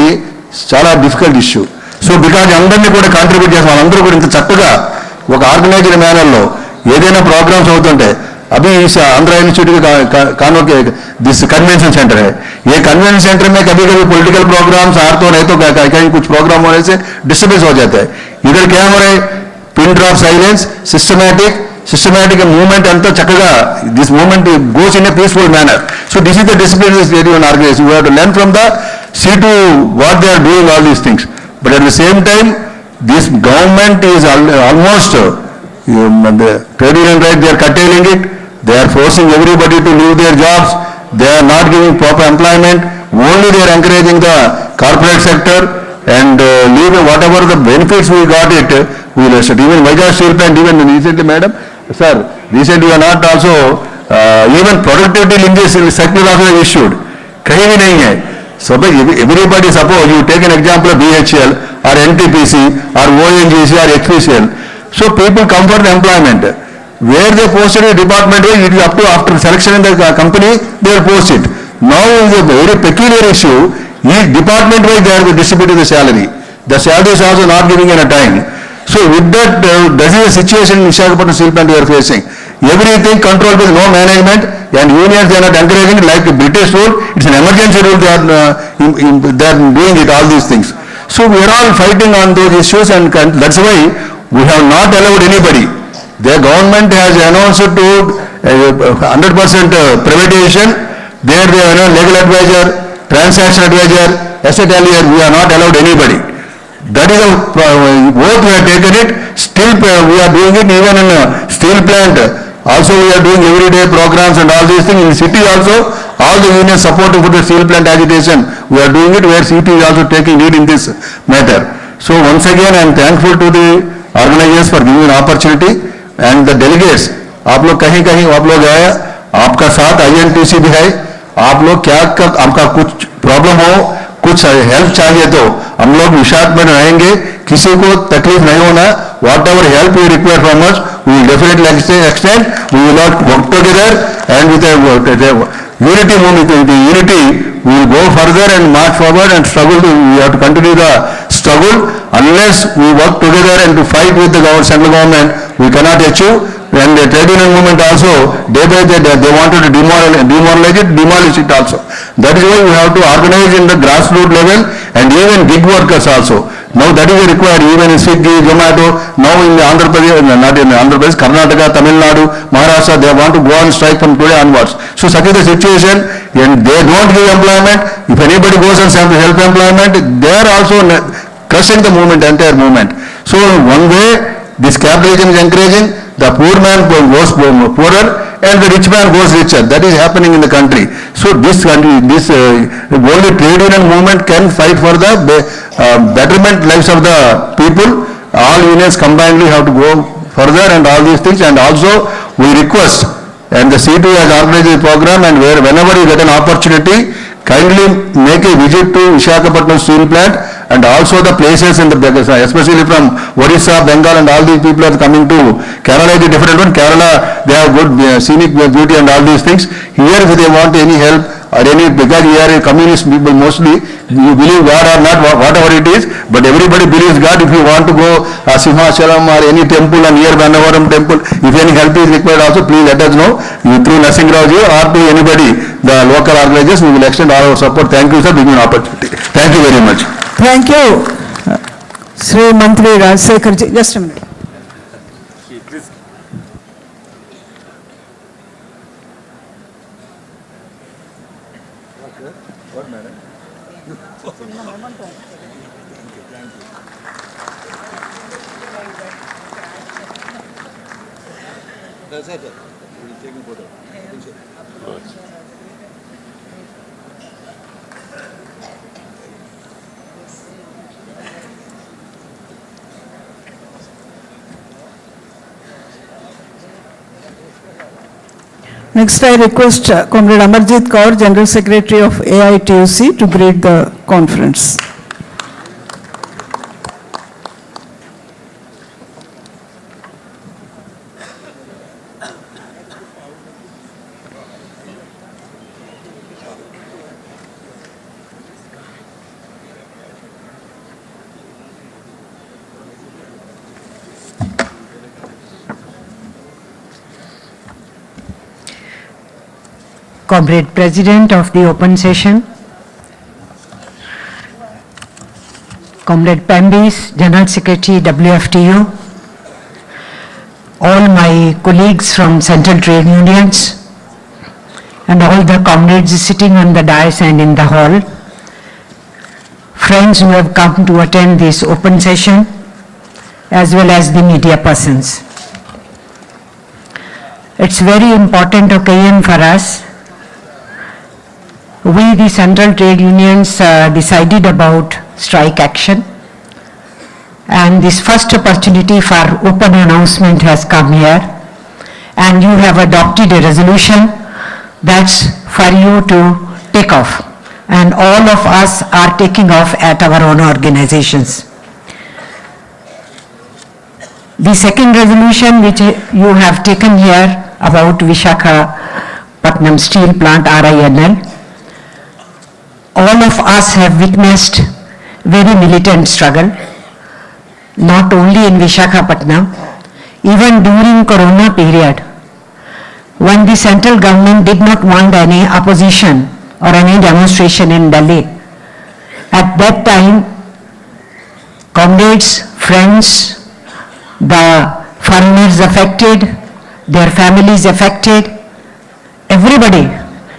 H: చాలా డిఫికల్ట్ ఇష్యూ. సో బికాజ్ అందరినీ కూడా కాంట్రిబ్యూట్ చేసిన వాళ్ళందరూ కూడా ఇంత చక్కగా ఒక ఆర్గనైజ్డ్ మేనర్లో ఏదైనా ప్రోగ్రామ్స్ అవుతుంటే, अभी इस आंध्र यूनिवर्सिटी कानों के दिस कन्वेंशन सेंटर है. ये कन्वेंशन सेंटर में कभी कभी पॉलिटिकल प्रोग्राम्स आ तो नहीं तो कहीं कुछ प्रोग्राम होने से डिस्टर्बेंस हो जाता है. इधर क्या हो रहा है, pin drop silence, systematic movement अंत चक्कगा, this movement goes in a peaceful manner. So this is the discipline of this organization. We have to learn from the C2 what they are doing, all these things. But at the same time, this government is almost the trade union right, they are curtailing it. They are forcing everybody to leave their jobs. They are not giving proper employment. Only they are encouraging the corporate sector and leaving whatever the benefits we got it, we will accept. Even Vizag Steel Plant, even recently, madam, sir, recently we are not also, even productivity linkages circular also issued. कहीं भी नहीं है. So everybody, suppose you take an example of BHL or NTPC or ONGC or HPCL. So people come for the employment. Where they posted a department, it is up to after selection in the company, they will post it. Now is a very peculiar issue. Each department wise they are distributing the salary. The salary is also not giving in a time. So with that, that is the situation in Visakhapatnam steel plant we are facing. Everything controlled with no management, and unions they are not encouraging it like the British rule. It's an emergency rule. They are doing it, all these things. So we are all fighting on those issues, and that's why we have not allowed anybody. The government has announced to 100% privatization. There they are legal advisor, transaction advisor, asset allier. We are not allowed anybody. That is both we have taken it. Still we are doing it even in a steel plant. Also we are doing everyday programs and all these things. In the city also, all the unions supporting for the steel plant agitation. We are doing it where CITU is also taking lead in this matter. So once again I am thankful to the organizers for giving an opportunity and the delegates. आप लोग कहीं कहीं आप लोग आए, आपका साथ INTC भी है. आप लोग क्या आपका कुछ प्रॉब्लम हो, कुछ हेल्प चाहिए तो हम लोग विशाख में रहेंगे. किसी को तकलीफ नहीं होना. Whatever help you require from us, we will definitely extend. We will not work together and with a unity movement, the unity, we will go further and march forward and struggle. We have to continue the struggle. Unless we work together and to fight with the central government, we cannot achieve. And the trade union movement also, day by day, they wanted to demoralize it, demolish it also. That is why we have to organize in the grassroots level and even gig workers also. Now that is required even in Swiggy, Zomato, now in the Andhra Pradesh, not in Andhra Pradesh, Karnataka, Tamil Nadu, Maharashtra, they want to go on strike from today onwards. So such is the situation, and they don't give employment. If anybody goes on self-employment, they are also crushing the movement, entire movement. So one way
I: This capitalism is encouraging the poor man goes poorer and the rich man goes richer. That is happening in the country. So this country, only trade union movement can fight for the betterment lives of the people. All unions combinedly have to go further and all these things. And also we request, and the CITU has organized a program, and whenever you get an opportunity, kindly make a visit to Visakhapatnam steel plant and also the places in the, especially from Odisha, Bengal, and all these people are coming to Kerala is a different one. Kerala, they have good scenic beauty and all these things. Here, if they want any help or any, because we are a communist people mostly, you believe God or not, whatever it is, but everybody believes God. If you want to go Simhachalam or any temple and near Bannavaram temple, if any help is required also, please let us know. Through Narsinghrao or to anybody, the local organizers, we will extend all our support. Thank you, sir, for giving an opportunity. Thank you very much.
A: Thank you, Sri Mantri Rajsekhar ji. Just a minute. Next, I request Comrade Amarjit Kaur, General Secretary of AITUC, to greet the conference.
K: Comrade President of the open session, Comrade Pembis, General Secretary WFTU, all my colleagues from Central Trade Unions, and all the comrades sitting on the dais and in the hall, friends who have come to attend this open session, as well as the media persons. It's a very important occasion for us. We, the Central Trade Unions, decided about strike action, and this first opportunity for open announcement has come here, and you have adopted a resolution that's for you to take off, and all of us are taking off at our own organizations. The second resolution which you have taken here about Visakhapatnam steel plant RINL, all of us have witnessed very militant struggle, not only in Visakhapatnam, even during Corona period, when the central government did not want any opposition or any demonstration in Delhi. At that time, comrades, friends, the foreigners affected, their families affected, everybody,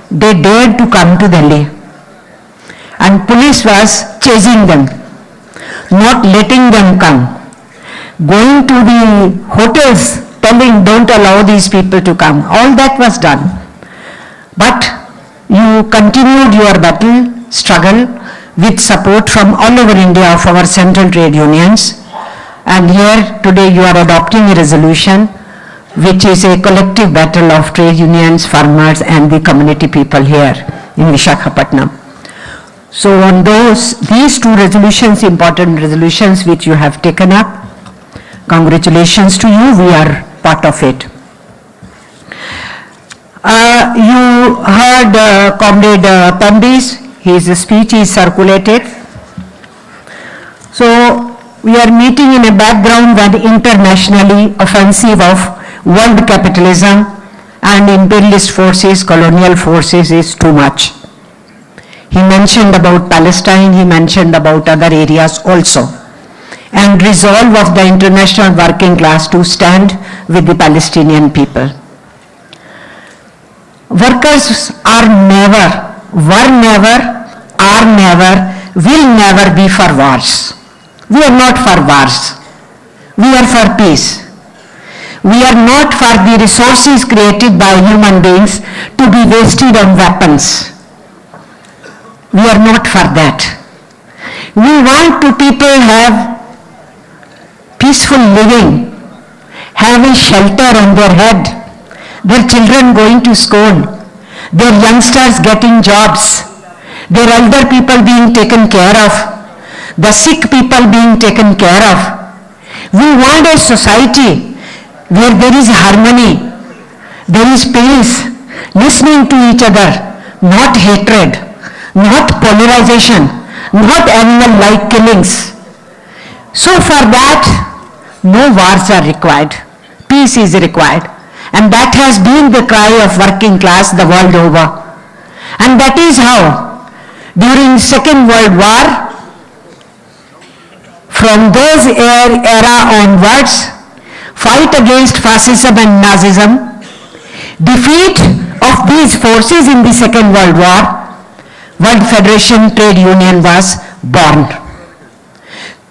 K: they dared to come to Delhi. And police was chasing them, not letting them come, going to the hotels, telling don't allow these people to come. All that was done. But you continued your battle, struggle with support from all over India of our central trade unions. And here today you are adopting a resolution which is a collective battle of trade unions, farmers and the community people here in Visakhapatnam. So on these two resolutions, important resolutions which you have taken up, congratulations to you, we are part of it. You heard Comrade Pembis, his speech is circulated. So we are meeting in a background when internationally offensive of world capitalism and imperialist forces, colonial forces is too much. He mentioned about Palestine, he mentioned about other areas also, and resolve of the international working class to stand with the Palestinian people. Workers are never, were never, are never, will never be for wars. We are not for wars. We are for peace. We are not for the resources created by human beings to be wasted on weapons. We are not for that. We want to people have peaceful living, have a shelter on their head, their children going to school, their youngsters getting jobs, their elder people being taken care of, the sick people being taken care of. We want a society where there is harmony, there is peace, listening to each other, not hatred, not polarization, not animal-like killings. So for that, no wars are required. Peace is required. And that has been the cry of working class the world over. And that is how, during Second World War, from those era onwards, fight against fascism and Nazism, defeat of these forces in the Second World War, World Federation Trade Union was born.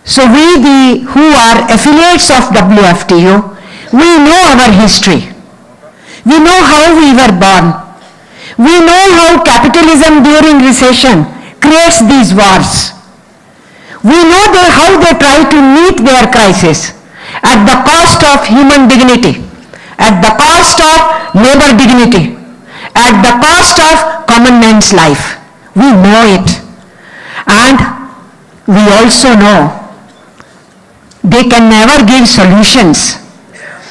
K: So we who are affiliates of WFTU, we know our history. We know how we were born. We know how capitalism during recession creates these wars. We know how they try to meet their crisis at the cost of human dignity, at the cost of labor dignity, at the cost of common man's life. We know it. And we also know they can never give solutions.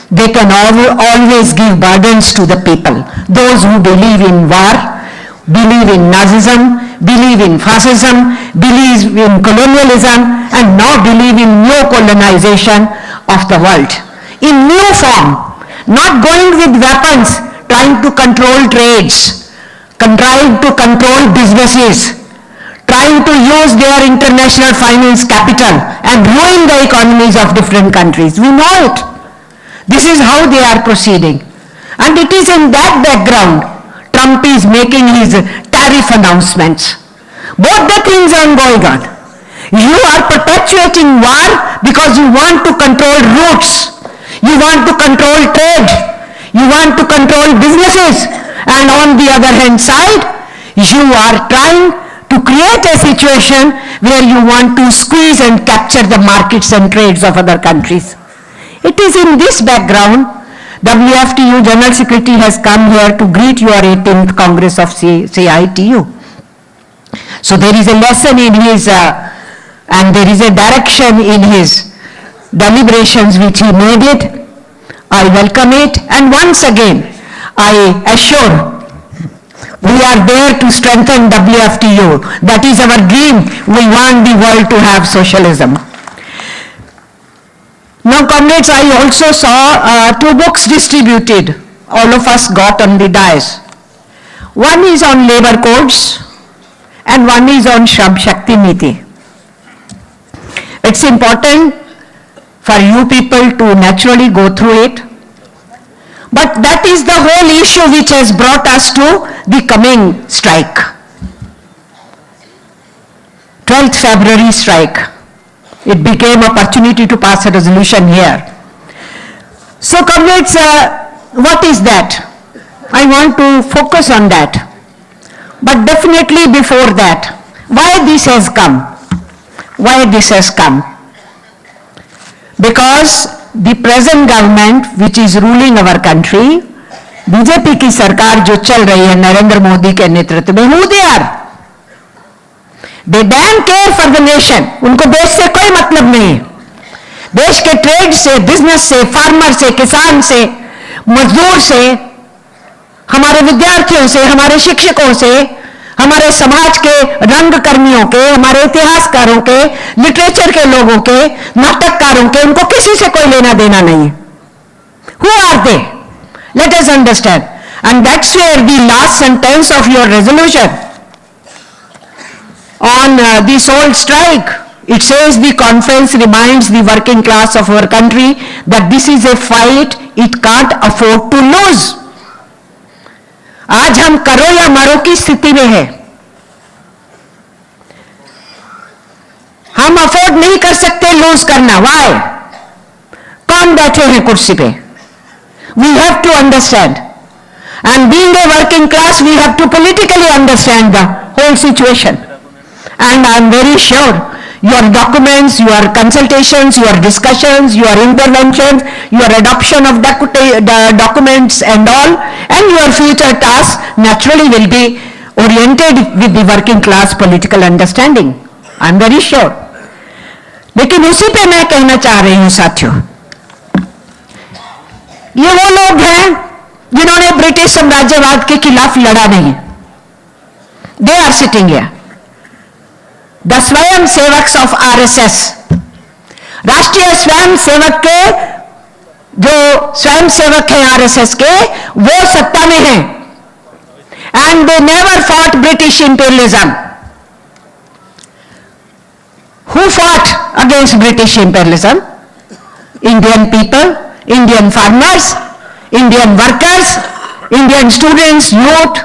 K: They can always give burdens to the people. Those who believe in war, believe in Nazism, believe in fascism, believe in colonialism, and now believe in new colonization of the world. In new form, not going with weapons, trying to control trades, trying to control businesses, trying to use their international finance capital and ruin the economies of different countries. We know it. This is how they are proceeding. And it is in that background Trump is making his tariff announcements. Both the things are going on. You are perpetuating war because you want to control routes. You want to control trade. You want to control businesses. And on the other hand side, you are trying to create a situation where you want to squeeze and capture the markets and trades of other countries. It is in this background, WFTU General Secretary has come here to greet your 18th Congress of CITU. So there is a lesson in his, and there is a direction in his deliberations which he made it. I welcome it, and once again, I assure we are there to strengthen WFTU. That is our dream. We want the world to have socialism. Now, comrades, I also saw 2 books distributed. All of us got on the dais. One is on labor codes and one is on Shram Shakti Niti. It's important for you people to naturally go through it. But that is the whole issue which has brought us to the coming strike. 12th February strike. It became an opportunity to pass a resolution here. So comrades, what is that? I want to focus on that. But definitely before that, why this has come? Why this has come? Because the present government which is ruling our country, BJP की सरकार जो चल रही है नरेंद्र मोदी के नेतृत्व में, who they are? They damn care for the nation. उनको देश से कोई मतलब नहीं है. देश के ट्रेड से, बिजनेस से, फार्मर से, किसान से, मजदूर से, हमारे विद्यार्थियों से, हमारे शिक्षकों से, हमारे समाज के रंगकर्मियों के, हमारे इतिहासकारों के, लिटरेचर के लोगों के, नाटककारों के, उनको किसी से कोई लेना देना नहीं है. Who are they? Let us understand. And that's where the last sentence of your resolution on this old strike, it says the conference reminds the working class of our country that this is a fight it can't afford to lose. आज हम करो या मरो की स्थिति में है. हम अफोर्ड नहीं कर सकते लूज करना. Why?
L: बैठे हैं कुर्सी पे. We have to understand. And being a working class, we have to politically understand the whole situation. And I am very sure your documents, your consultations, your discussions, your interventions, your adoption of documents and all, and your future tasks naturally will be oriented with the working class political understanding. I am very sure. लेकिन उसी पे मैं कहना चाह रही हूं साथियों, ये वो लोग हैं जिन्होंने ब्रिटिश साम्राज्यवाद के खिलाफ लड़ा नहीं. They are sitting here. The swayamsevaks of RSS, राष्ट्रीय स्वयं सेवक के जो स्वयं सेवक हैं आरएसएस के, वो सत्ता में हैं. And they never fought British imperialism. Who fought against British imperialism? Indian people, Indian farmers, Indian workers, Indian students, youth,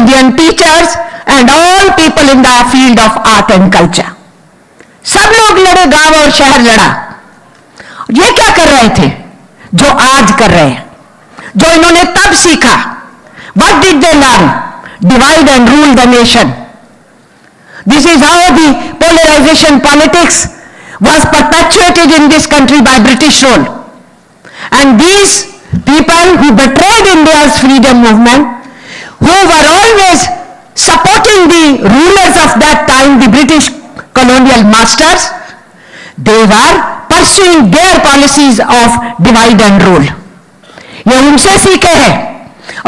L: Indian teachers, and all people in the field of art and culture. सब लोग लड़े, गांव और शहर लड़ा. ये क्या कर रहे थे? जो आज कर रहे हैं, जो इन्होंने तब सीखा. What did they learn? Divide and rule the nation. This is how the polarization politics was perpetuated in this country by British rule. And these people who betrayed India's freedom movement, who were always supporting the rulers of that time, the British colonial masters, they were pursuing their policies of divide and rule. ये उनसे सीखे हैं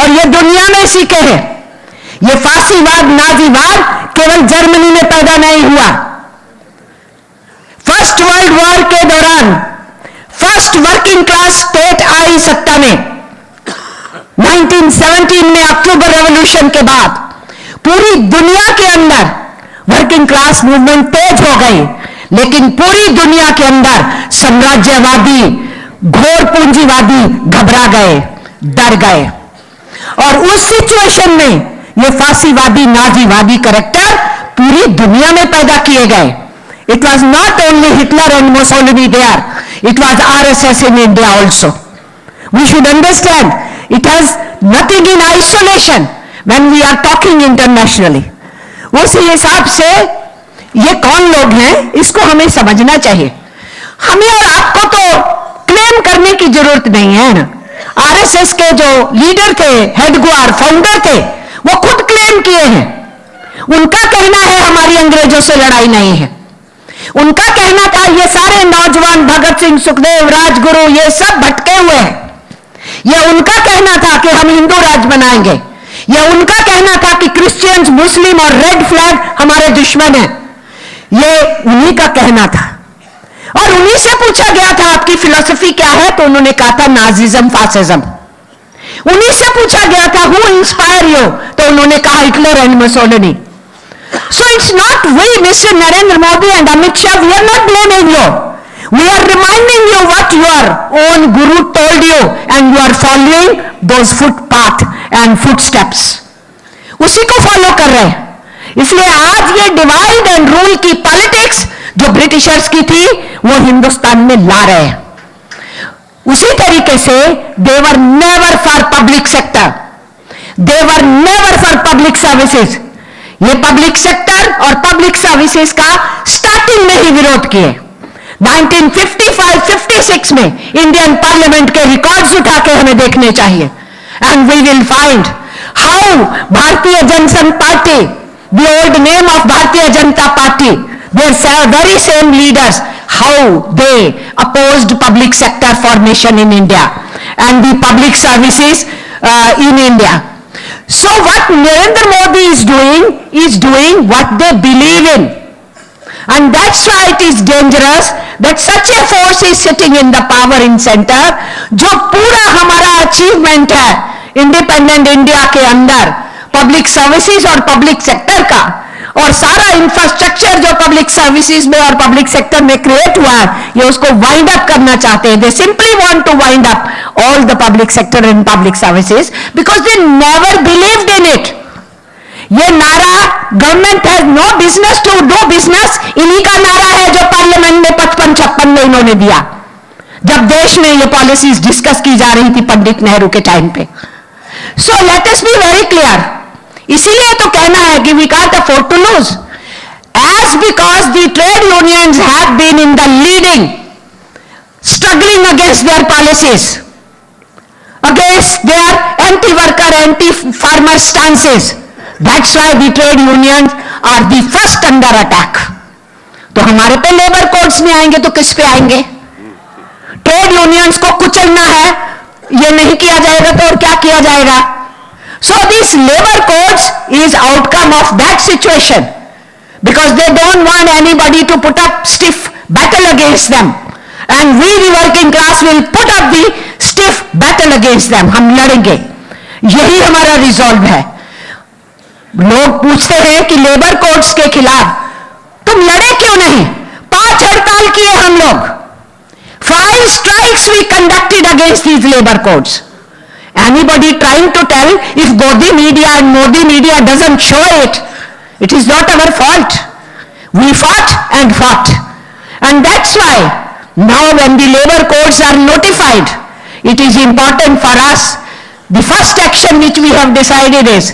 L: और ये दुनिया में सीखे हैं. ये फासीवाद, नाजीवाद केवल जर्मनी में पैदा नहीं हुआ. फर्स्ट वर्ल्ड वॉर के दौरान फर्स्ट वर्किंग क्लास स्टेट आई सत्ता में. 1917 में अक्टूबर रेवोल्यूशन के बाद पूरी दुनिया के अंदर वर्किंग क्लास मूवमेंट तेज हो गई, लेकिन पूरी दुनिया के अंदर साम्राज्यवादी, घोर पूंजीवादी घबरा गए, डर गए. और उस सिचुएशन में ये फांसीवादी, नाजीवादी कैरेक्टर पूरी दुनिया में पैदा किए गए. It was not only Hitler and Mussolini there, it was RSS in India also. We should understand, it has nothing in isolation when we are talking internationally. उस हिसाब से ये कौन लोग हैं, इसको हमें समझना चाहिए. हमें और आपको तो क्लेम करने की जरूरत नहीं है ना. आरएसएस के जो लीडर थे, हेडग्वार, फाउंडर थे, वो खुद क्लेम किए हैं. उनका कहना है हमारी अंग्रेजों से लड़ाई नहीं है. उनका कहना था ये सारे नौजवान भगत सिंह, सुखदेव, राजगुरु, ये सब भटके हुए हैं. ये उनका कहना था कि हम हिंदू राज बनाएंगे. ये उनका कहना था कि क्रिश्चियंस, मुस्लिम और रेड फ्लैग हमारे दुश्मन हैं. ये उन्हीं का कहना था. और उन्हीं से पूछा गया था आपकी फिलॉसफी क्या है, तो उन्होंने कहा था नाजिज्म, फासिज्म. उन्हीं से पूछा गया था हु इंस्पायर यू, तो उन्होंने कहा Hitler and Mussolini. So it's not we, Mr. Narendra Modi and Amit Shah, we are not blaming you. We are reminding you what your own guru told you and you are following those footpath and footsteps. उसी को follow कर रहे हैं. इसलिए आज ये divide and rule की politics जो ब्रिटिशर्स की थी, वो हिंदुस्तान में ला रहे हैं. उसी तरीके से they were never for public sector. They were never for public services. ये पब्लिक सेक्टर और पब्लिक सर्विसेज का स्टार्टिंग में ही विरोध किए. 1955-56 में इंडियन पार्लियामेंट के रिकॉर्ड्स उठा के हमें देखने चाहिए. And we will find how Bharatiya Jana Sangh party, the old name of Bharatiya Janata party, there very same leaders, how they opposed public sector formation in India and the public services in India. So what Narendra Modi is doing what they believe in. And that's why it is dangerous that such a force is sitting in the power in center, जो पूरा हमारा achievement है independent India के अंदर public services और public sector का, और सारा इंफ्रास्ट्रक्चर जो पब्लिक सर्विसेज में और पब्लिक सेक्टर में क्रिएट हुआ है, ये उसको वाइंड अप करना चाहते हैं. They simply want to wind up all the public sector and public services because they never believed in it. ये नारा government has no business to do business, इन्हीं का नारा है जो पार्लियामेंट में 55-56 में इन्होंने दिया. जब देश में ये पॉलिसीज डिस्कस की जा रही थी पंडित नेहरू के टाइम पे। So let us be very clear, इसीलिए तो कहना है कि we can't afford to lose, as because the trade unions have been in the leading, struggling against their policies, against their anti-worker, anti-farmer stances. That's why the trade unions are the first under attack. तो हमारे पे labour codes में आएंगे तो किस पे आएंगे? Trade unions को कुचलना है, ये नहीं किया जाएगा तो और क्या किया जाएगा? So this labor codes is outcome of that situation. Because they don't want anybody to put up stiff battle against them, and we the working class will put up the stiff battle against them. हम लड़ेंगे, यही हमारा resolve है। लोग पूछते हैं कि labour codes के खिलाफ तुम लड़े क्यों नहीं? 5 हड़ताल किए हम लोग, 5 strikes we conducted against these labor codes. Anybody trying to tell, if Godi media and Modi media doesn't show it, it is not our fault. We fought and fought. And that's why now when the labor codes are notified, it is important for us. The first action which we have decided is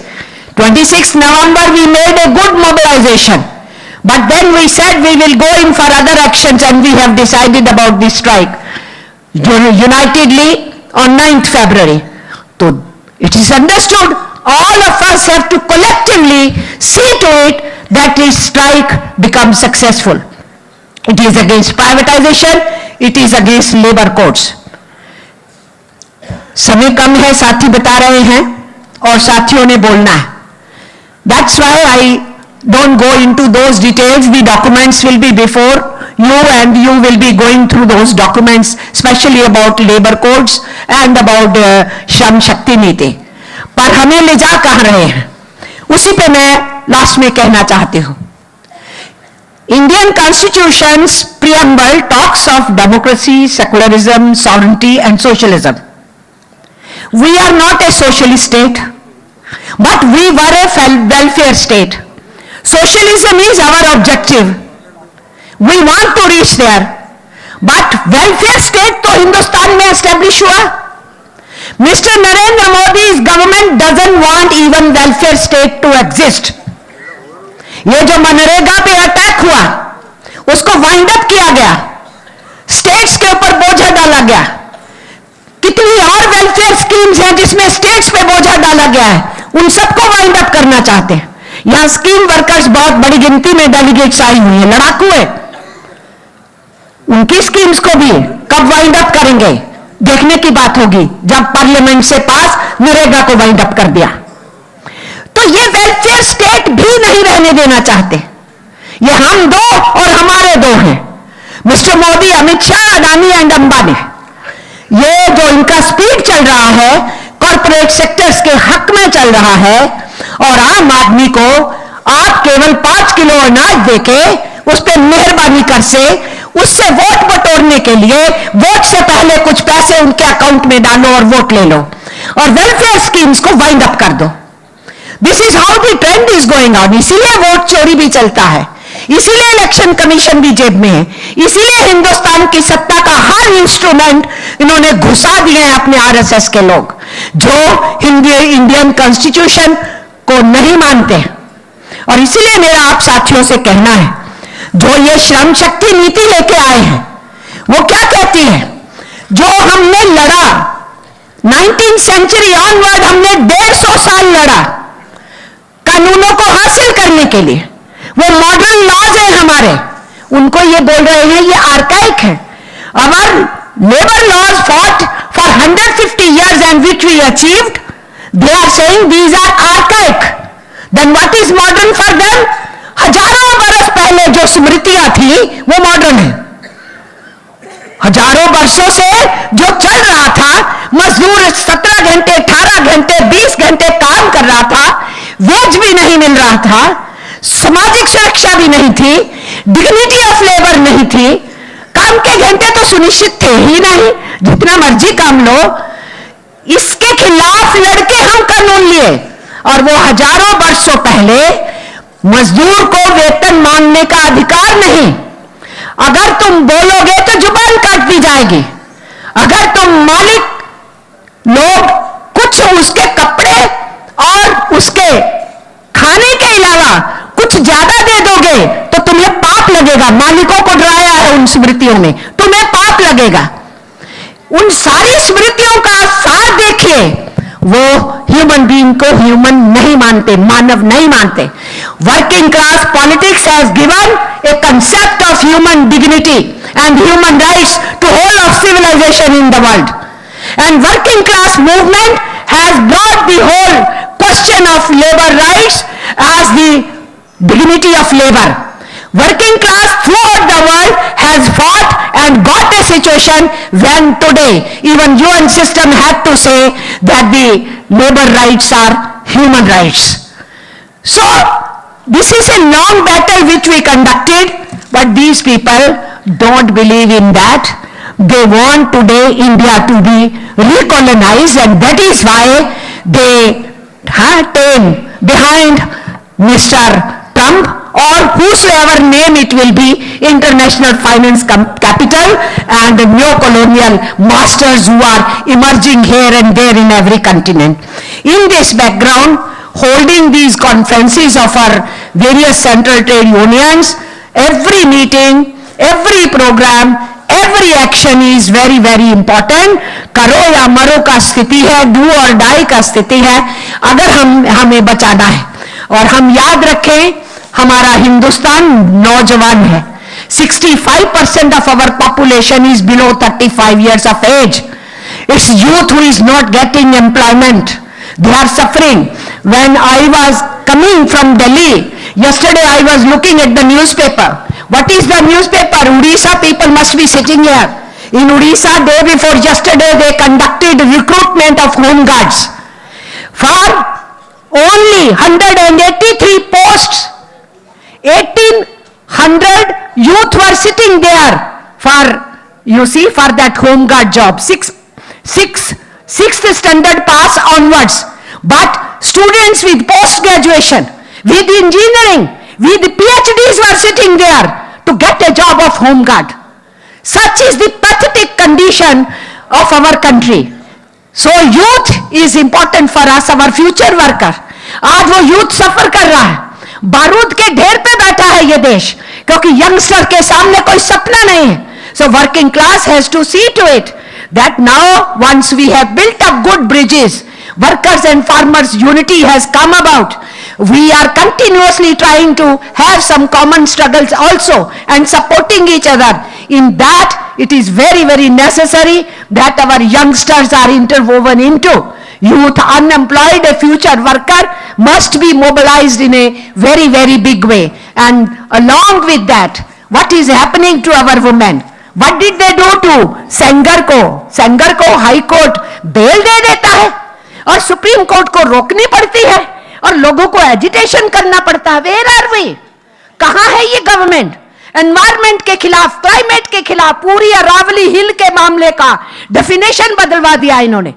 L: 26th November we made a good mobilization. But then we said we will go in for other actions, and we have decided about the strike unitedly on 9th February. So it is understood all of us have to collectively see to it that this strike becomes successful. It is against privatization, it is against labor codes. समय कम है, साथी बता रहे हैं और साथियों ने बोलना है. That's why I don't go into those details. The documents will be before you, and you will be going through those documents, especially about labor codes and about Shram Shakti Niti. पर हमें ले जा कहाँ रहे हैं, उसी पे मैं लास्ट में कहना चाहती हूं. Indian Constitution's preamble talks of democracy, secularism, sovereignty and socialism. We are not a socialist state, but we were a welfare state. Socialism is our objective. We want to reach there, but welfare state तो हिंदुस्तान में establish हुआ. Mr. Narendra Modi's government doesn't want even welfare state to exist. ये जो मनरेगा पे attack हुआ, उसको wind up किया गया, स्टेट्स के ऊपर बोझा डाला गया. कितनी और वेलफेयर स्कीम्स हैं जिसमें स्टेट्स पे बोझा डाला गया है, उन सबको वाइंड अप करना चाहते हैं. यहां स्कीम वर्कर्स बहुत बड़ी गिनती में डेलीगेट्स आई हुई हैं, लड़ाकू है. उनकी स्कीम्स को भी कब वाइंड अप करेंगे, देखने की बात होगी. जब पार्लियामेंट से पास नरेगा को वाइंड अप कर दिया, तो ये वेलफेयर स्टेट भी नहीं रहने देना चाहते. ये हम दो और हमारे दो हैं, मिस्टर मोदी, अमित शाह, अडानी एंड अंबानी. ये जो इनका स्पीड चल रहा है कॉर्पोरेट सेक्टर्स के हक में चल रहा है, और आम आदमी को आप केवल 5 किलो अनाज देके उस पर मेहरबानी कर से उससे वोट बटोरने के लिए वोट से पहले कुछ पैसे उनके अकाउंट में डालो और वोट ले लो, और वेलफेयर स्कीम्स को वाइंड अप कर दो. This is how the trend is going on. इसीलिए वोट चोरी भी चलता है, इसीलिए इलेक्शन कमीशन भी जेब में है, इसीलिए हिंदुस्तान की सत्ता का हर इंस्ट्रूमेंट इन्होंने घुसा दिए हैं अपने आरएसएस के लोग, जो इंडियन कॉन्स्टिट्यूशन को नहीं मानते. और इसीलिए मेरा आप साथियों से कहना है, जो ये श्रम शक्ति नीति लेके आए हैं, वो क्या कहती है? जो हमने लड़ा 19th सेंचुरी ऑनवर्ड, हमने 150 साल लड़ा कानूनों को हासिल करने के लिए. वो मॉडर्न लॉज हैं हमारे, उनको ये बोल रहे हैं ये आर्काइक है. Our labour laws fought for 150 years and which we achieved, they are saying these are archaic. Then what is modern for them? हजारों बरस पहले जो स्मृतियां थी वो मॉडर्न है. हजारों वर्षों से जो चल रहा था, मजदूर 17 घंटे, 18 घंटे, 20 घंटे काम कर रहा था, वेज भी नहीं मिल रहा था, सामाजिक सुरक्षा भी नहीं थी, डिग्निटी ऑफ लेबर नहीं थी, काम के घंटे तो सुनिश्चित थे ही नहीं, जितना मर्जी काम लो. इसके खिलाफ लड़के हम कानून लिए, और वो हजारों वर्षों पहले मजदूर को वेतन मांगने का अधिकार नहीं. अगर तुम बोलोगे तो जुबान काट दी जाएगी. अगर तुम मालिक लोग कुछ उसके कपड़े और उसके खाने के अलावा कुछ ज्यादा दे दोगे तो तुम्हें पाप लगेगा। मालिकों को डराया है उन स्मृतियों में, तुम्हें पाप लगेगा। उन सारी स्मृतियों का सार देखिए, वो ह्यूमन बीइंग को ह्यूमन नहीं मानते, मानव नहीं मानते। Working class politics has given a concept of human dignity and human rights to whole of civilisation in the world, and working class movement has brought the whole question of labour rights as the dignity of labor. Working class throughout the world has fought and got a situation when today even UN system had to say that the labor rights are human rights. So this is a long battle which we conducted, but these people don't believe in that. They want today India to be recolonized, and that is why they came behind Mr. Trump, or whosoever name it will be, international finance capital and neo-colonial masters who are emerging here and there in every continent. In this background, holding these conferences of our various central trade unions, every meeting, every program, every action is very very important. करो या मरो का स्थिति है, do और die का स्थिति है, अगर हमें बचाना है। और हम याद रखें, हमारा हिंदुस्तान नौजवान है। 65% of our population is below 35 years of age. It's youth who is not getting employment. They are suffering. When I was coming from Delhi, yesterday I was looking at the newspaper. What is the newspaper? Odisha people must be sitting here. In Odisha, day before yesterday, they conducted recruitment of home guards. For only 183 posts, 1800 youth were sitting there for, you see, for that home guard job. Sixth standard pass onwards. But students with post-graduation, with engineering, with PhDs were sitting there to get a job of home guard. Such is the pathetic condition of our country. So youth is important for us, our future worker. आज वो youth सफर कर रहा है, बारूद के ढेर पे बैठा है ये देश, क्योंकि यंगस्टर के सामने कोई सपना नहीं है. So working class has to see to it that now once we have built up good bridges, workers and farmers unity has come about. We are continuously trying to have some common struggles also and supporting each other. In that, it is very, very necessary that our youngsters are interwoven into. Youth unemployed, a future worker must be mobilized in a very, very big way. And along with that, what is happening to our women? What did they do to Sengar को? Sengar को high court bell दे देता है और supreme court को रोकनी पड़ती है और लोगों को एजिटेशन करना पड़ता है. Where are we? कहाँ है ये गवर्नमेंट? एनवायरमेंट के खिलाफ, क्लाइमेट के खिलाफ, पूरी अरावली हिल के मामले का डेफिनेशन बदलवा दिया इन्होंने.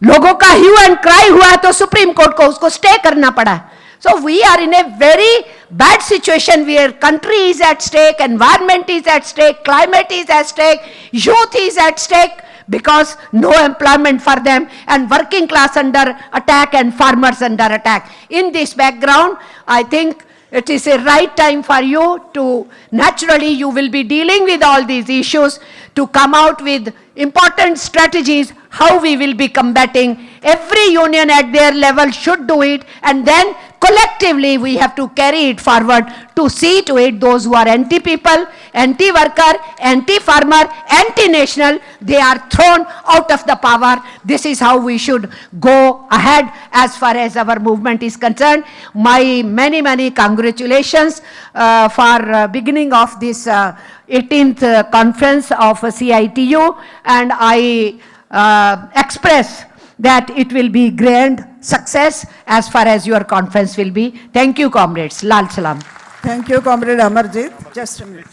L: लोगों का ह्यू एंड क्राई हुआ है तो सुप्रीम कोर्ट को उसको स्टे करना पड़ा. So we are in a very bad situation where country is at stake, environment is at stake, climate is at stake, youth is at stake, because no employment for them, and working class under attack and farmers under attack. In this background, I think it is a right time for you to, naturally you will be dealing with all these issues, to come out with important strategies how we will be combating. Every union at their level should do it, and then collectively we have to carry it forward to see to it those who are anti-people, anti-worker, anti-farmer, anti-national, they are thrown out of the power. This is how we should go ahead as far as our movement is concerned. My many, many congratulations for beginning of this 18th conference of CITU, and I express that it will be grand success as far as your conference will be. Thank you, comrades. Lal Salam.
A: Thank you, Comrade Amarjit. Just a minute.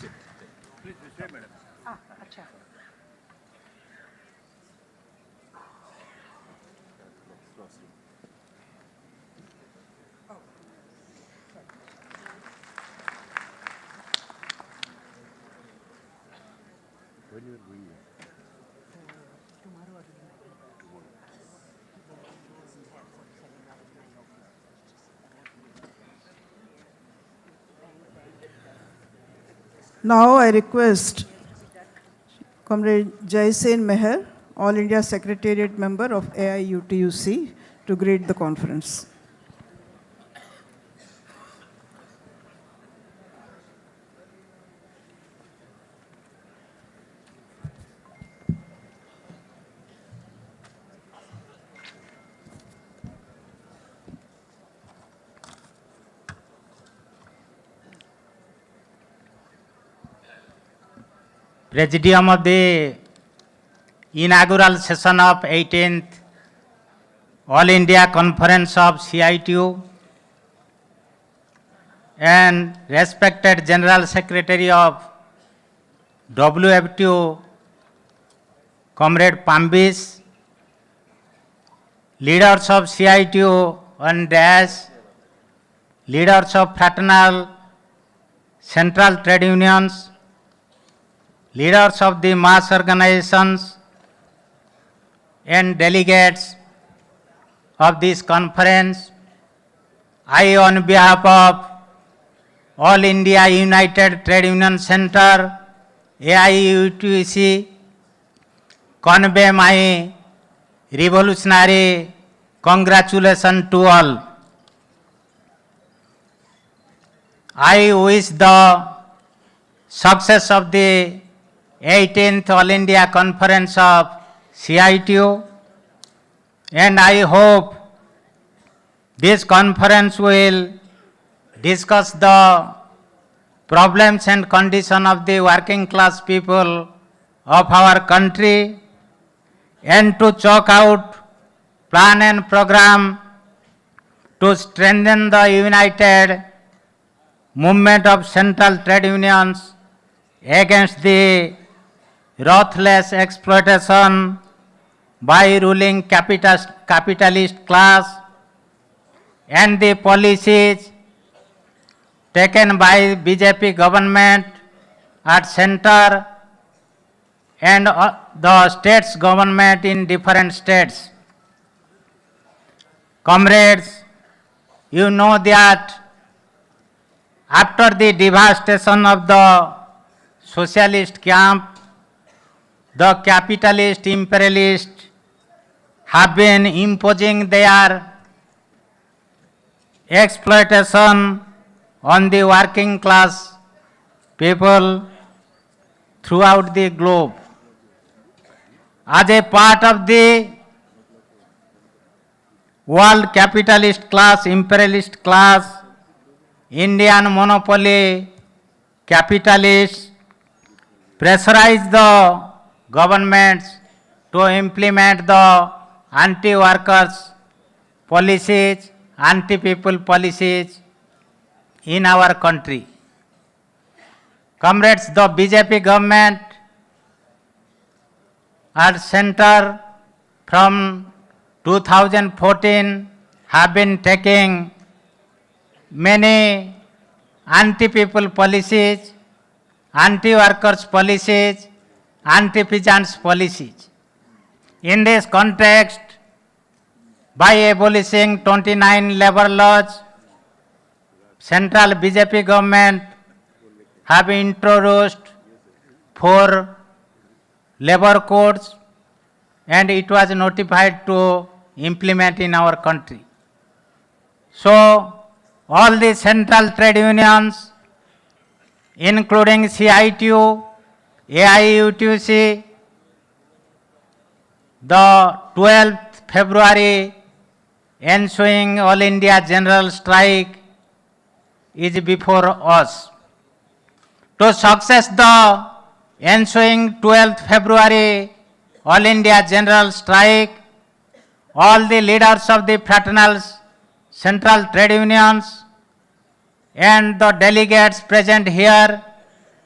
A: Now I request Comrade Jaisin Meher, All India Secretariat member of AIUTUC, to greet the conference.
M: Presidium of the inaugural session of 18th All India Conference of CITU and respected General Secretary of WFTU, Comrade Pambis, leaders of CITU Andhra, leaders of Fraternal, Central Trade Unions, leaders of the mass organizations and delegates of this conference, I on behalf of All India United Trade Union Center, AIUTUC, convey my revolutionary congratulations to all. I wish the success of the 18th All India Conference of CITU, and I hope this conference will discuss the problems and condition of the working class people of our country and to chalk out plan and program to strengthen the united movement of central trade unions against the ruthless exploitation by ruling capitalist class and the policies taken by BJP government at center and the states government in different states. Comrades, you know that after the devastation of the socialist camp, the capitalist imperialists have been imposing their exploitation on the working class people throughout the globe. As a part of the world capitalist class, imperialist class, Indian monopoly capitalists pressurize the governments to implement the anti-workers policies, anti-people policies in our country. Comrades, the BJP government at center from 2014 have been taking many anti-people policies, anti-workers policies, anti-peasants policies. In this context, by abolishing 29 labor laws, central BJP government have introduced 4 labor codes and it was notified to implement in our country. So, all the central trade unions, including CITU, AIUTUC, the 12th February ensuing All India General Strike is before us. To success the ensuing 12th February All India General Strike, all the leaders of the fraternals, central trade unions and the delegates present here,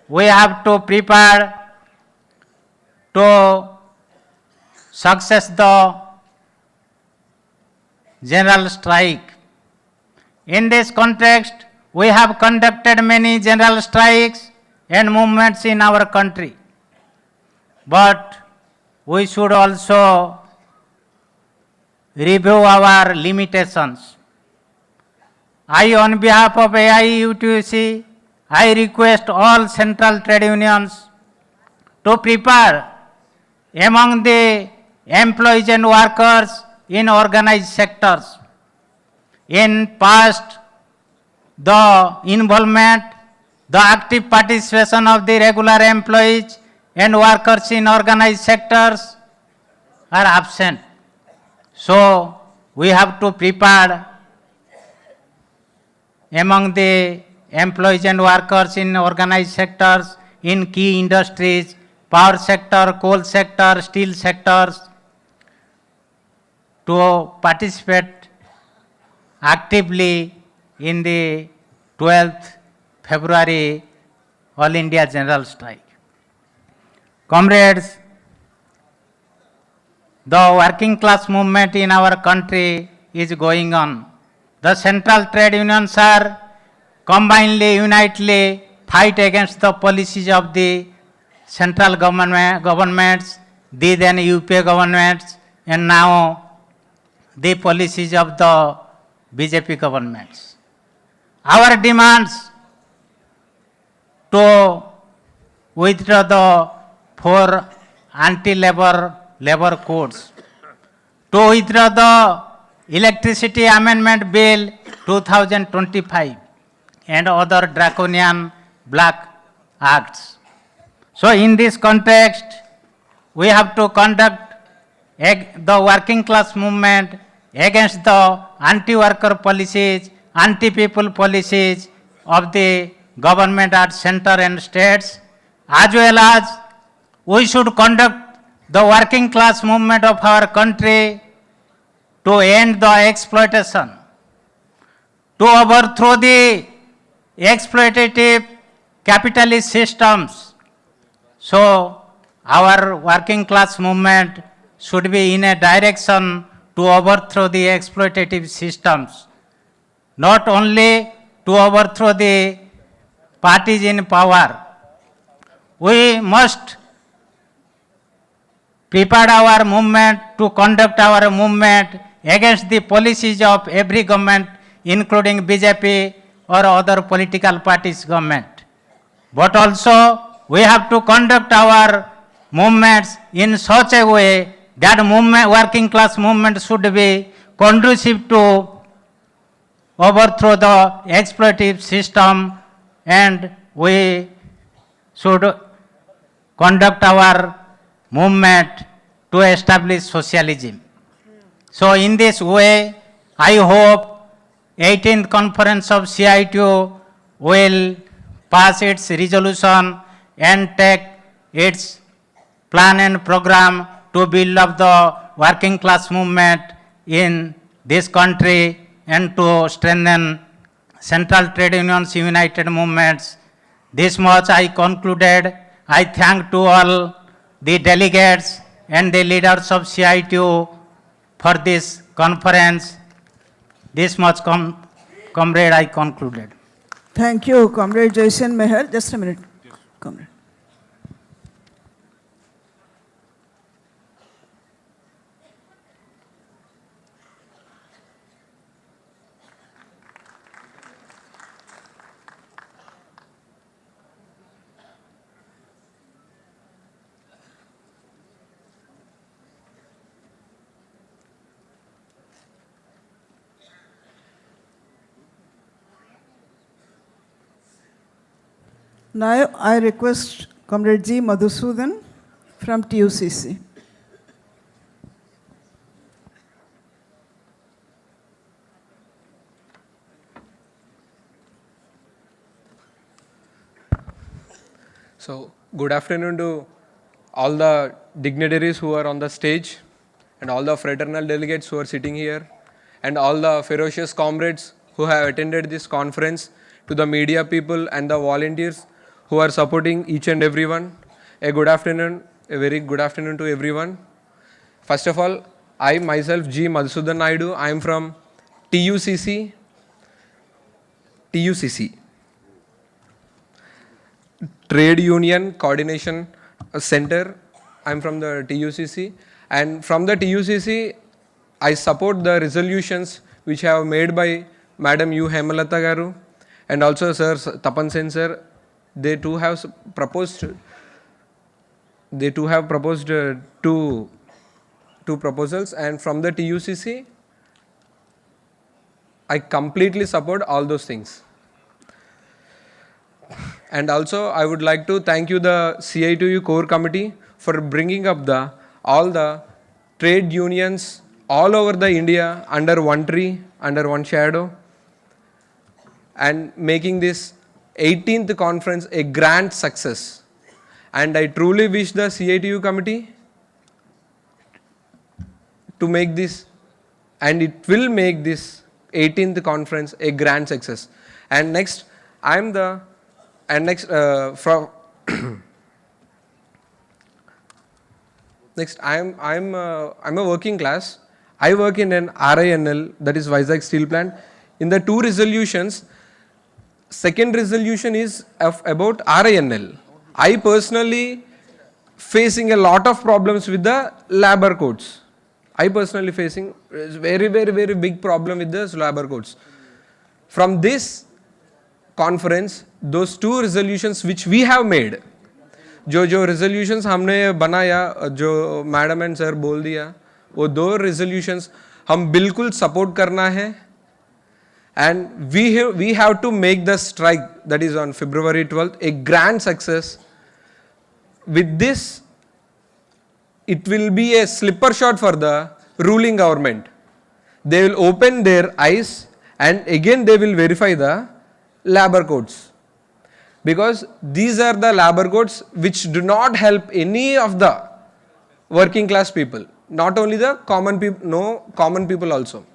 M: we have to prepare to success the general strike. In this context, we have conducted many general strikes and movements in our country. But we should also review our limitations. I, on behalf of AIUTUC, I request all central trade unions to prepare among the employees and workers in organized sectors. In past, the involvement, the active participation of the regular employees and workers in organized sectors are absent. So, we have to prepare among the employees and workers in organized sectors, in key industries, power sector, coal sector, steel sectors, to participate actively in the 12th February All India General Strike. Comrades, the working class movement in our country is going on. The central trade unions are combinedly, unitedly fight against the policies of the central governments, the then UPA governments, and now the policies of the BJP governments. Our demands to withdraw the 4 anti-labor labor codes, to withdraw the Electricity Amendment Bill 2025 and other draconian black acts. So in this context, we have to conduct the working class movement against the anti-worker policies, anti-people policies of the government at center and states, as well as we should conduct the working class movement of our country to end the exploitation, to overthrow the exploitative capitalist systems. So, our working class movement should be in a direction to overthrow the exploitative systems, not only to overthrow the parties in power. We must prepare our movement to conduct our movement against the policies of every government, including BJP or other political parties' government. But also, we have to conduct our movements in such a way that working class movement should be conducive to overthrow the exploitative system, and we should conduct our movement to establish socialism. So in this way, I hope 18th conference of CITU will pass its resolution and take its plan and program to build up the working class movement in this country and to strengthen central trade unions united movements. This much I concluded. I thank to all the delegates and the leaders of CITU for this conference. This much, comrade, I concluded.
A: Thank you, Comrade Jason Meher. Just a minute, Comrade. Now I request Comrade G. Madhusudan from TUCC.
N: So, good afternoon to all the dignitaries who are on the stage and all the fraternal delegates who are sitting here and all the ferocious comrades who have attended this conference, to the media people and the volunteers who are supporting each and everyone. A good afternoon, a very good afternoon to everyone. First of all, I myself, G. Madhusudan Naidu, I am from TUCC, Trade Union Coordination Center. I am from the TUCC, and from the TUCC, I support the resolutions which have made by Madam U. Hemalata Garu and also Sir Tapan Sen sir, they too have proposed two proposals, and from the TUCC, I completely support all those things. And also, I would like to thank you, the CITU core committee, for bringing up all the trade unions all over the India under one tree, under one shadow, and making this 18th conference a grand success. And I truly wish the CITU committee to make this, and it will make this 18th conference a grand success. And next, I'm a working class. I work in an RINL, that is Vizag Steel Plant. In the two resolutions, second resolution is about RINL. I personally facing a lot of problems with the labor codes. I personally facing very big problem with the labor codes. From this conference, those two resolutions which we have made, जो resolutions हमने बनाया, जो madam and sir बोल दिया, वो दो resolutions हम बिल्कुल support करना है. And we have to make the strike, that is on February 12th, a grand success. With this, it will be a slipper shot for the ruling government. They will open their eyes and again they will verify the labor codes. Because these are the labor codes which do not help any of the working class people. Not only the common people, no common people also.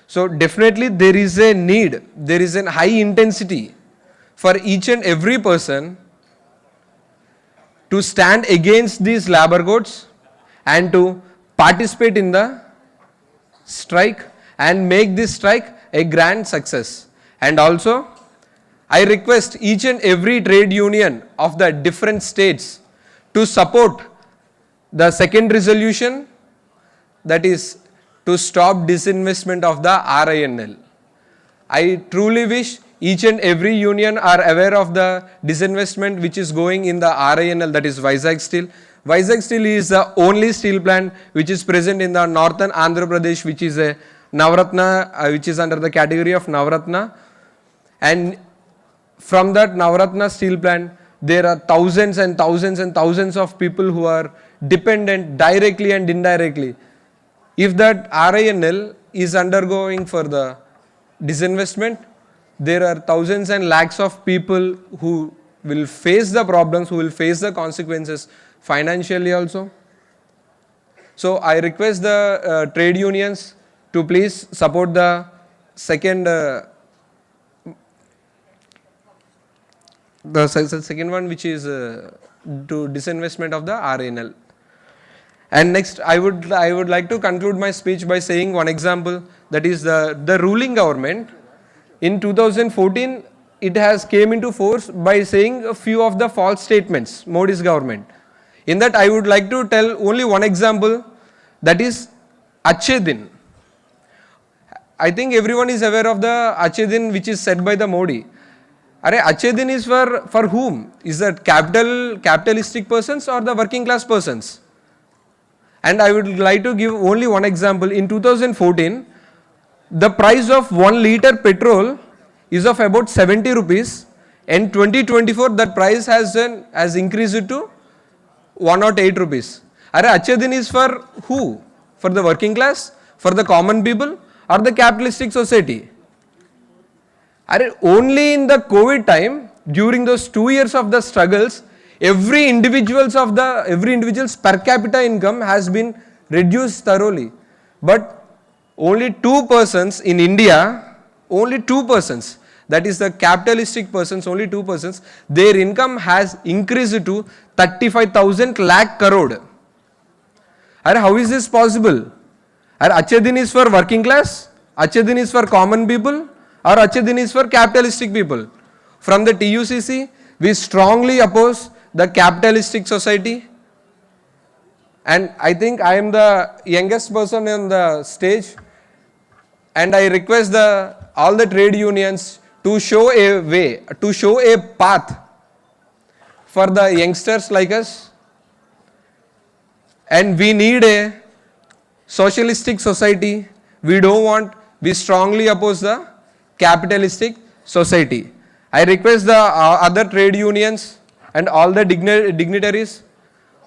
N: So definitely there is a need, there is a high intensity for each and every person to stand against these labor codes and to participate in the strike and make this strike a grand success. And also, I request each and every trade union of the different states to support the second resolution, that is to stop disinvestment of the RINL. I truly wish each and every union are aware of the disinvestment which is going in the RINL, that is Vizag Steel. Vizag Steel is the only steel plant which is present in the northern Andhra Pradesh, which is a Navratna, which is under the category of Navratna. And from that Navratna steel plant, there are thousands and thousands and thousands of people who are dependent directly and indirectly. If that RINL is undergoing for the disinvestment, there are thousands and lakhs of people who will face the problems, who will face the consequences financially also. So I request the trade unions to please support the second one, which is to disinvestment of the RINL. And next, I would like to conclude my speech by saying one example, that is the ruling government. In 2014, it has came into force by saying a few of the false statements, Modi's government. In that, I would like to tell only one example, that is Achhe Din. I think everyone is aware of the Achhe Din which is said by the Modi. Achhe Din is for whom? Is that capitalistic persons or the working class persons? And I would like to give only one example. In 2014, the price of 1 liter petrol is of about 70 rupees. In 2024, that price has increased to 108 rupees. Achhe Din is for who? For the working class? For the common people? Or the capitalistic society? Only in the COVID time, during those 2 years of the struggles, every individual's per capita income has been reduced thoroughly. But only 2 persons in India, only 2 persons, that is the capitalistic persons, only 2 persons, their income has increased to 35,000 lakh crore. How is this possible? Achhe Din is for working class? Achhe Din is for common people? Or Achhe Din is for capitalistic people? From the TUCC, we strongly oppose the capitalistic society. And I think I am the youngest person on the stage. And I request all the trade unions to show a way, to show a path for the youngsters like us. And we need a socialistic society. We strongly oppose the capitalistic society. I request the other trade unions and all the dignitaries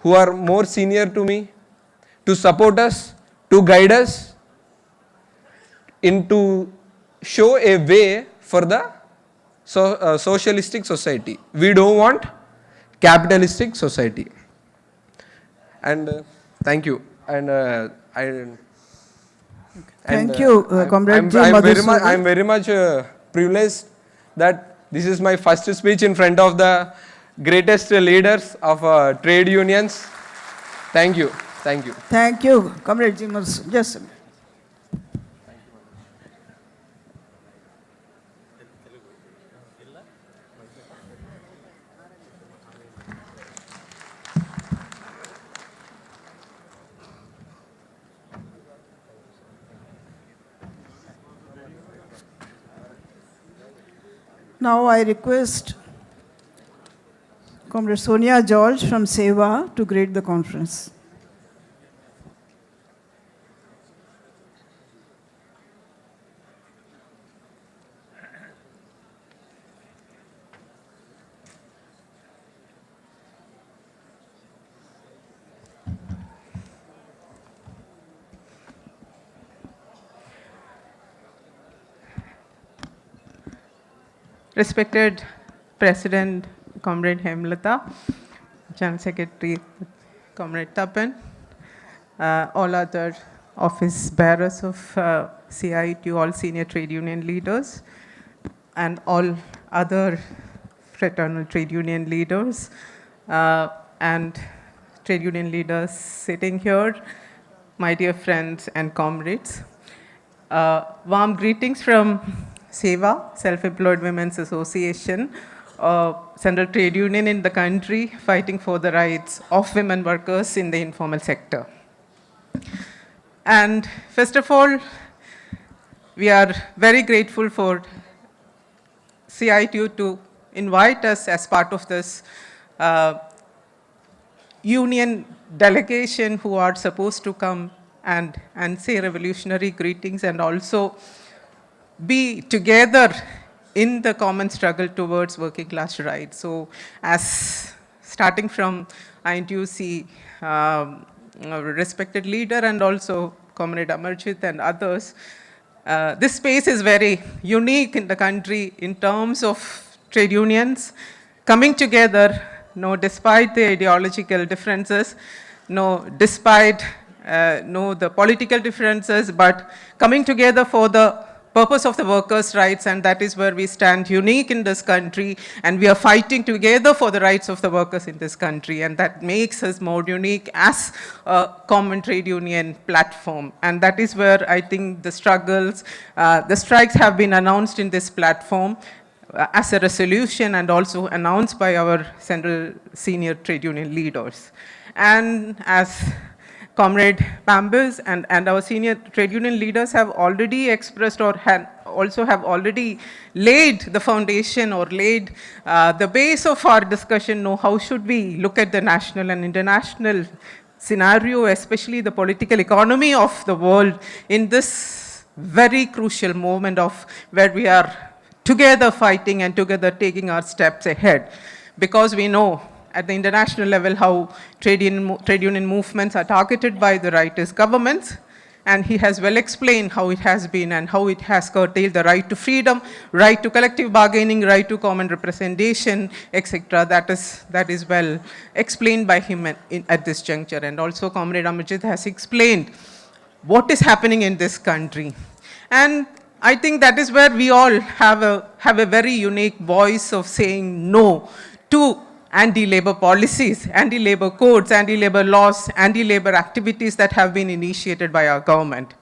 N: who are more senior to me to support us, to guide us, to show a way for the socialistic society. We don't want capitalistic society. And thank you. And
A: Thank you, Comrade G. Madhusudan.
N: I'm very much privileged that this is my first speech in front of the greatest leaders of trade unions. Thank you. Thank you.
A: Thank you, Comrade G. Madhusudan. Just a minute. Now I request Comrade Sonia George from SEWA to greet the conference.
O: Respected President, Comrade Hemlata, General Secretary, Comrade Tapan, all other office bearers of CITU, all senior trade union leaders, and all other fraternal trade union leaders, and trade union leaders sitting here, my dear friends and comrades. Warm greetings from SEWA, Self-Employed Women's Association, central trade union in the country fighting for the rights of women workers in the informal sector. And first of all, we are very grateful for CITU to invite us as part of this union delegation who are supposed to come and say revolutionary greetings and also be together in the common struggle towards working class rights. So as starting from INTUC, respected leader and also Comrade Amarjit and others, this space is very unique in the country in terms of trade unions coming together, despite the ideological differences, despite the political differences, but coming together for the purpose of the workers' rights, and that is where we stand unique in this country, and we are fighting together for the rights of the workers in this country, and that makes us more unique as a common trade union platform. And that is where I think the struggles, the strikes have been announced in this platform as a resolution and also announced by our central senior trade union leaders. And as Comrade Pambis and our senior trade union leaders have already expressed or also have already laid the foundation or laid the base of our discussion, how should we look at the national and international scenario, especially the political economy of the world in this very crucial moment of where we are together fighting and together taking our steps ahead. Because we know at the international level how trade union movements are targeted by the rightist governments, and he has well explained how it has been and how it has curtailed the right to freedom, right to collective bargaining, right to common representation, etc. That is well explained by him at this juncture. And also Comrade Amarjit has explained what is happening in this country. And I think that is where we all have a very unique voice of saying no to anti-labor policies, anti-labor codes, anti-labor laws, anti-labor activities that have been initiated by our government.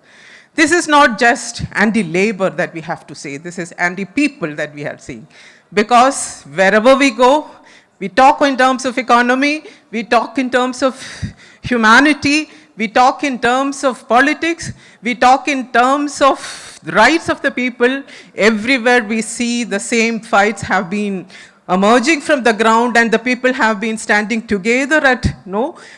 O: This is not just anti-labor that we have to say, this is anti-people that we are seeing. Because wherever we go, we talk in terms of economy, we talk in terms of humanity, we talk in terms of politics, we talk in terms of the rights of the people. Everywhere we see the same fights have been emerging from the ground, and the people have been standing together at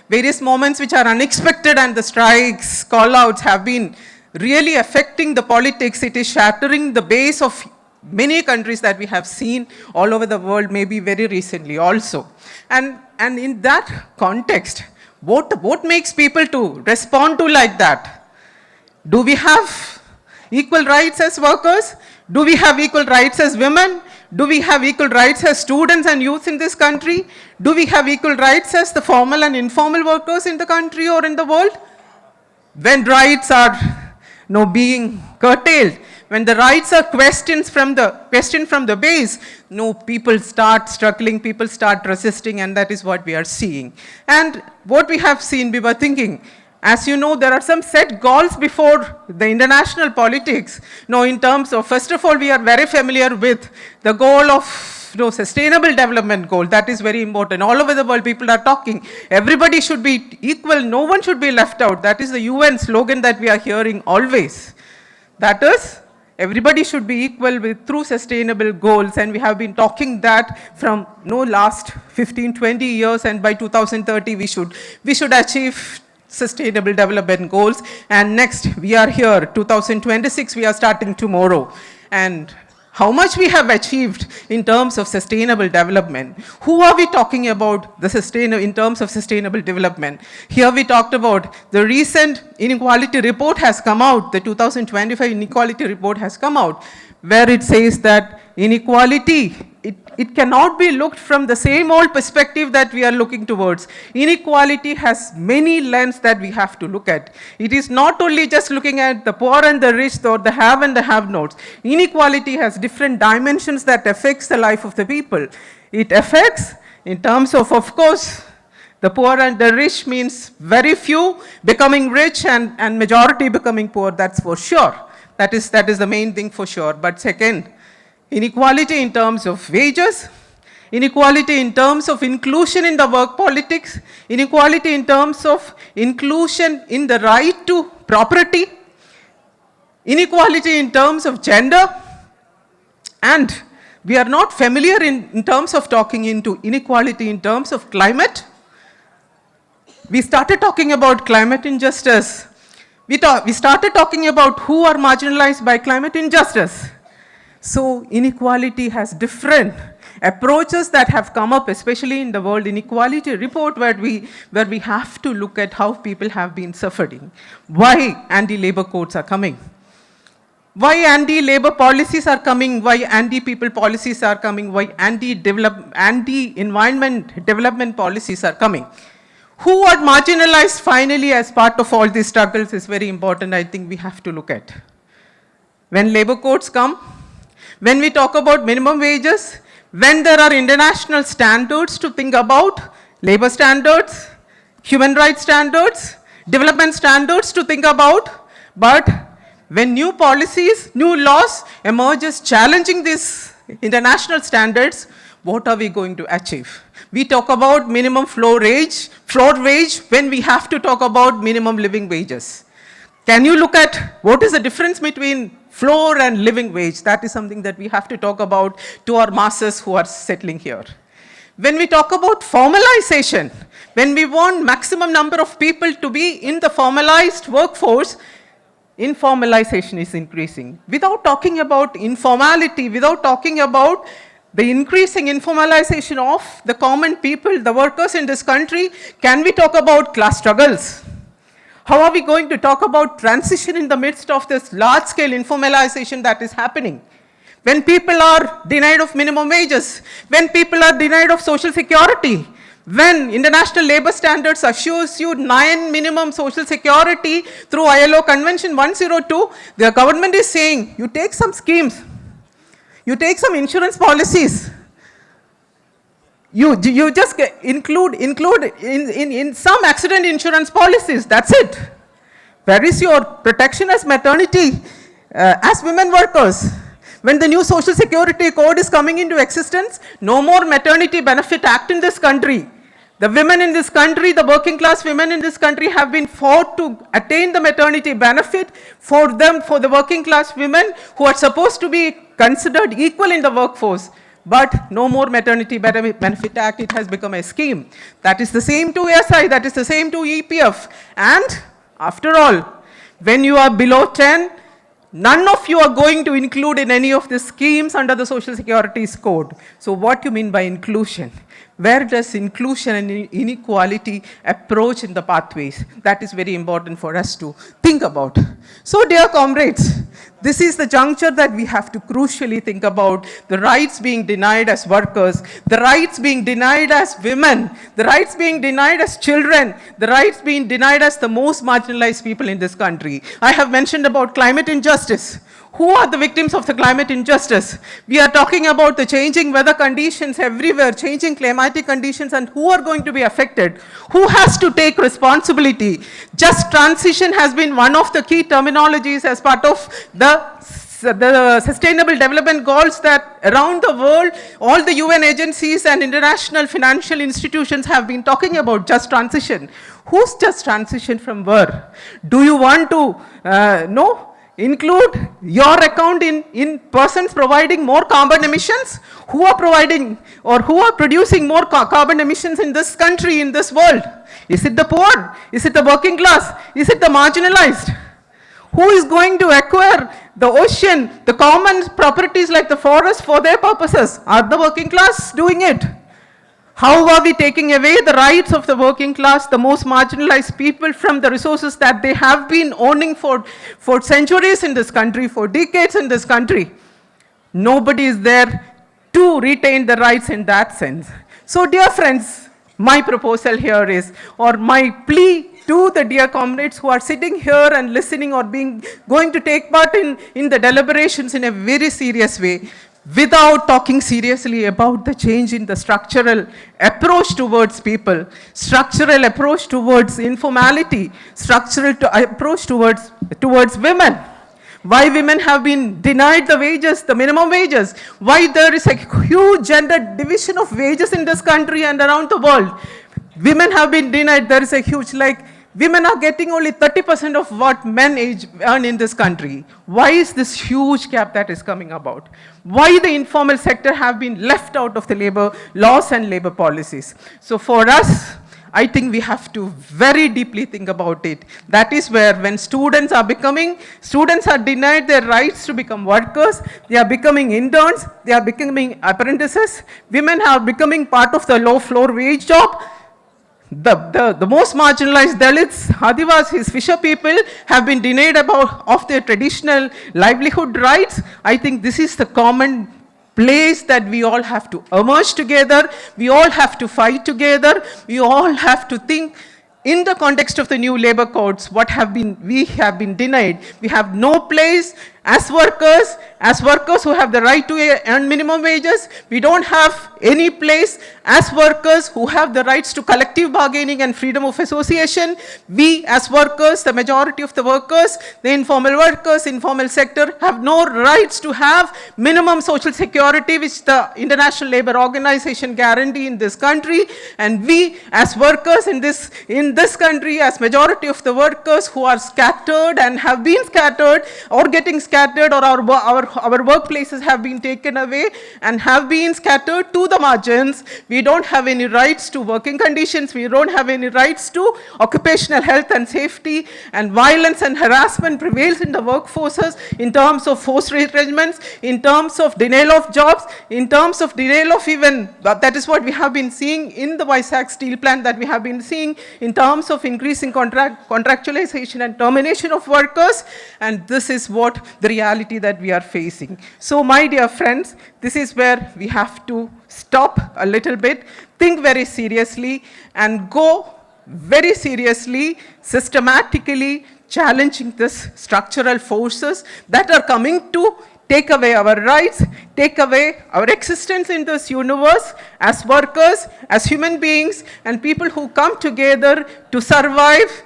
O: various moments which are unexpected, and the strikes, call-outs have been really affecting the politics. It is shattering the base of many countries that we have seen all over the world, maybe very recently also. And in that context, what makes people to respond to like that? Do we have equal rights as workers? Do we have equal rights as women? Do we have equal rights as students and youth in this country? Do we have equal rights as the formal and informal workers in the country or in the world? When rights are being curtailed, when the rights are questioned from the base, people start struggling, people start resisting, and that is what we are seeing. And what we have seen, we were thinking, as you know, there are some set goals before the international politics. In terms of, first of all, we are very familiar with the goal of sustainable development goal. That is very important. All over the world, people are talking. Everybody should be equal. No one should be left out. That is the UN slogan that we are hearing always. That is, everybody should be equal through sustainable goals, and we have been talking that from last 15-20 years, and by 2030 we should achieve sustainable development goals. And next, we are here, 2026, we are starting tomorrow. And how much we have achieved in terms of sustainable development? Who are we talking about in terms of sustainable development? Here we talked about the recent inequality report has come out, the 2025 inequality report has come out, where it says that inequality, it cannot be looked from the same old perspective that we are looking towards. Inequality has many lenses that we have to look at. It is not only just looking at the poor and the rich, or the have and the have-nots. Inequality has different dimensions that affects the life of the people. It affects in terms of course, the poor and the rich means very few becoming rich and majority becoming poor, that's for sure. That is the main thing for sure. But second, inequality in terms of wages, inequality in terms of inclusion in the work politics, inequality in terms of inclusion in the right to property, inequality in terms of gender, and we are not familiar in terms of talking into inequality in terms of climate. We started talking about climate injustice. We started talking about who are marginalized by climate injustice. So inequality has different approaches that have come up, especially in the World Inequality Report, where we have to look at how people have been suffering. Why anti-labor codes are coming? Why anti-labor policies are coming? Why anti-people policies are coming? Why anti-environment development policies are coming? Who are marginalized finally as part of all these struggles is very important, I think we have to look at. When labor codes come, when we talk about minimum wages, when there are international standards to think about, labor standards, human rights standards, development standards to think about, but when new policies, new laws emerges challenging these international standards, what are we going to achieve? We talk about minimum floor wage when we have to talk about minimum living wages. Can you look at what is the difference between floor and living wage? That is something that we have to talk about to our masses who are settling here. When we talk about formalization, when we want maximum number of people to be in the formalized workforce, informalization is increasing. Without talking about informality, without talking about the increasing informalization of the common people, the workers in this country, can we talk about class struggles? How are we going to talk about transition in the midst of this large-scale informalization that is happening? When people are denied of minimum wages, when people are denied of social security, when international labor standards assures you 9 minimum social security through ILO Convention 102, the government is saying, you take some schemes, you take some insurance policies, you just include in some accident insurance policies, that's it. Where is your protection as maternity, as women workers? When the new Social Security Code is coming into existence, no more Maternity Benefit Act in this country. The women in this country, the working class women in this country have been fought to attain the maternity benefit for them, for the working class women who are supposed to be considered equal in the workforce. But no more maternity benefit act, it has become a scheme. That is the same to SI, that is the same to EPF. And after all, when you are below 10, none of you are going to include in any of the schemes under the Social Security Code. So what do you mean by inclusion? Where does inclusion and inequality approach in the pathways? That is very important for us to think about. So dear comrades, this is the juncture that we have to crucially think about the rights being denied as workers, the rights being denied as women, the rights being denied as children, the rights being denied as the most marginalized people in this country. I have mentioned about climate injustice. Who are the victims of the climate injustice? We are talking about the changing weather conditions everywhere, changing climatic conditions, and who are going to be affected? Who has to take responsibility? Just transition has been one of the key terminologies as part of the sustainable development goals that around the world, all the UN agencies and international financial institutions have been talking about just transition. Who's just transition from where? Do you want to include your account in persons providing more carbon emissions? Who are providing or who are producing more carbon emissions in this country, in this world? Is it the poor? Is it the working class? Is it the marginalized? Who is going to acquire the ocean, the common properties like the forest for their purposes? Are the working class doing it? How are we taking away the rights of the working class, the most marginalized people, from the resources that they have been owning for centuries in this country, for decades in this country? Nobody is there to retain the rights in that sense. So dear friends, my proposal here is, or my plea to the dear comrades who are sitting here and listening or going to take part in the deliberations in a very serious way, without talking seriously about the change in the structural approach towards people, structural approach towards informality, structural approach towards women. Why women have been denied the wages, the minimum wages, why there is a huge gender division of wages in this country and around the world. Women have been denied, there is a huge, women are getting only 30% of what men earn in this country. Why is this huge gap that is coming about? Why the informal sector have been left out of the labor laws and labor policies? So for us, I think we have to very deeply think about it. That is where when students are denied their rights to become workers, they are becoming interns, they are becoming apprentices, women are becoming part of the low floor wage job. The most marginalized Dalits, Adivasis, fisher people have been denied of their traditional livelihood rights. I think this is the common place that we all have to emerge together, we all have to fight together, we all have to think in the context of the new labor codes, we have been denied. We have no place as workers who have the right to earn minimum wages. We don't have any place as workers who have the rights to collective bargaining and freedom of association. We as workers, the majority of the workers, the informal workers, informal sector, have no rights to have minimum social security which the International Labour Organization guarantee in this country. And we as workers in this country, as majority of the workers who are scattered and have been scattered or getting scattered, or our workplaces have been taken away and have been scattered to the margins. We don't have any rights to working conditions, we don't have any rights to occupational health and safety, and violence and harassment prevails in the workforces in terms of forced retrenchments, in terms of denial of jobs, in terms of denial of even, that is what we have been seeing in the Vizag steel plant, that we have been seeing in terms of increasing contractualization and termination of workers, and this is what the reality that we are facing. So my dear friends, this is where we have to stop a little bit, think very seriously, and go very seriously, systematically challenging this structural forces that are coming to take away our rights, take away our existence in this universe as workers, as human beings, and people who come together to survive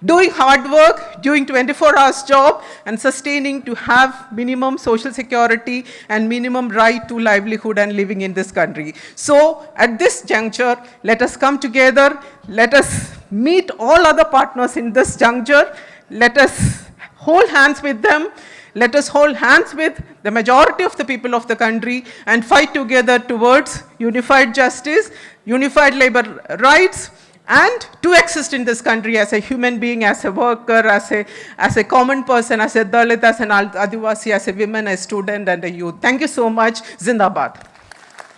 O: doing hard work, doing 24 hours job and sustaining to have minimum social security and minimum right to livelihood and living in this country. So at this juncture, let us come together, let us meet all other partners in this juncture, let us hold hands with them, let us hold hands with the majority of the people of the country and fight together towards unified justice, unified labor rights, and to exist in this country as a human being, as a worker, as a common person, as a Dalit, as an Adivasi, as a woman, a student and a youth. Thank you so much. Zindabad.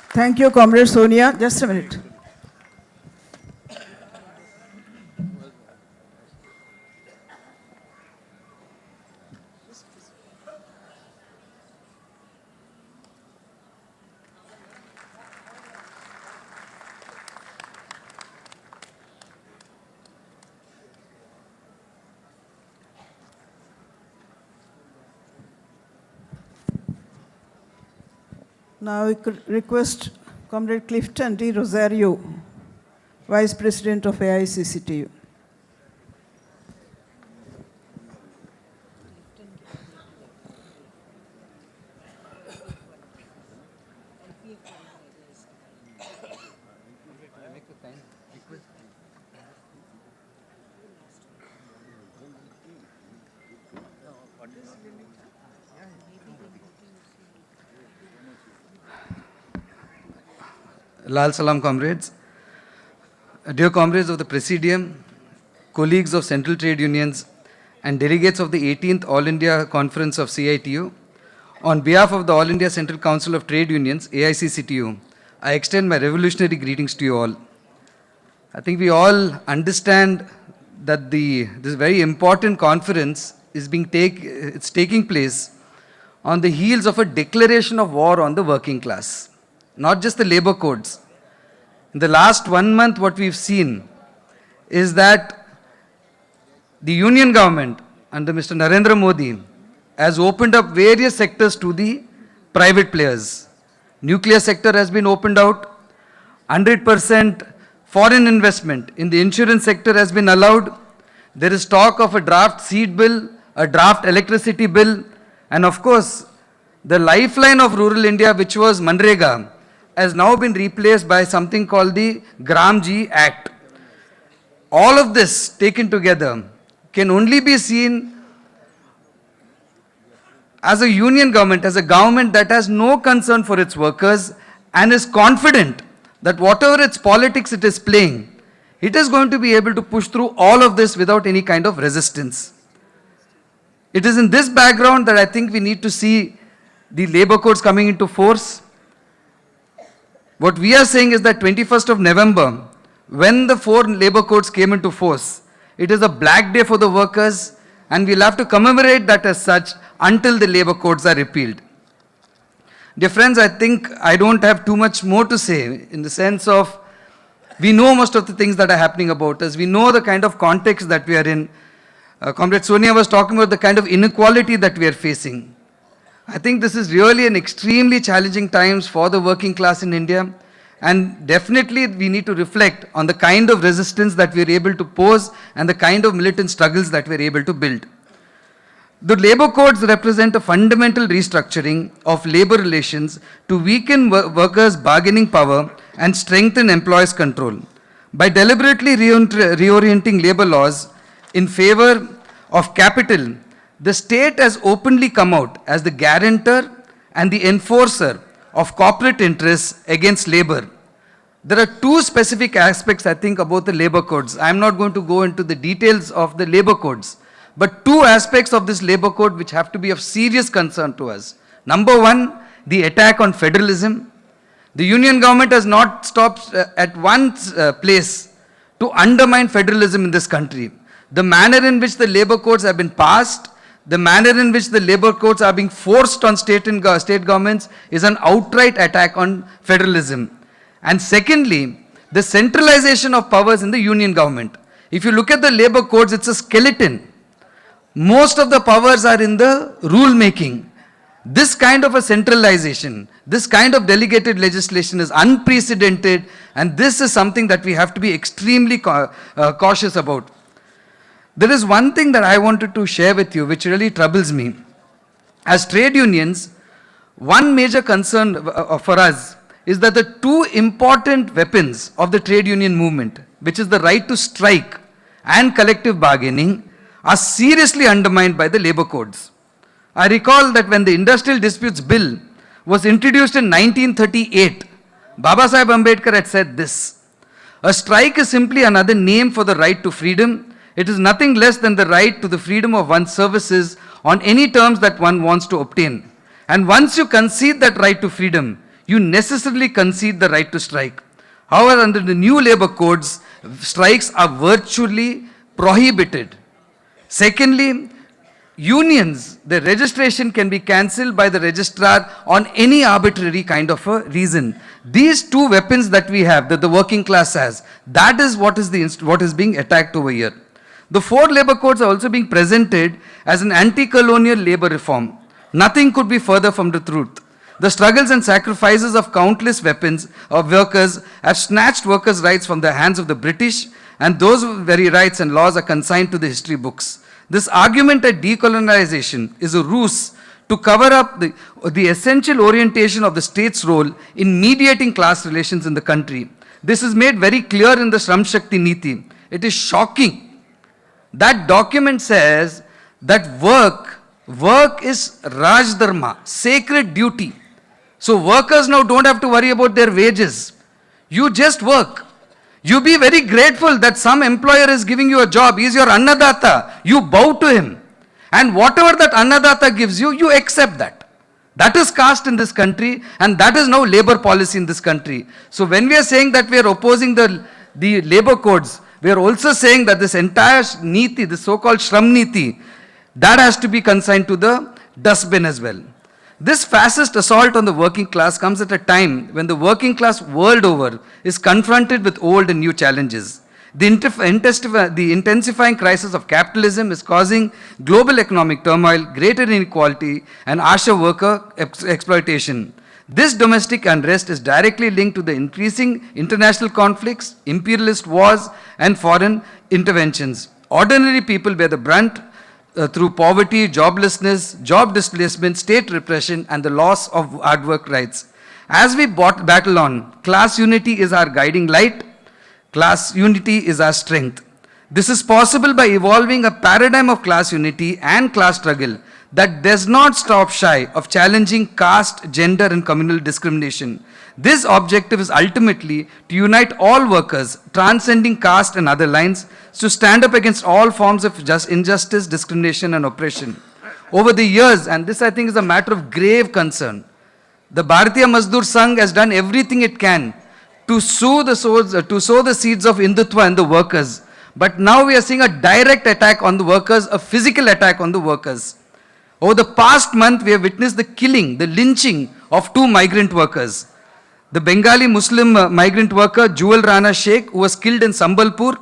A: Thank you, Comrade Sonia. Just a minute. Now we could request Comrade Clifton D. Rosario, Vice President of AICCTU.
P: Lal Salam, comrades. Dear comrades of the Presidium, colleagues of Central Trade Unions, and delegates of the 18th All India Conference of CITU, on behalf of the All India Central Council of Trade Unions, AICCTU, I extend my revolutionary greetings to you all. I think we all understand that this very important conference is taking place on the heels of a declaration of war on the working class. Not just the labor codes. In the last 1 month, what we've seen is that the union government under Mr. Narendra Modi has opened up various sectors to the private players. Nuclear sector has been opened out. 100% foreign investment in the insurance sector has been allowed. There is talk of a draft seed bill, a draft electricity bill, and of course, the lifeline of rural India, which was Manrega, has now been replaced by something called the Gramji Act. All of this taken together can only be seen as a union government, as a government that has no concern for its workers and is confident that whatever its politics it is playing, it is going to be able to push through all of this without any kind of resistance. It is in this background that I think we need to see the labor codes coming into force. What we are saying is that 21st of November, when the 4 labor codes came into force, it is a black day for the workers and we'll have to commemorate that as such until the labor codes are repealed. Dear friends, I think I don't have too much more to say in the sense of we know most of the things that are happening about us. We know the kind of context that we are in. Comrade Sonia was talking about the kind of inequality that we are facing. I think this is really an extremely challenging times for the working class in India, and definitely we need to reflect on the kind of resistance that we are able to pose and the kind of militant struggles that we are able to build. The labor codes represent a fundamental restructuring of labor relations to weaken workers' bargaining power and strengthen employers' control. By deliberately reorienting labor laws in favor of capital, the state has openly come out as the guarantor and the enforcer of corporate interests against labor. There are 2 specific aspects, I think, about the labor codes. I am not going to go into the details of the labor codes, but 2 aspects of this labor code which have to be of serious concern to us. Number 1, the attack on federalism. The union government has not stopped at one place to undermine federalism in this country. The manner in which the labor codes have been passed, the manner in which the labor codes are being forced on state governments is an outright attack on federalism. And secondly, the centralization of powers in the union government. If you look at the labor codes, it's a skeleton. Most of the powers are in the rule making. This kind of a centralization, this kind of delegated legislation is unprecedented, and this is something that we have to be extremely cautious about. There is one thing that I wanted to share with you which really troubles me. As trade unions, one major concern for us is that the two important weapons of the trade union movement, which is the right to strike and collective bargaining, are seriously undermined by the labor codes. I recall that when the Industrial Disputes Bill was introduced in 1938, Baba Saheb Ambedkar had said this: a strike is simply another name for the right to freedom. It is nothing less than the right to the freedom of one's services on any terms that one wants to obtain. And once you concede that right to freedom, you necessarily concede the right to strike. However, under the new labor codes, strikes are virtually prohibited. Secondly, unions, their registration can be cancelled by the registrar on any arbitrary kind of a reason. These two weapons that we have, that the working class has, that is what is being attacked over here. The four labor codes are also being presented as an anti-colonial labor reform. Nothing could be further from the truth. The struggles and sacrifices of countless weapons of workers have snatched workers' rights from the hands of the British, and those very rights and laws are consigned to the history books. This argument that decolonization is a ruse to cover up the essential orientation of the state's role in mediating class relations in the country. This is made very clear in the Shram Shakti Niti. It is shocking. That document says that work is Raj Dharma, sacred duty. So workers now don't have to worry about their wages. You just work. You be very grateful that some employer is giving you a job. He is your Annadata. You bow to him. And whatever that Annadata gives you, you accept that. That is caste in this country, and that is now labor policy in this country. So when we are saying that we are opposing the labor codes, we are also saying that this entire Niti, the so-called Shram Niti, that has to be consigned to the dustbin as well. This fascist assault on the working class comes at a time when the working class world over is confronted with old and new challenges. The intensifying crisis of capitalism is causing global economic turmoil, greater inequality, and harsher worker exploitation. This domestic unrest is directly linked to the increasing international conflicts, imperialist wars, and foreign interventions. Ordinary people bear the brunt through poverty, joblessness, job displacement, state repression, and the loss of hard work rights. As we battle on, class unity is our guiding light. Class unity is our strength. This is possible by evolving a paradigm of class unity and class struggle that does not stop shy of challenging caste, gender, and communal discrimination. This objective is ultimately to unite all workers, transcending caste and other lines, to stand up against all forms of injustice, discrimination, and oppression. Over the years, and this I think is a matter of grave concern, the Bharatiya Mazdoor Sangh has done everything it can to sow the seeds of Hindutva in the workers. But now we are seeing a direct attack on the workers, a physical attack on the workers. Over the past month, we have witnessed the killing, the lynching of 2 migrant workers. The Bengali Muslim migrant worker Jewel Rana Sheikh, who was killed in Sambalpur,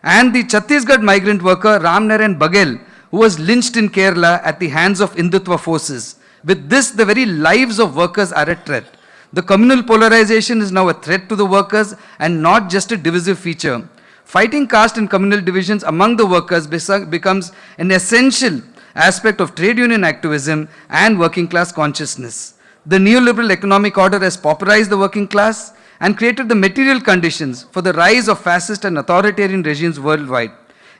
P: and the Chhattisgarh migrant worker Ram Narayan Bagel, who was lynched in Kerala at the hands of Hindutva forces. With this, the very lives of workers are at threat. The communal polarization is now a threat to the workers and not just a divisive feature. Fighting caste and communal divisions among the workers becomes an essential aspect of trade union activism and working class consciousness. The neoliberal economic order has pauperized the working class and created the material conditions for the rise of fascist and authoritarian regimes worldwide.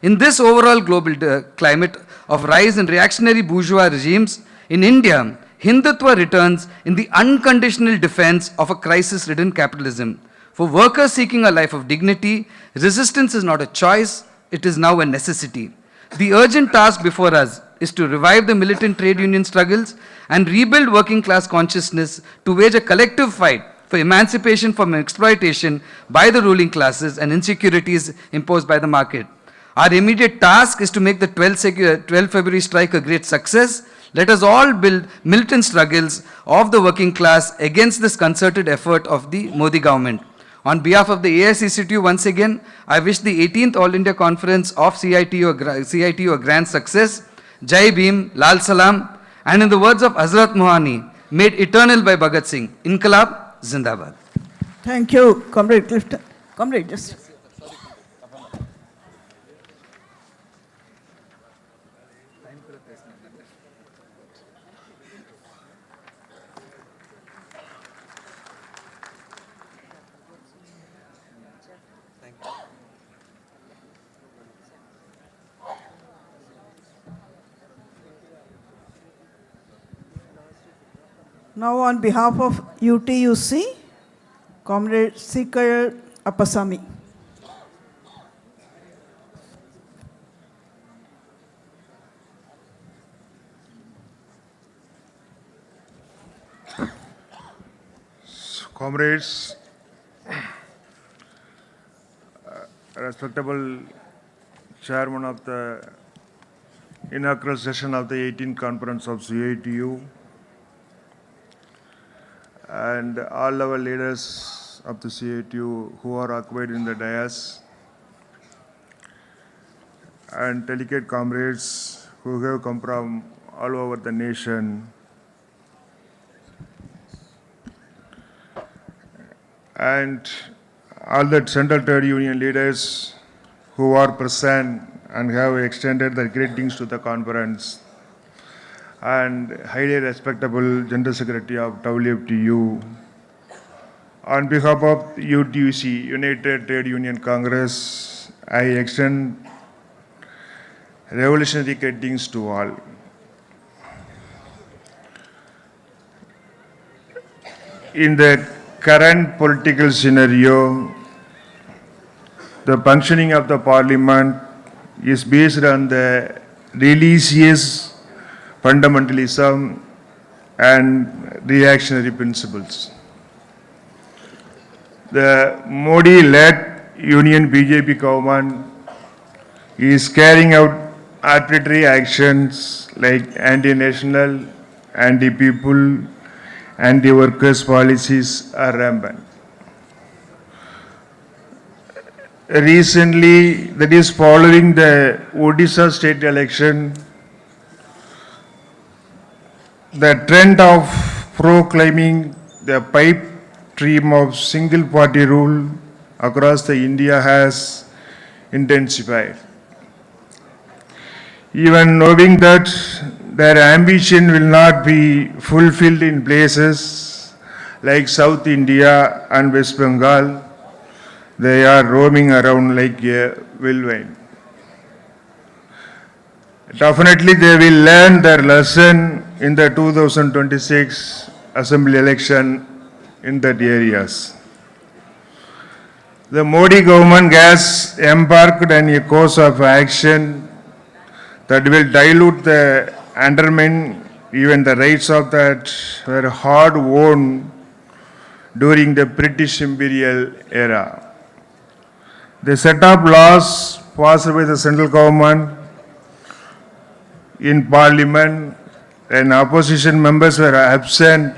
P: In this overall global climate of rise in reactionary bourgeois regimes, in India, Hindutva returns in the unconditional defense of a crisis-ridden capitalism. For workers seeking a life of dignity, resistance is not a choice, it is now a necessity. The urgent task before us is to revive the militant trade union struggles and rebuild working class consciousness to wage a collective fight for emancipation from exploitation by the ruling classes and insecurities imposed by the market. Our immediate task is to make the 12 February strike a great success. Let us all build militant struggles of the working class against this concerted effort of the Modi government. On behalf of the AICCTU, once again, I wish the 18th All India Conference of CITU a grand success. Jai Bhim, Lal Salam, and in the words of Hazrat Mohani, made eternal by Bhagat Singh, Inqilab Zindabad.
A: Thank you, Comrade Clifton. Comrade, just. Now on behalf of UTUC, Comrade Sikar Appasamy.
Q: Comrades, respectable chairman of the inaugural session of the 18th conference of CITU, and all our leaders of the CITU who are occupied in the dais, and delegate comrades who have come from all over the nation, and all the Central Trade Union leaders who are present and have extended their greetings to the conference, and highly respectable General Secretary of WFTU. On behalf of UTUC, United Trade Union Congress, I extend revolutionary greetings to all. In the current political scenario, the functioning of the parliament is based on the religious fundamentalism and reactionary principles. The Modi-led Union BJP government is carrying out arbitrary actions like anti-national, anti-people, anti-workers policies are rampant. Recently, that is following the Odisha state election, the trend of proclaiming the pipe dream of single party rule across the India has intensified. Even knowing that their ambition will not be fulfilled in places like South India and West Bengal, they are roaming around like a whirlwind. Definitely they will learn their lesson in the 2026 assembly election in that areas. The Modi government has embarked on a course of action that will dilute the undermine even the rights of that were hard won during the British imperial era. The set of laws passed by the central government in parliament and opposition members were absent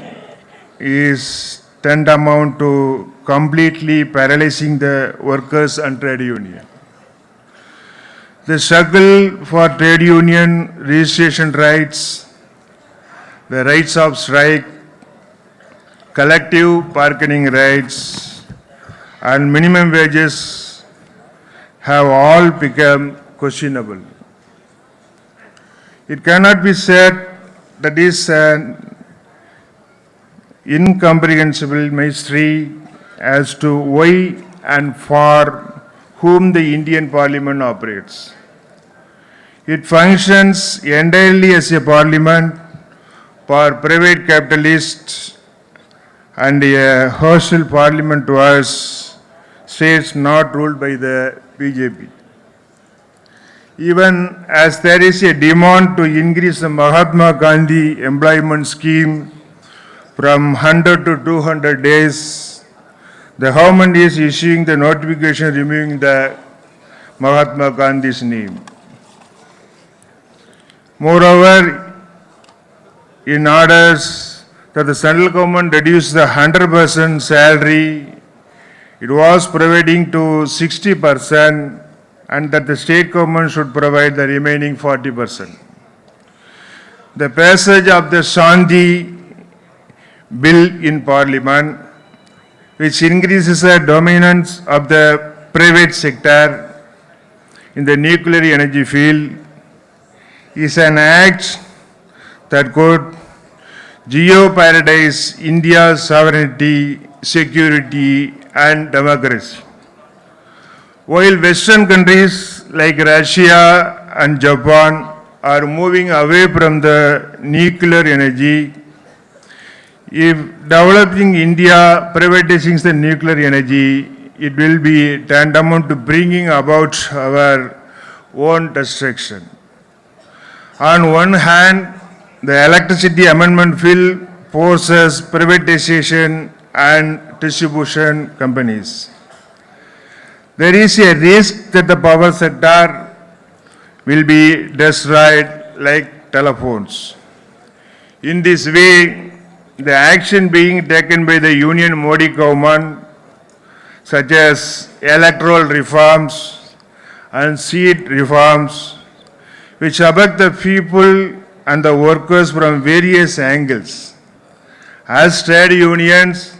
Q: is tantamount to completely paralyzing the workers and trade union. The struggle for trade union registration rights, the rights of strike, collective bargaining rights, and minimum wages have all become questionable. It cannot be said that is an incomprehensible mystery as to why and for whom the Indian Parliament operates. It functions entirely as a parliament for private capitalists and a hostile parliament towards states not ruled by the BJP. Even as there is a demand to increase the Mahatma Gandhi employment scheme from 100 to 200 days, the government is issuing the notification removing the Mahatma Gandhi's name. Moreover, in orders that the central government reduce the 100% salary, it was providing to 60%, and that the state government should provide the remaining 40%. The passage of the Shanti bill in Parliament, which increases the dominance of the private sector in the nuclear energy field, is an act that could jeopardize India's sovereignty, security, and democracy. While Western countries like Russia and Japan are moving away from the nuclear energy, if developing India privatizing the nuclear energy, it will be tantamount to bringing about our own destruction. On one hand, the Electricity Amendment Bill forces privatization and distribution companies. There is a risk that the power sector will be destroyed like telephones. In this way, the action being taken by the Union Modi government, such as electoral reforms and seat reforms, which affect the people and the workers from various angles. As trade unions,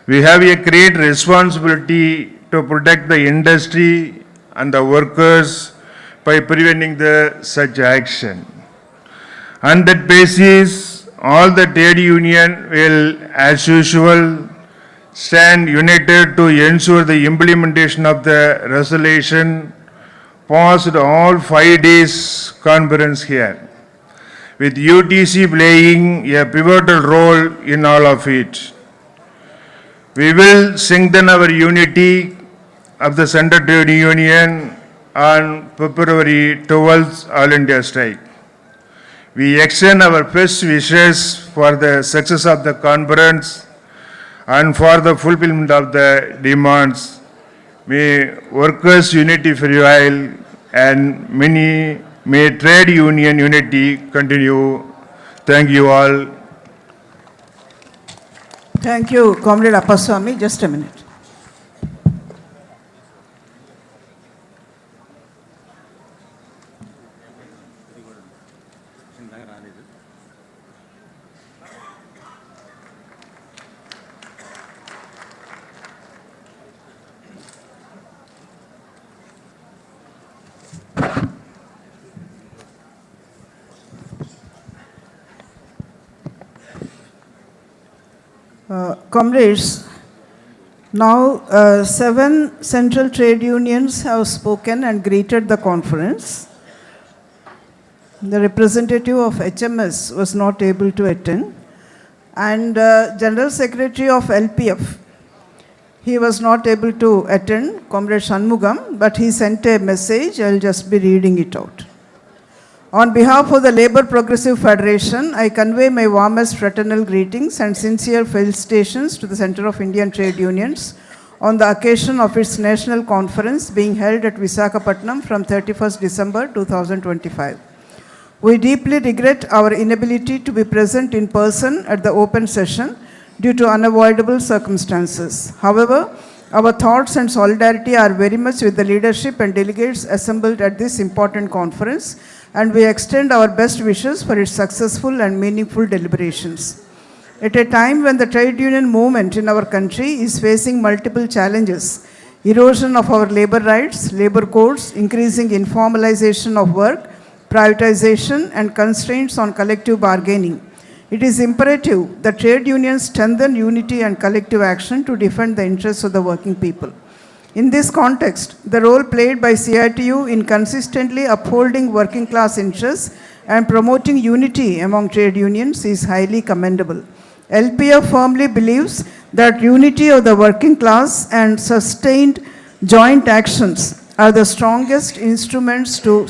Q: we have a great responsibility to protect the industry and the workers by preventing such action. On that basis, all the trade union will, as usual, stand united to ensure the implementation of the resolution passed all 5 days conference here, with UTC playing a pivotal role in all of it. We will strengthen our unity of the Central Trade Union on February 12th All India strike. We extend our best wishes for the success of the conference and for the fulfillment of the demands. May workers' unity prevail and may trade union unity continue. Thank you all.
A: Thank you, Comrade Appaswamy. Just a minute. Comrades, now 7 central trade unions have spoken and greeted the conference. The representative of HMS was not able to attend, and General Secretary of LPF, he was not able to attend, Comrade Shanmugam, but he sent a message. I will just be reading it out. On behalf of the Labour Progressive Federation, I convey my warmest fraternal greetings and sincere felicitations to the Centre of Indian Trade Unions on the occasion of its national conference being held at Visakhapatnam from 31st December 2025. We deeply regret our inability to be present in person at the open session due to unavoidable circumstances. However, our thoughts and solidarity are very much with the leadership and delegates assembled at this important conference, and we extend our best wishes for its successful and meaningful deliberations. At a time when the trade union movement in our country is facing multiple challenges, erosion of our labor rights, labor codes, increasing informalization of work, privatization, and constraints on collective bargaining, it is imperative that trade unions strengthen unity and collective action to defend the interests of the working people. In this context, the role played by CITU in consistently upholding working class interests and promoting unity among trade unions is highly commendable. LPF firmly believes that unity of the working class and sustained joint actions are the strongest instruments to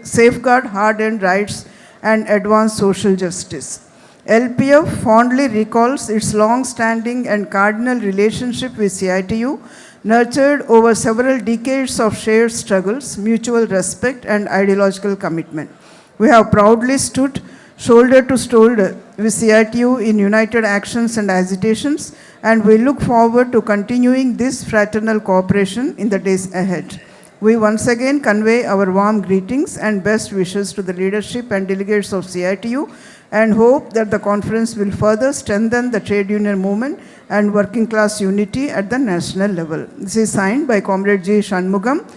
A: safeguard hard-earned rights and advance social justice. LPF fondly recalls its long-standing and cardinal relationship with CITU, nurtured over several decades of shared struggles, mutual respect, and ideological commitment. We have proudly stood shoulder to shoulder with CITU in united actions and agitations, and we look forward to continuing this fraternal cooperation in the days ahead. We once again convey our warm greetings and best wishes to the leadership and delegates of CITU, and hope that the conference will further strengthen the trade union movement and working class unity at the national level. This is signed by Comrade G. Shanmugam,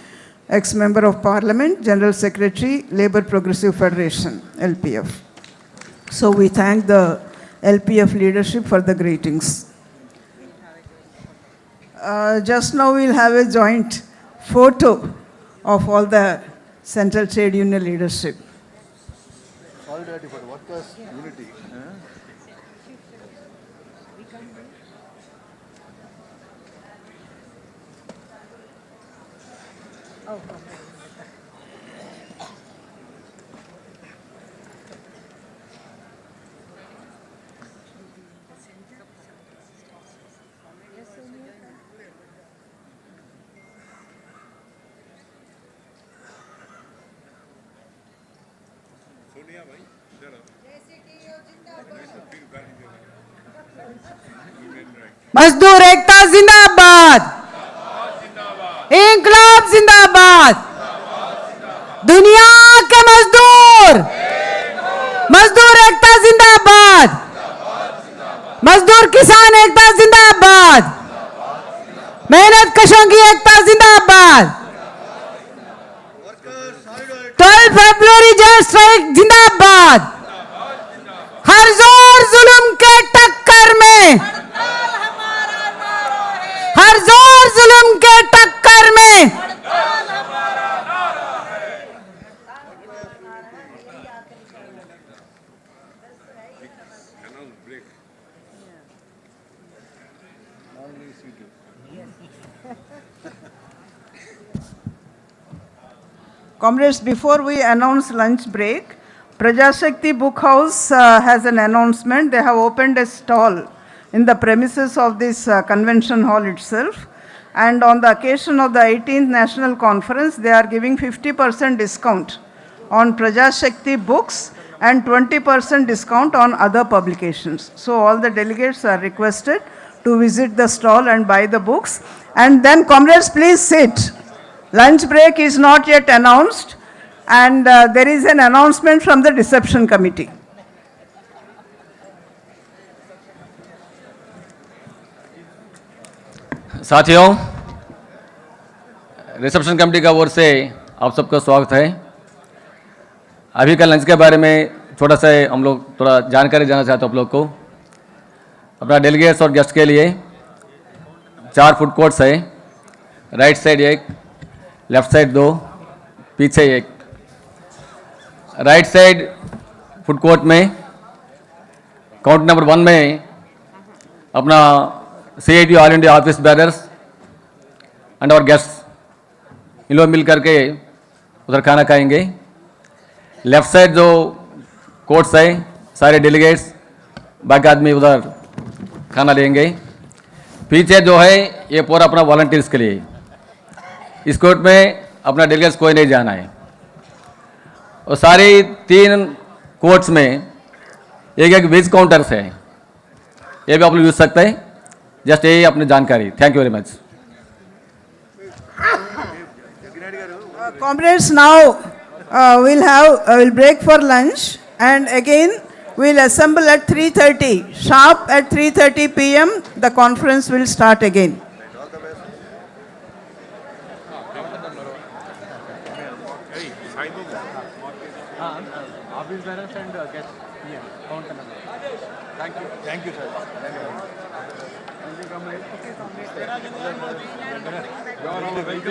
A: ex-member of Parliament, General Secretary, Labour Progressive Federation, LPF. So we thank the LPF leadership for the greetings. Just now we'll have a joint photo of all the Central Trade Union leadership.
R: Solidarity for workers' unity.
L: मजदूर एकता जिंदाबाद, इंकलाब जिंदाबाद, दुनिया के मजदूर, मजदूर एकता जिंदाबाद, मजदूर किसान एकता जिंदाबाद, मेहनत कशों की एकता जिंदाबाद, 12 फरवरी जन स्ट्राइक जिंदाबाद, हर जोर जुल्म के टक्कर में, हर जोर जुल्म के टक्कर में,
A: Comrades, before we announce lunch break, Prajashakti Book House has an announcement. They have opened a stall in the premises of this convention hall itself. And on the occasion of the 18th National Conference, they are giving 50% discount on Prajashakti books and 20% discount on other publications. So all the delegates are requested to visit the stall and buy the books. And then, comrades, please sit. Lunch break is not yet announced, and there is an announcement from the reception committee.
S: साथियों, reception committee का ओर से आप सबका स्वागत है। अभी का lunch के बारे में छोटा सा हम लोग थोड़ा जानकारी देना चाहते हैं आप लोग को। अपना डेलीगेट्स और गेस्ट के लिए 4 फूड कोर्ट्स है, राइट साइड 1, लेफ्ट साइड 2, पीछे 1। राइट साइड फूड कोर्ट में काउंटर नंबर 1 में अपना CITU all India office bearers and और गेस्ट इन लोग मिल करके उधर खाना खाएंगे। लेफ्ट साइड जो कोर्ट्स है सारे डेलीगेट्स बाकी आदमी उधर खाना लेंगे। पीछे जो है ये पूरा अपना वॉलंटियर्स के लिए। इस कोर्ट में अपना डेलीगेट्स कोई नहीं जाना है। और सारी 3 कोर्ट्स में एक वेज काउंटर्स है, ये भी आप लोग यूज सकते हैं। जस्ट यही अपनी जानकारी। Thank you very much.
A: Comrades, now we'll break for lunch, and again we'll assemble at 3:30. Sharp at 3:30 p.m. the conference will start again.
R: Thank you, sir. Thank you,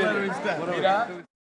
R: comrade.